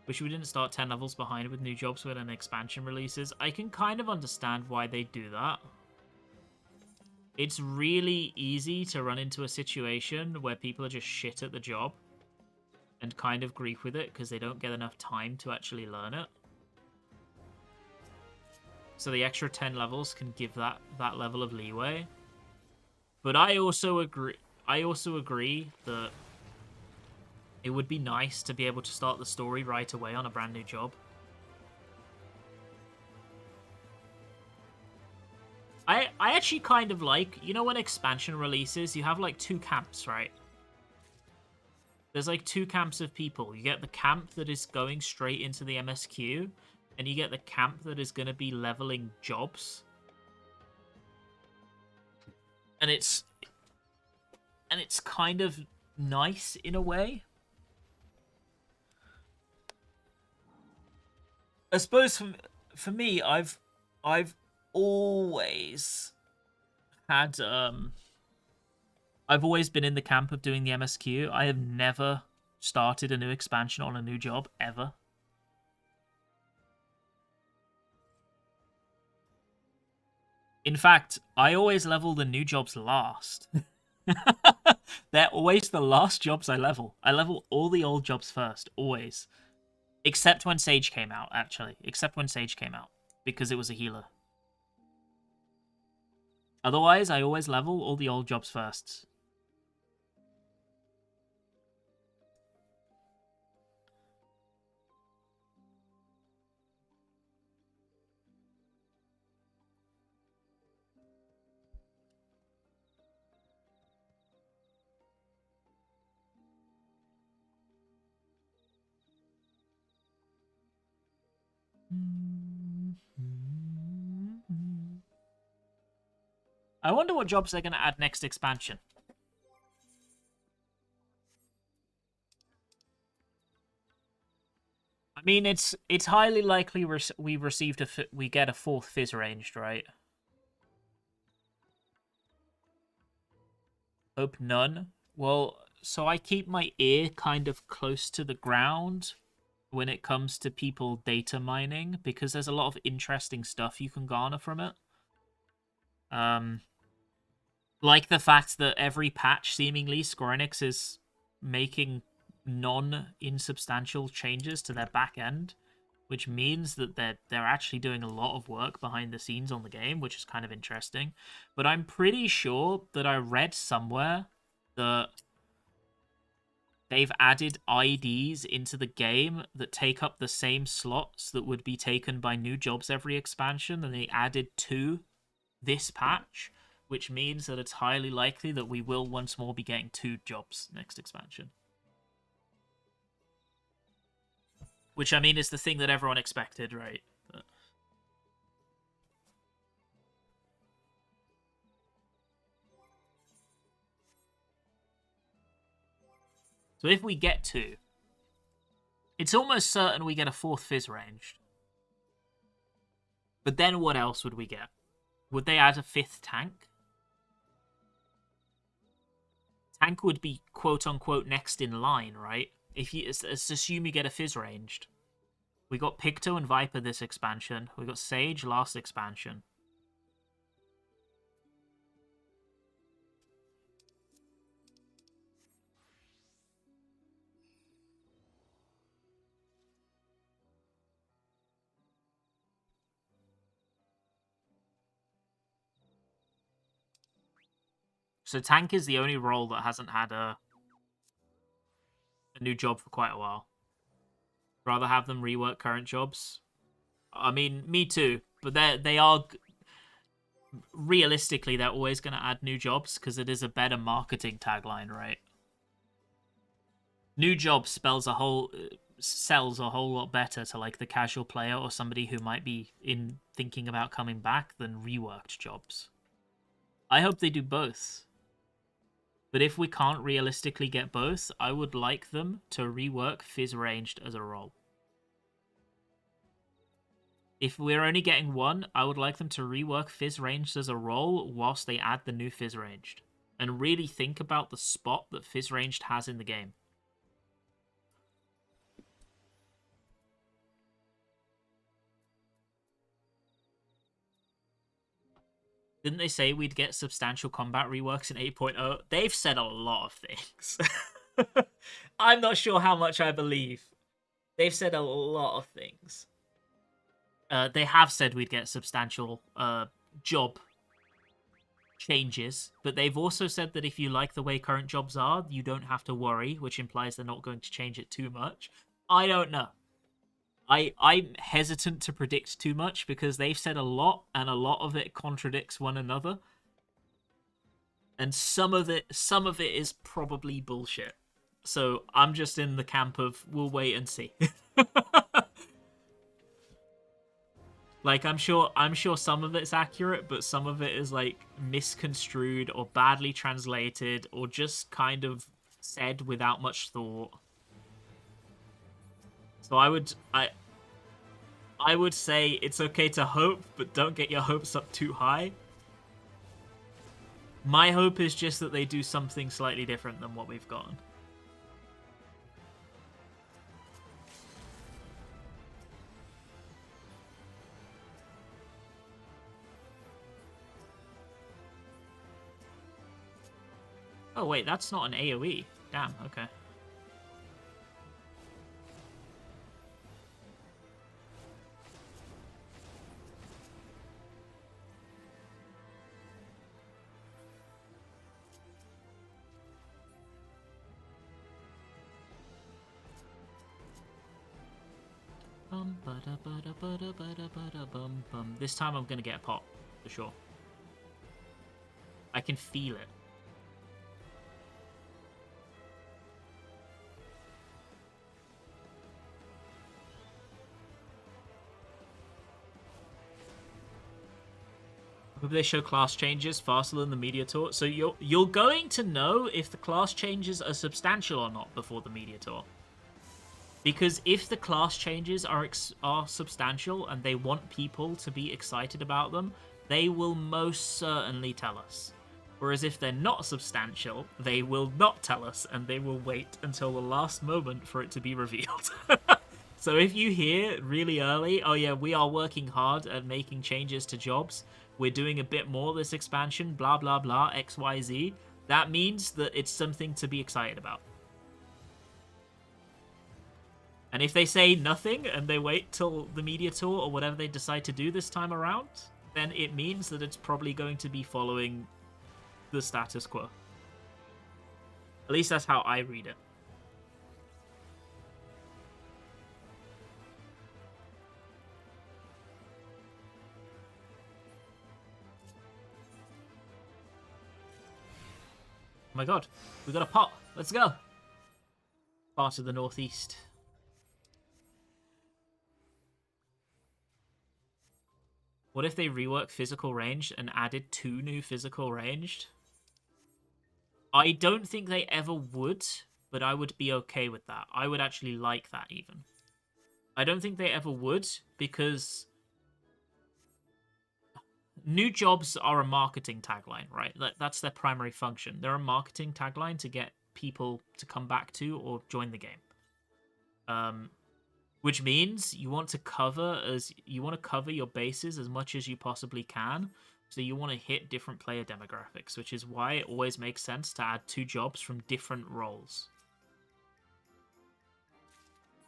Wish we didn't start 10 levels behind with new jobs when an expansion releases. I can kind of understand why they do that. It's really easy to run into a situation where people are just shit at the job and kind of grief with it because they don't get enough time to actually learn it. So the extra 10 levels can give that level of leeway. But I also agree that it would be nice to be able to start the story right away on a brand new job. I actually kind of like, you know, when expansion releases, you have like 2 camps, right? There's like 2 camps of people. You get the camp that is going straight into the MSQ, and you get the camp that is going to be leveling jobs. And it's kind of nice in a way. I suppose for me, I've always had I've always been in the camp of doing the MSQ. I have never started a new expansion on a new job, ever. In fact, I always level the new jobs last. They're always the last jobs I level. I level all the old jobs first, always. Except when Sage came out, actually. Except when Sage came out, because it was a healer. Otherwise, I always level all the old jobs first. I wonder what jobs they're going to add next expansion. I mean, it's highly likely we received we get a fourth fizz ranged, right? Hope none. Well, so I keep my ear kind of close to the ground when it comes to people data mining, because there's a lot of interesting stuff you can garner from it. Like the fact that every patch, seemingly, Square Enix is making non-insubstantial changes to their back end, which means that they're actually doing a lot of work behind the scenes on the game, which is kind of interesting. But I'm pretty sure that I read somewhere that they've added IDs into the game that take up the same slots that would be taken by new jobs every expansion, and they added 2 this patch, which means that it's highly likely that we will once more be getting 2 jobs next expansion. Which, I mean, is the thing that everyone expected, right? But... So if we get 2, it's almost certain we get a 4th fizz ranged. But then what else would we get? Would they add a 5th tank? Tank would be quote-unquote next in line, right? If you let's assume you get a fizz ranged. We got Picto and Viper this expansion. We got Sage last expansion. So tank is the only role that hasn't had a new job for quite a while. Rather have them rework current jobs. I mean, me too. But they are... Realistically, they're always going to add new jobs because it is a better marketing tagline, right? New job sells a whole lot better to like the casual player or somebody who might be thinking about coming back than reworked jobs. I hope they do both. But if we can't realistically get both, I would like them to rework fizz ranged as a role. If we're only getting 1, I would like them to rework fizz ranged as a role whilst they add the new fizz ranged. And really think about the spot that fizz ranged has in the game. Didn't they say we'd get substantial combat reworks in 8.0? They've said a lot of things. I'm not sure how much I believe. They've said a lot of things. They have said we'd get substantial job changes, but they've also said that if you like the way current jobs are, you don't have to worry, which implies they're not going to change it too much. I don't know. I'm hesitant to predict too much because they've said a lot, and a lot of it contradicts one another. And some of it is probably bullshit. So I'm just in the camp of we'll wait and see. Like I'm sure some of it's accurate, but some of it is like misconstrued or badly translated or just kind of said without much thought. So I would say it's okay to hope, but don't get your hopes up too high. My hope is just that they do something slightly different than what we've gotten. Oh wait, that's not an AoE. Damn, okay. This time I'm gonna get a pop, for sure. I can feel it. Hope they show class changes faster than the media tour. So you're going to know if the class changes are substantial or not before the media tour. Because if the class changes are substantial and they want people to be excited about them, they will most certainly tell us. Whereas if they're not substantial, they will not tell us and they will wait until the last moment for it to be revealed. So if you hear really early, oh yeah, we are working hard at making changes to jobs, we're doing a bit more this expansion, blah blah blah, XYZ, that means that it's something to be excited about. And if they say nothing and they wait till the media tour or whatever they decide to do this time around, then it means that it's probably going to be following the status quo. At least that's how I read it. Oh my god, we got a pot. Let's go. Part of the northeast. What if they rework physical ranged and added 2 new physical ranged? I don't think they ever would, but I would be okay with that. I would actually like that even. I don't think they ever would, because new jobs are a marketing tagline, right? That's their primary function. They're a marketing tagline to get people to come back to or join the game. Which means you want to cover your bases as much as you possibly can. So you want to hit different player demographics, which is why it always makes sense to add 2 jobs from different roles.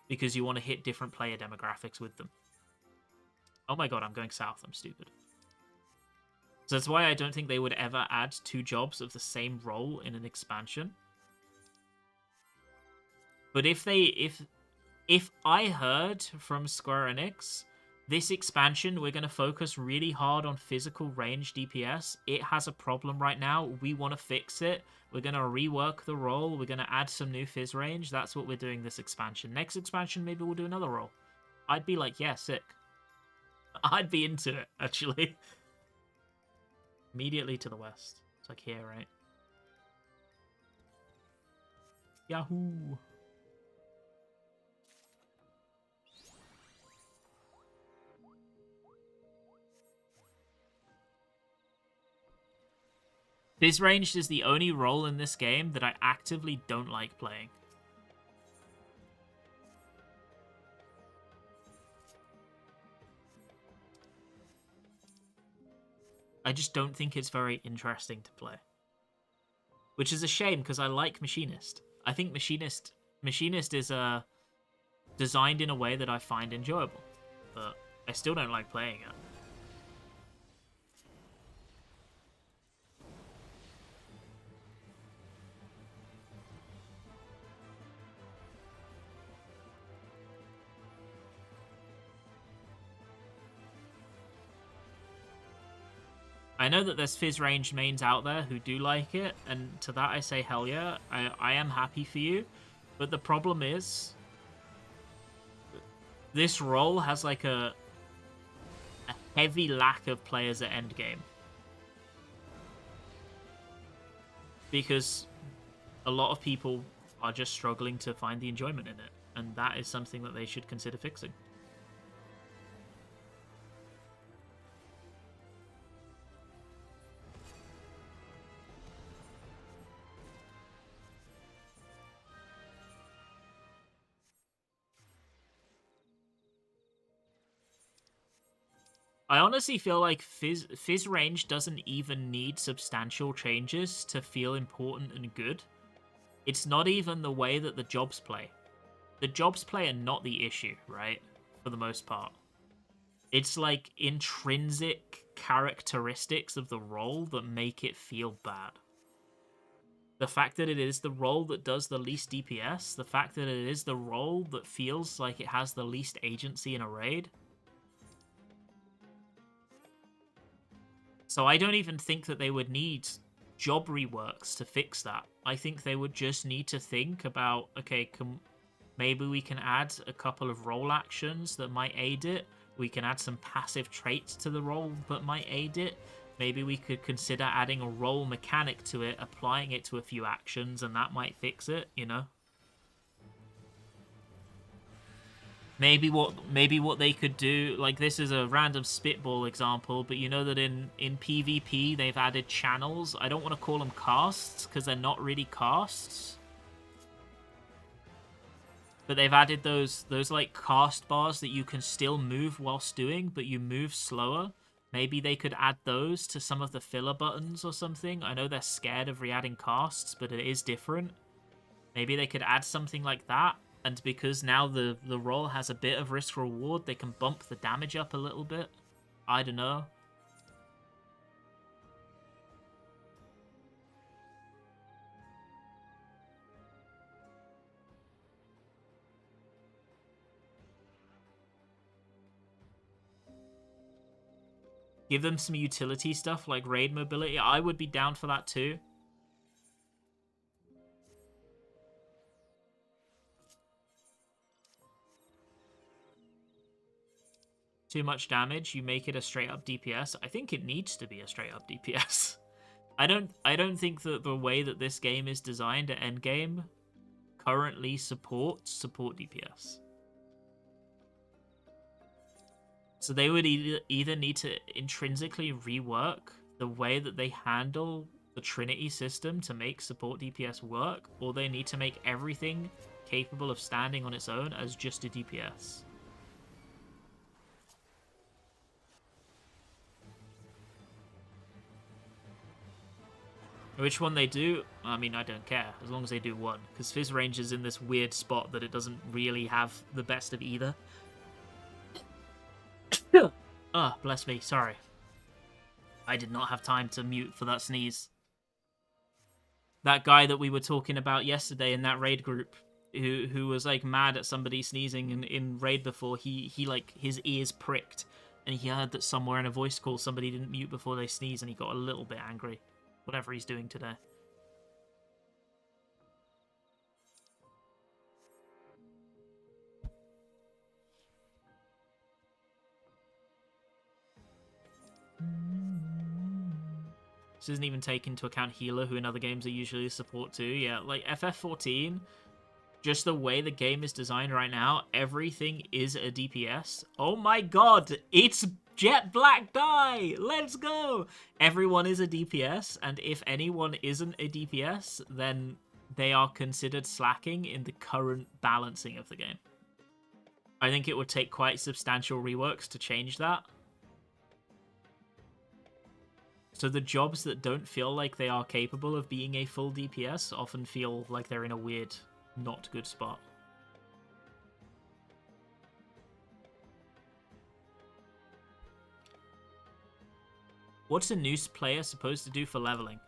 Because you want to hit different player demographics with them. Oh my god, I'm going south. I'm stupid. So that's why I don't think they would ever add 2 jobs of the same role in an expansion. But if I heard from Square Enix, this expansion, we're going to focus really hard on physical range DPS. It has a problem right now. We want to fix it. We're going to rework the role. We're going to add some new phys range. That's what we're doing this expansion. Next expansion, maybe we'll do another role. I'd be like, yeah, sick. I'd be into it, actually. Immediately to the west. It's like here, right? Yahoo! Phys ranged is the only role in this game that I actively don't like playing. I just don't think it's very interesting to play. Which is a shame, because I like Machinist. I think Machinist is designed in a way that I find enjoyable. But I still don't like playing it. I know that there's phys range mains out there who do like it, and to that I say hell yeah, I am happy for you. But the problem is, this role has like a heavy lack of players at endgame. Because a lot of people are just struggling to find the enjoyment in it, and that is something that they should consider fixing. I honestly feel like phys range doesn't even need substantial changes to feel important and good. It's not even the way that the jobs play. The jobs play are not the issue, right? For the most part. It's like intrinsic characteristics of the role that make it feel bad. The fact that it is the role that does the least DPS, the fact that it is the role that feels like it has the least agency in a raid. So I don't even think that they would need job reworks to fix that. I think they would just need to think about, okay, maybe we can add a couple of role actions that might aid it. We can add some passive traits to the role that might aid it. Maybe we could consider adding a role mechanic to it, applying it to a few actions, and that might fix it, you know? maybe what they could do, like, this is a random spitball example, but you know that in PvP they've added channels. I don't want to call them casts because they're not really casts, but they've added those like cast bars that you can still move whilst doing, but you move slower. Maybe they could add those to some of the filler buttons or something. I know they're scared of re-adding casts, but it is different. Maybe they could add something like that. And because now the role has a bit of risk reward, they can bump the damage up a little bit. I don't know. Give them some utility stuff like raid mobility. I would be down for that too. Too much damage, you make it a straight up DPS. I think it needs to be a straight up DPS. I don't think that the way that this game is designed at endgame currently supports support DPS. So they would either need to intrinsically rework the way that they handle the Trinity system to make support DPS work, or they need to make everything capable of standing on its own as just a DPS. Which one they do, I mean, I don't care, as long as they do one. Because Fizz Range is in this weird spot that it doesn't really have the best of either. Oh, bless me, sorry. I did not have time to mute for that sneeze. That guy that we were talking about yesterday in that raid group, who was like mad at somebody sneezing in raid before, he like, his ears pricked. And he heard that somewhere in a voice call somebody didn't mute before they sneeze, and he got a little bit angry. Whatever he's doing today. This isn't even taking into account healer, who in other games are usually a support too. Yeah, like FF14, just the way the game is designed right now, everything is a DPS. Oh my god, it's Jet Black Die! Let's go! Everyone is a DPS, and if anyone isn't a DPS, then they are considered slacking in the current balancing of the game. I think it would take quite substantial reworks to change that. So the jobs that don't feel like they are capable of being a full DPS often feel like they're in a weird, not good spot. What's a new player supposed to do for leveling?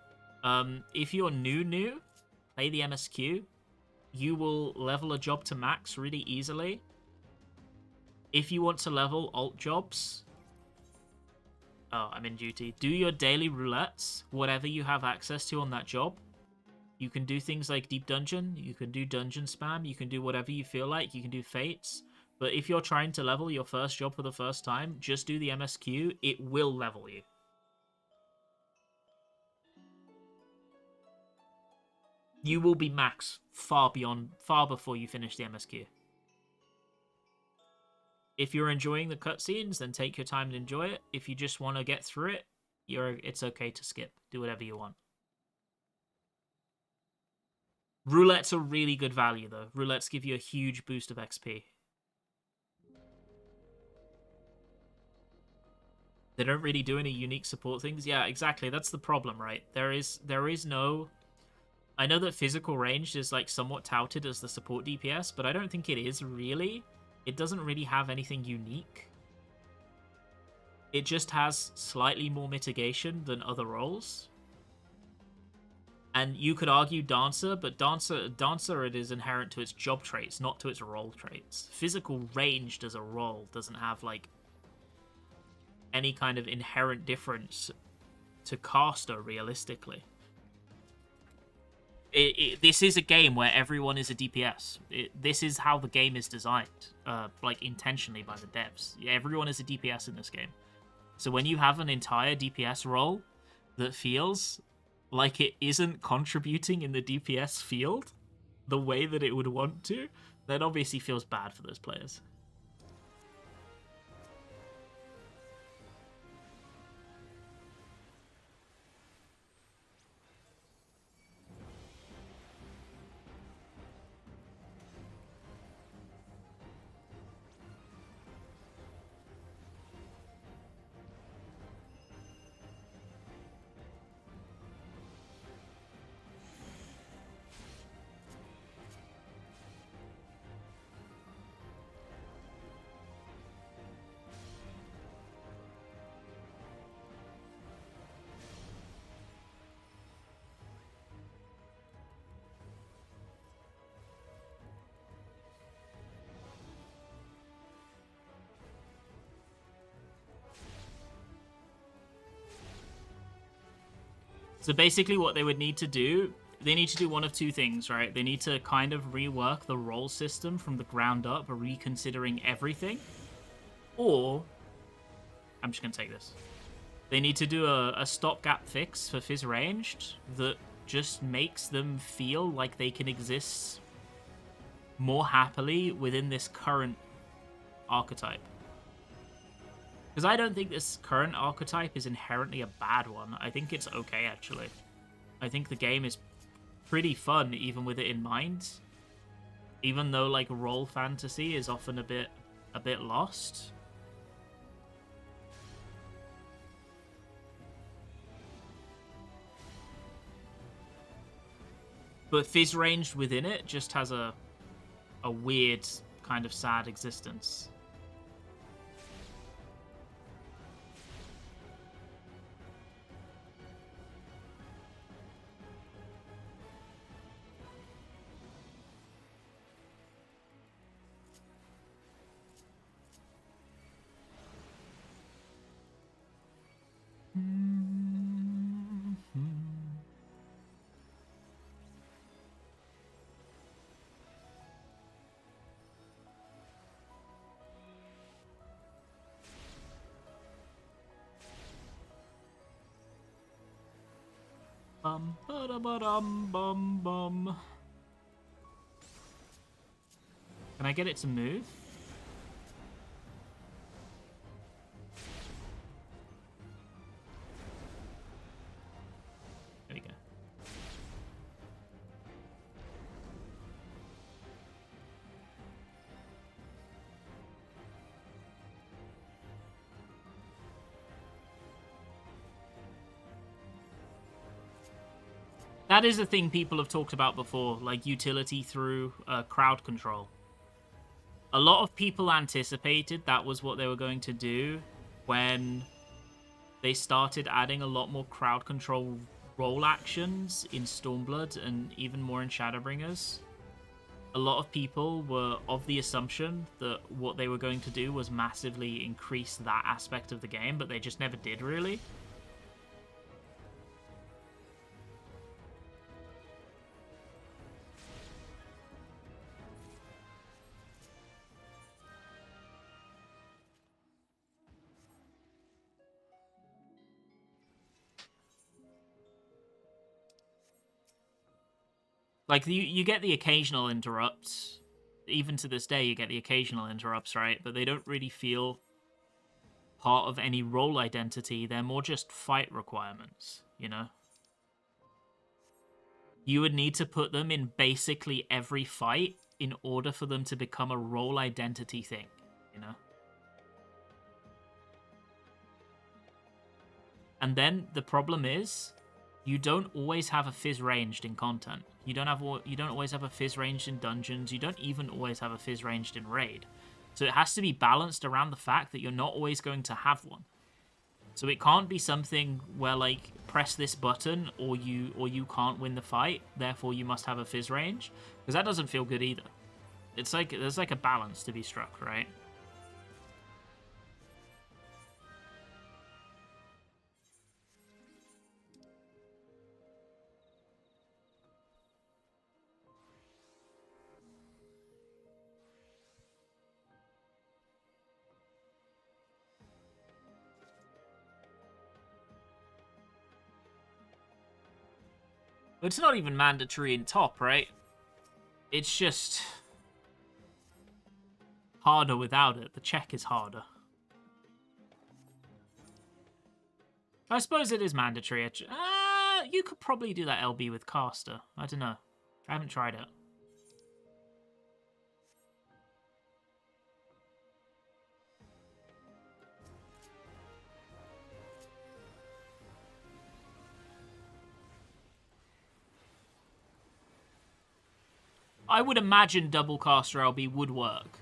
If you're new, play the MSQ. You will level a job to max really easily. If you want to level alt jobs... Oh, I'm in duty. Do your daily roulettes, whatever you have access to on that job. You can do things like Deep Dungeon, you can do Dungeon Spam, you can do whatever you feel like, you can do Fates. But if you're trying to level your first job for the first time, just do the MSQ, it will level you. You will be max far before you finish the MSQ. If you're enjoying the cutscenes, then take your time and enjoy it. If you just want to get through it, it's okay to skip. Do whatever you want. Roulettes are really good value, though. Roulettes give you a huge boost of XP. They don't really do any unique support things. Yeah, exactly. That's the problem, right? There is no... I know that physical range is like somewhat touted as the support DPS, but I don't think it is really. It doesn't really have anything unique. It just has slightly more mitigation than other roles. And you could argue Dancer, but Dancer it is inherent to its job traits, not to its role traits. Physical ranged as a role doesn't have like any kind of inherent difference to caster realistically. This is a game where everyone is a DPS. This is how the game is designed, like intentionally by the devs. Everyone is a DPS in this game. So when you have an entire DPS role that feels like it isn't contributing in the DPS field the way that it would want to, that obviously feels bad for those players. So basically what they would need to do, they need to do one of two things, right? They need to kind of rework the role system from the ground up, reconsidering everything. Or, I'm just going to take this. They need to do a stopgap fix for Fizz Ranged that just makes them feel like they can exist more happily within this current archetype. Because I don't think this current archetype is inherently a bad one. I think it's okay, actually. I think the game is pretty fun, even with it in mind. Even though, like, role fantasy is often a bit lost. But Fizz Ranged within it just has a weird, kind of sad existence. Bum ba da ba dum bum bum. Can I get it to move? There we go. That is a thing people have talked about before, like utility through crowd control. A lot of people anticipated that was what they were going to do when they started adding a lot more crowd control role actions in Stormblood and even more in Shadowbringers. A lot of people were of the assumption that what they were going to do was massively increase that aspect of the game, but they just never did, really. Like, you get the occasional interrupts. Even to this day, you get the occasional interrupts, right? But they don't really feel part of any role identity. They're more just fight requirements, you know? You would need to put them in basically every fight in order for them to become a role identity thing, you know? And then the problem is, you don't always have a Fizz Ranged in content. You don't always have a Fizz Ranged in dungeons. You don't even always have a Fizz Ranged in raid. So it has to be balanced around the fact that you're not always going to have one. So it can't be something where, like, press this button or you can't win the fight, therefore you must have a Fizz Range, because that doesn't feel good either. It's like there's like a balance to be struck, right? It's not even mandatory in top, right? It's just harder without it. The check is harder. I suppose it is mandatory. You could probably do that LB with caster. I don't know. I haven't tried it. I would imagine double caster LB would work.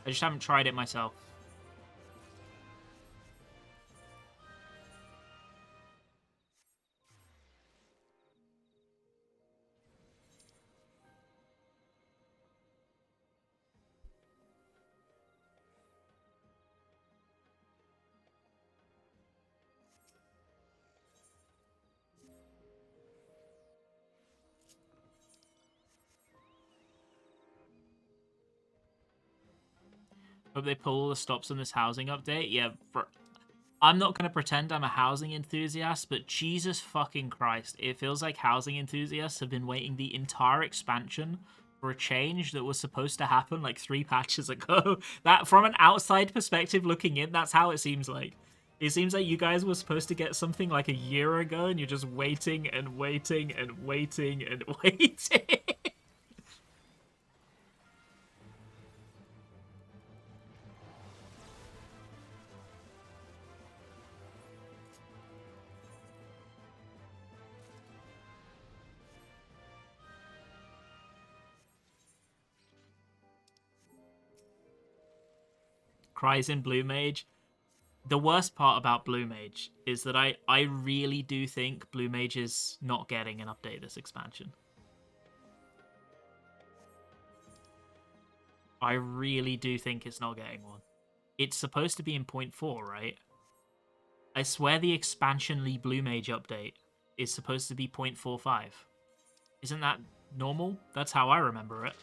I just haven't tried it myself. Hope they pull all the stops on this housing update. Yeah, I'm not going to pretend I'm a housing enthusiast, but Jesus fucking Christ, it feels like housing enthusiasts have been waiting the entire expansion for a change that was supposed to happen like 3 patches ago. That, from an outside perspective looking in, that's how it seems like. It seems like you guys were supposed to get something like a year ago, and you're just waiting and waiting and waiting and waiting. Cries in Blue Mage. The worst part about Blue Mage is that I really do think Blue Mage is not getting an update this expansion. I really do think it's not getting one. It's supposed to be in 0.4, right? I swear the expansionly Blue Mage update is supposed to be 0.45. Isn't that normal? That's how I remember it.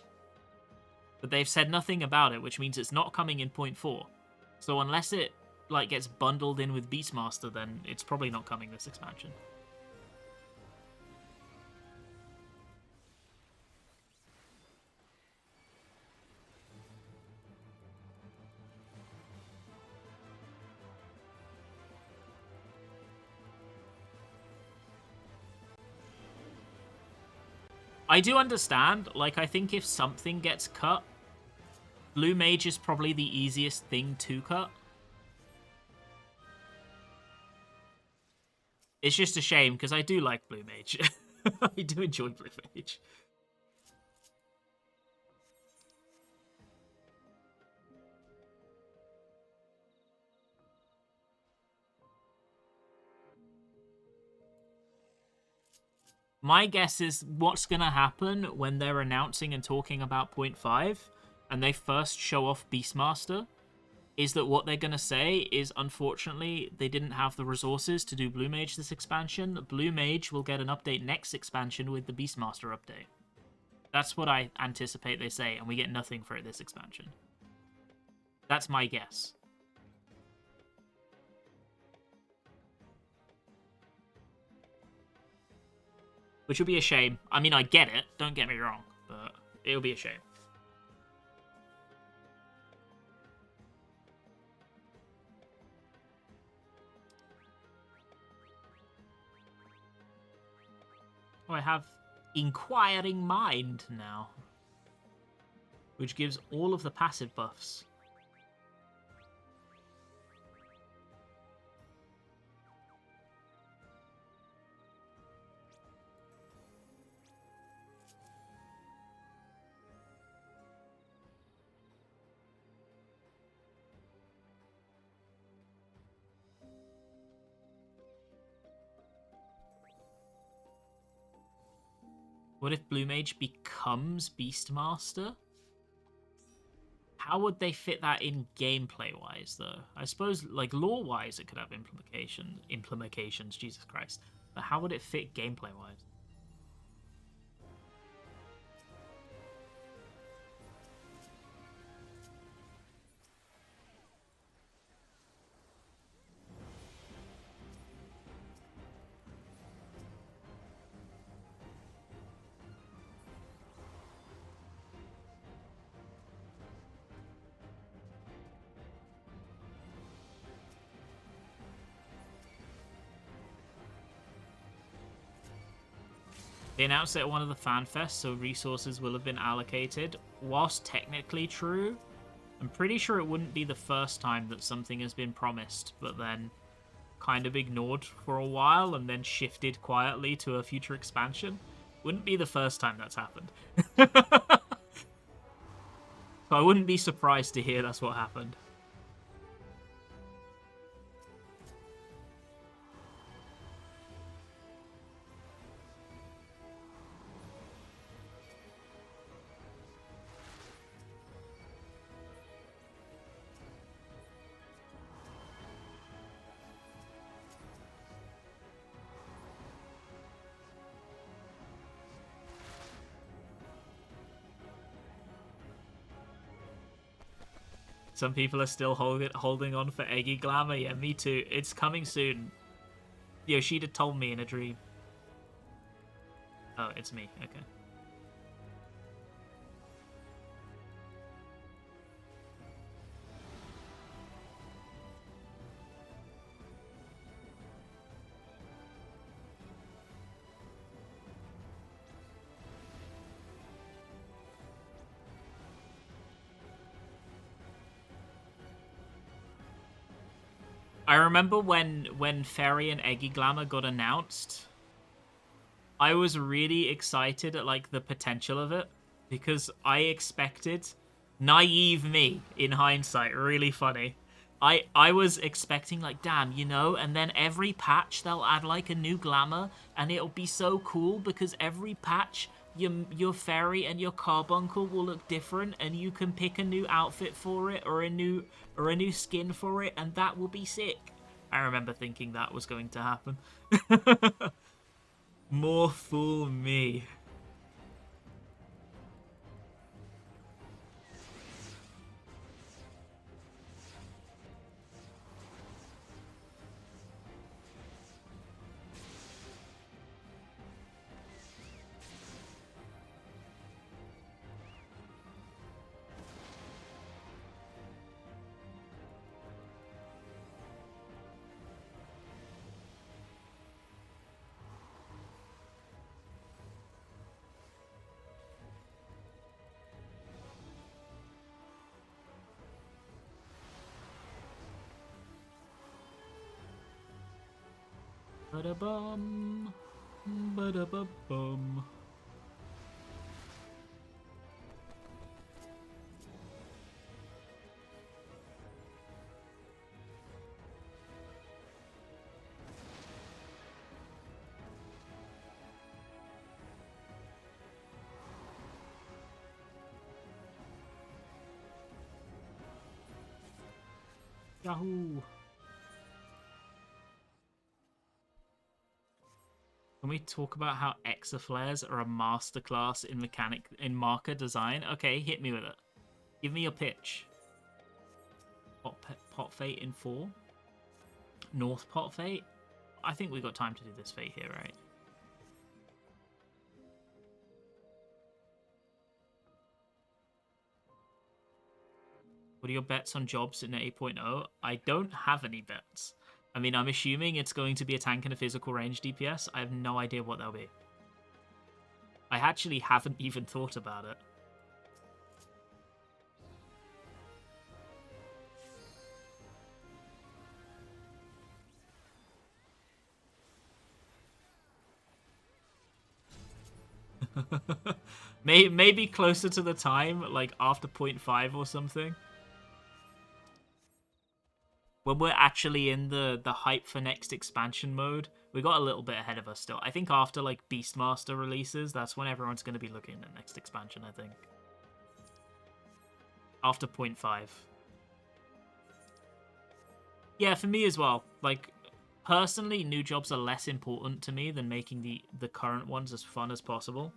But they've said nothing about it, which means it's not coming in 0.4. So unless it like gets bundled in with Beastmaster, then it's probably not coming this expansion. I do understand, like, I think if something gets cut, Blue Mage is probably the easiest thing to cut. It's just a shame, because I do like Blue Mage. I do enjoy Blue Mage. My guess is what's going to happen when they're announcing and talking about 0.5 and they first show off Beastmaster is that what they're going to say is, unfortunately, they didn't have the resources to do Blue Mage this expansion. Blue Mage will get an update next expansion with the Beastmaster update. That's what I anticipate they say, and we get nothing for it this expansion. That's my guess. Which would be a shame. I mean, I get it, don't get me wrong, but it'll be a shame. Oh, I have Inquiring Mind now, which gives all of the passive buffs. What if Blue Mage becomes Beastmaster? How would they fit that in gameplay-wise, though? I suppose, like, lore-wise, it could have implications, Jesus Christ. But how would it fit gameplay-wise? They announced it at one of the fan fests, so resources will have been allocated. Whilst technically true, I'm pretty sure it wouldn't be the first time that something has been promised, but then kind of ignored for a while and then shifted quietly to a future expansion. Wouldn't be the first time that's happened. So I wouldn't be surprised to hear that's what happened. Some people are still holding on for Eggy Glamour. Yeah, me too. It's coming soon. Yoshida told me in a dream. Oh, it's me. Okay. I remember when Fairy and Eggy Glamour got announced, I was really excited at like the potential of it because I expected, naive me in hindsight, really funny. I was expecting like, damn, and then every patch they'll add like a new glamour and it'll be so cool because every patch your fairy and your carbuncle will look different and you can pick a new outfit for it or a new skin for it and that will be sick. I remember thinking that was going to happen. More fool me. Ba-da-bum, ba-da-ba-bum. Yahoo! Can we talk about how exaflares are a masterclass in marker design? Okay, hit me with it. Give me your pitch. Pot Fate in 4? North Pot Fate? I think we got time to do this fate here, right? What are your bets on jobs in 8.0? I don't have any bets. I mean, I'm assuming it's going to be a tank and a physical range DPS. I have no idea what they'll be. I actually haven't even thought about it. Maybe closer to the time, like after 0.5 or something. When we're actually in the hype for next expansion mode, we got a little bit ahead of us still. I think after like Beastmaster releases, that's when everyone's going to be looking at next expansion, I think. After 0.5. Yeah, for me as well. Like, personally, new jobs are less important to me than making the current ones as fun as possible.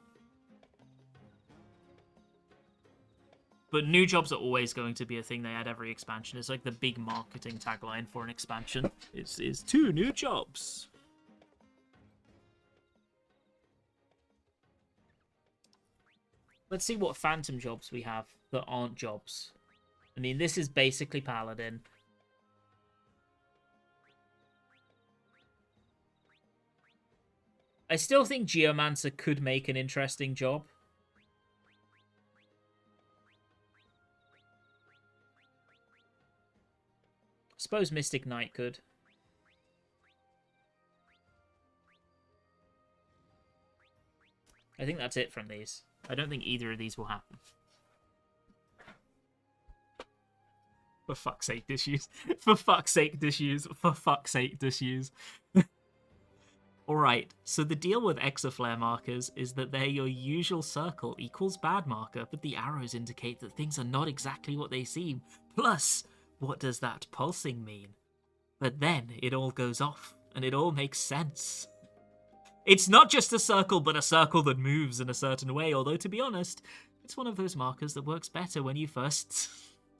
But new jobs are always going to be a thing they add every expansion. It's like the big marketing tagline for an expansion. It's 2 new jobs. Let's see what phantom jobs we have that aren't jobs. I mean, this is basically Paladin. I still think Geomancer could make an interesting job. I suppose Mystic Knight could. I think that's it from these. I don't think either of these will happen. For fuck's sake, disuse. For fuck's sake, disuse. For fuck's sake, disuse. Alright, so the deal with exaflare markers is that they're your usual circle equals bad marker, but the arrows indicate that things are not exactly what they seem. Plus, what does that pulsing mean? But then it all goes off, and it all makes sense. It's not just a circle, but a circle that moves in a certain way, although to be honest, it's one of those markers that works better when you first...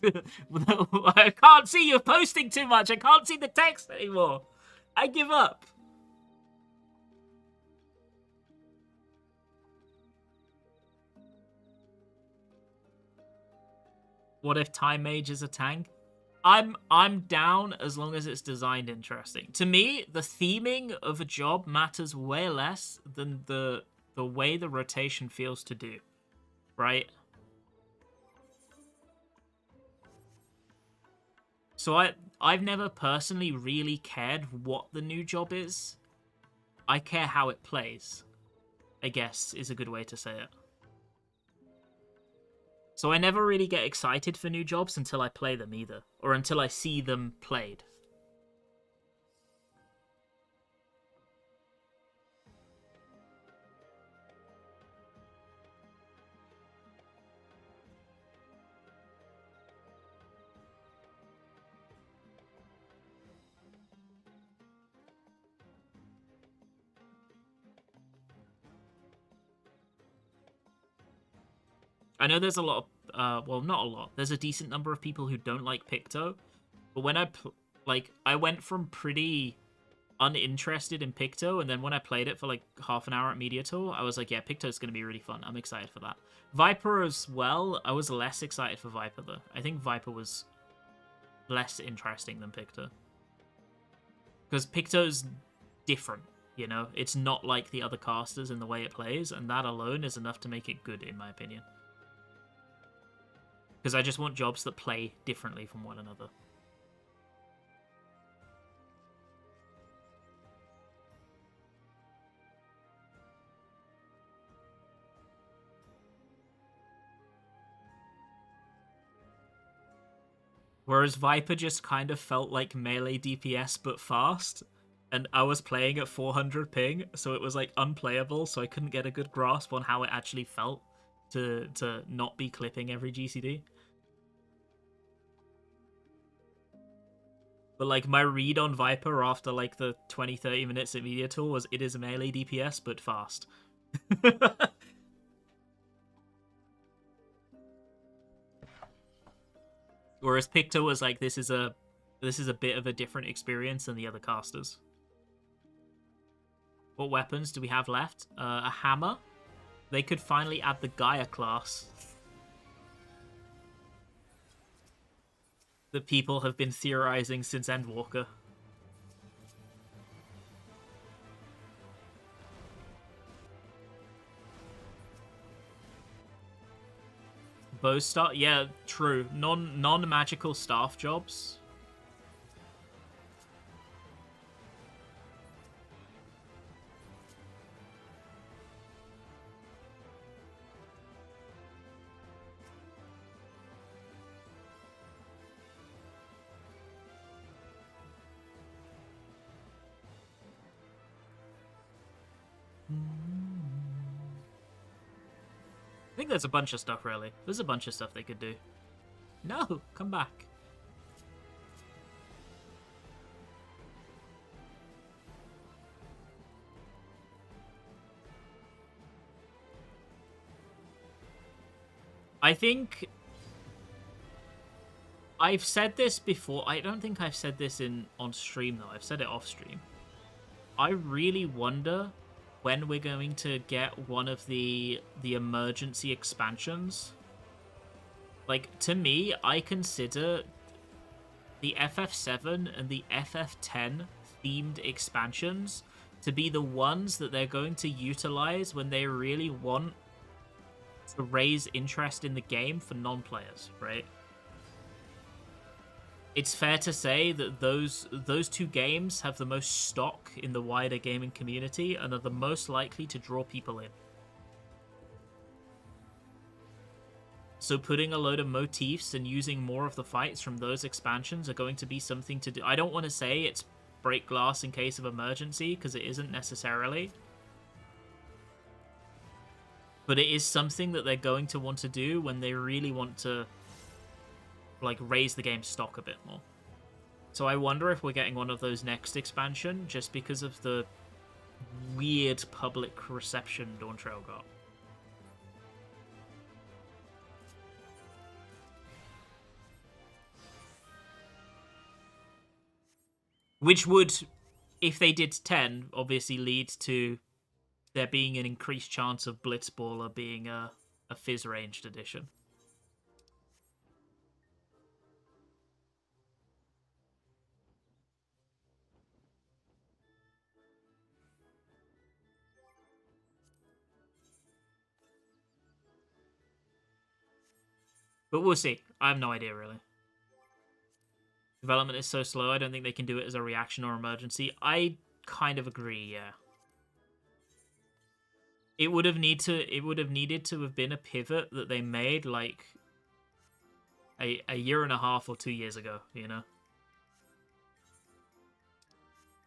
I can't see you posting too much. I can't see the text anymore. I give up. What if Time Mage is a tank? I'm down as long as it's designed interesting. To me, the theming of a job matters way less than the way the rotation feels to do, right? So I've never personally really cared what the new job is. I care how it plays, I guess is a good way to say it. So I never really get excited for new jobs until I play them either, or until I see them played. I know there's a lot of, well, not a lot. There's a decent number of people who don't like Picto, but when I went from pretty uninterested in Picto, and then when I played it for like half an hour at Media Tour, I was like, yeah, Picto's going to be really fun. I'm excited for that. Viper as well, I was less excited for Viper though. I think Viper was less interesting than Picto. Because Picto's different, you know? It's not like the other casters in the way it plays, and that alone is enough to make it good, in my opinion. Because I just want jobs that play differently from one another. Whereas Viper just kind of felt like melee DPS but fast. And I was playing at 400 ping, so it was like unplayable, so I couldn't get a good grasp on how it actually felt to not be clipping every GCD. But like my read on Viper after like the 20-30 minutes at Media Tour was it is a melee DPS but fast. Whereas Picto was like this is a bit of a different experience than the other casters. What weapons do we have left? A hammer. They could finally add the Gaia class that people have been theorizing since Endwalker. Bow staff? Yeah, true. Non-magical staff jobs. I think there's a bunch of stuff, really. There's a bunch of stuff they could do. No, come back. I think I've said this before. I don't think I've said this on stream, though. I've said it off stream. I really wonder when we're going to get one of the emergency expansions. Like, to me, I consider the FF7 and the FF10 themed expansions to be the ones that they're going to utilize when they really want to raise interest in the game for non-players, right? It's fair to say that those two games have the most stock in the wider gaming community and are the most likely to draw people in. So putting a load of motifs and using more of the fights from those expansions are going to be something to do. I don't want to say it's break glass in case of emergency, because it isn't necessarily. But it is something that they're going to want to do when they really want to like raise the game's stock a bit more. So I wonder if we're getting one of those next expansion just because of the weird public reception Dawn Trail got. Which would, if they did 10, obviously lead to there being an increased chance of Blitzballer being a Fizz ranged edition. But we'll see. I have no idea, really. Development is so slow, I don't think they can do it as a reaction or emergency. I kind of agree, yeah. It would have needed to have been a pivot that they made like a year and a half or 2 years ago, you know?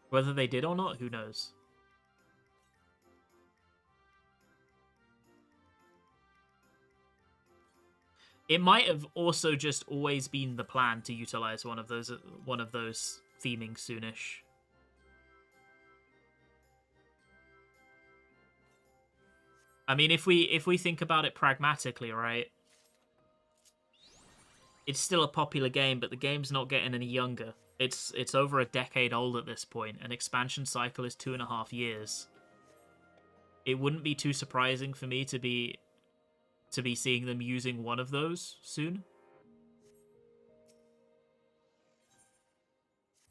Whether they did or not, who knows? It might have also just always been the plan to utilize one of those theming soonish. I mean, if we think about it pragmatically, right? It's still a popular game, but the game's not getting any younger. It's over a decade old at this point. An expansion cycle is 2.5 years. It wouldn't be too surprising for me to be seeing them using one of those soon.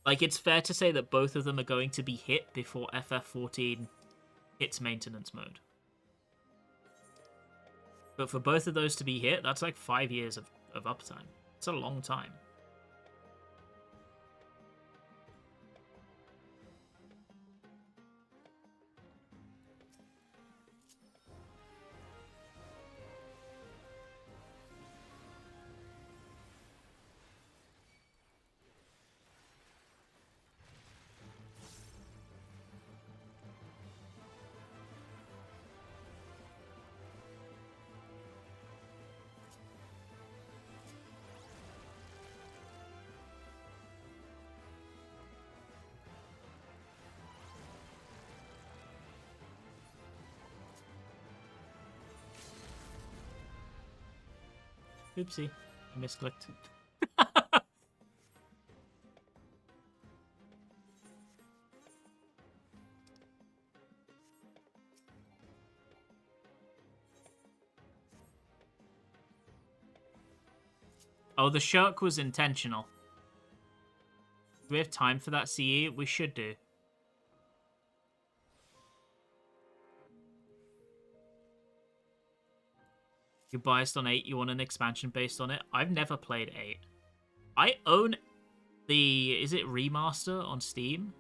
Like, it's fair to say that both of them are going to be hit before FF14 hits maintenance mode. But for both of those to be hit, that's like 5 years of uptime. It's a long time. Oopsie, I misclicked. Oh, the shirk was intentional. Do we have time for that, CE? We should do. You're biased on 8, you want an expansion based on it? I've never played 8. I own the... Is it remaster on Steam?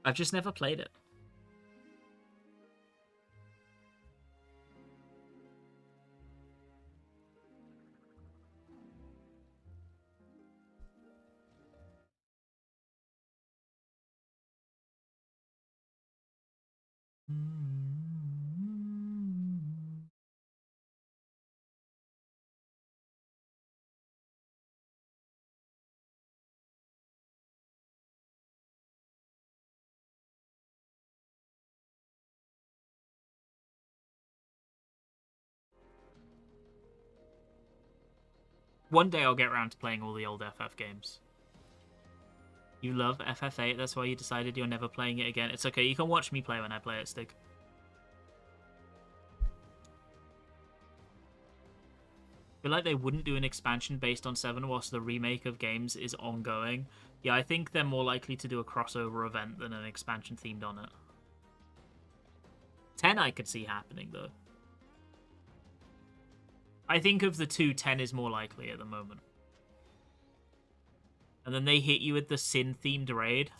I've just never played it. One day I'll get around to playing all the old FF games. You love FF8, that's why you decided you're never playing it again. It's okay, you can watch me play when I play it, Stig. I feel like they wouldn't do an expansion based on 7 whilst the remake of games is ongoing. Yeah, I think they're more likely to do a crossover event than an expansion themed on it. 10 I could see happening, though. I think of the two, 10 is more likely at the moment. And then they hit you with the Sin-themed raid.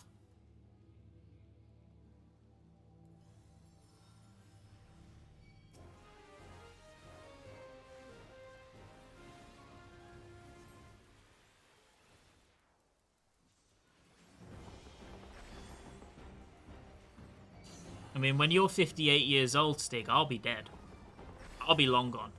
I mean, when you're 58 years old, Stig, I'll be dead. I'll be long gone.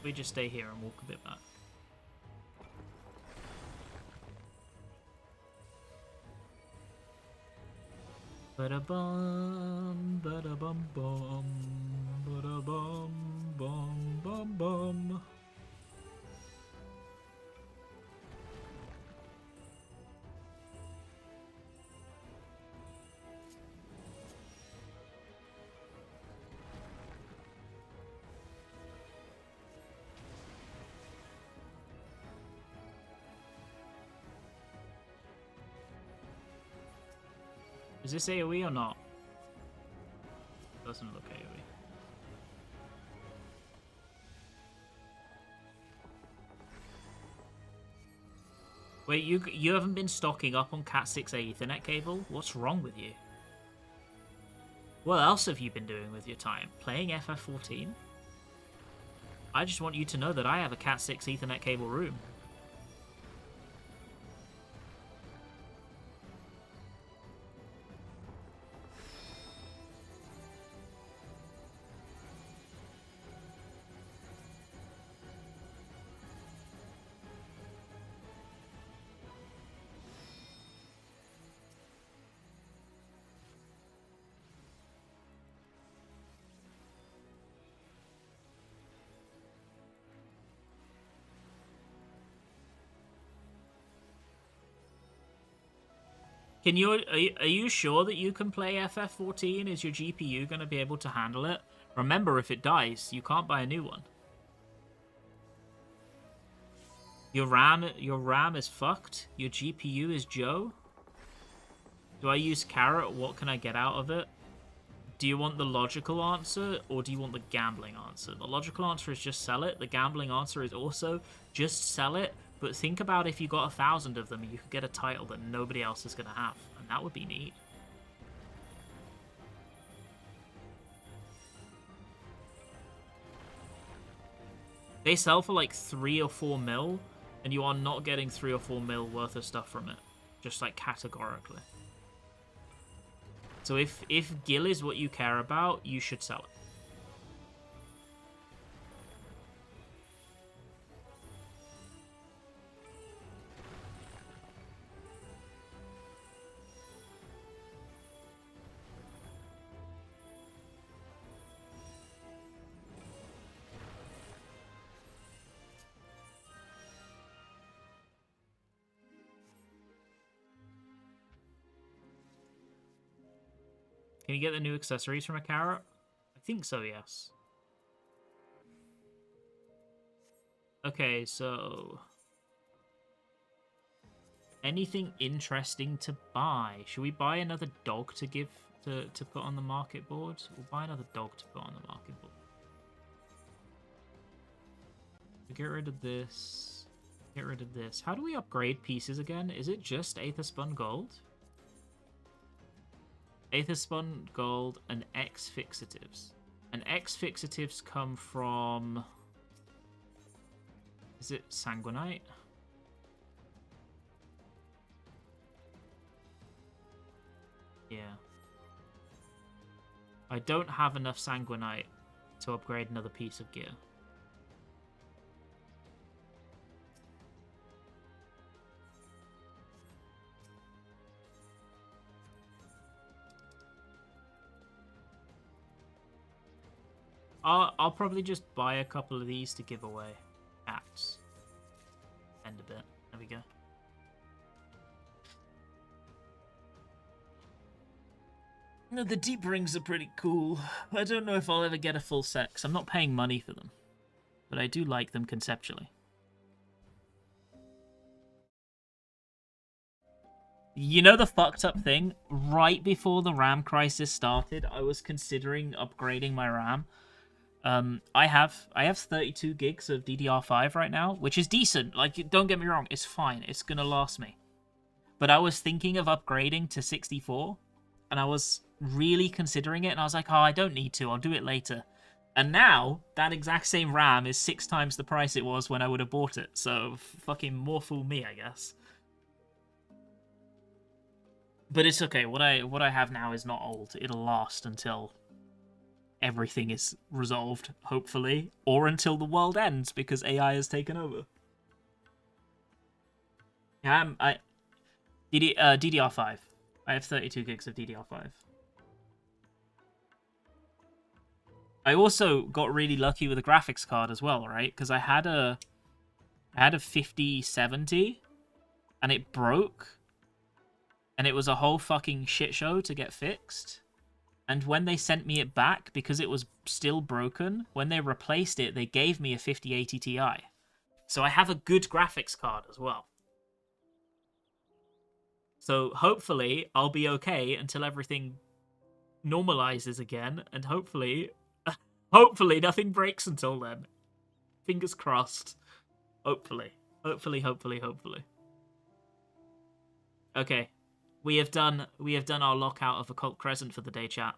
We just stay here and walk a bit back. Ba-da-bum, ba-da-bum-bum, ba-da-bum, bum, bum, bum. Is this AoE or not? Doesn't look AoE. Wait, you haven't been stocking up on Cat 6A Ethernet cable? What's wrong with you? What else have you been doing with your time? Playing FF14? I just want you to know that I have a Cat 6 Ethernet cable room. Can you are you sure that you can play FF14? Is your GPU going to be able to handle it? Remember, if it dies, you can't buy a new one. Your RAM is fucked. Your GPU is Joe. Do I use Carrot? What can I get out of it? Do you want the logical answer or do you want the gambling answer? The logical answer is just sell it. The gambling answer is also just sell it. But think about if you got 1,000 of them, you could get a title that nobody else is going to have. And that would be neat. They sell for like 3 or 4 mil, and you are not getting 3 or 4 mil worth of stuff from it. Just like categorically. So if Gil is what you care about, you should sell it. Can you get the new accessories from a carrot? I think so, yes. Okay, so... anything interesting to buy? Should we buy another dog to give to put on the market board? We'll buy another dog to put on the market board. Get rid of this. Get rid of this. How do we upgrade pieces again? Is it just Aether Spun Gold? Aether Spun Gold and X Fixatives. And X Fixatives come from... is it Sanguinite? Yeah. I don't have enough Sanguinite to upgrade another piece of gear. I'll probably just buy a couple of these to give away. Axe. End a bit. There we go. No, the deep rings are pretty cool. I don't know if I'll ever get a full set, because I'm not paying money for them. But I do like them conceptually. You know the fucked up thing? Right before the RAM crisis started, I was considering upgrading my RAM. I have 32 gigs of DDR5 right now, which is decent. Like, don't get me wrong, it's fine. It's gonna last me. But I was thinking of upgrading to 64, and I was really considering it, and I was like, oh, I don't need to. I'll do it later. And now, that exact same RAM is 6 times the price it was when I would have bought it. So, fucking more fool me, I guess. But it's okay. What I have now is not old. It'll last until everything is resolved, hopefully, or until the world ends because AI has taken over. Yeah, DDR5. I have 32 gigs of DDR5. I also got really lucky with a graphics card as well, right? Because I had a 5070 and it broke, and it was a whole fucking shit show to get fixed. And when they sent me it back, because it was still broken, when they replaced it, they gave me a 5080 Ti. So I have a good graphics card as well. So hopefully I'll be okay until everything normalizes again, and hopefully nothing breaks until then. Fingers crossed. Hopefully. Okay. We have done our lockout of Occult Crescent for the day, chat.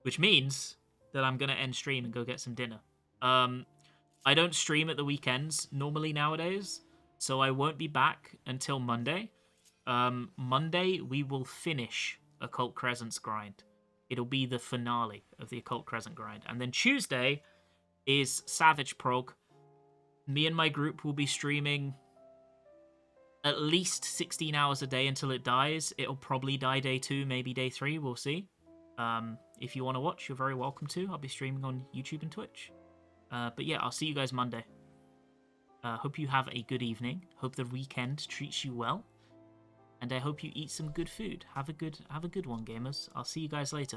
Which means that I'm gonna end stream and go get some dinner. I don't stream at the weekends normally nowadays, so I won't be back until Monday. Monday we will finish Occult Crescent's grind. It'll be the finale of the Occult Crescent grind. And then Tuesday is Savage Prog. Me and my group will be streaming at least 16 hours a day until it dies. It'll probably die day 2, maybe day 3, we'll see. If you want to watch, you're very welcome to. I'll be streaming on YouTube and Twitch. But yeah, I'll see you guys Monday. Hope you have a good evening. Hope the weekend treats you well. And I hope you eat some good food. Have a good one, gamers. I'll see you guys later.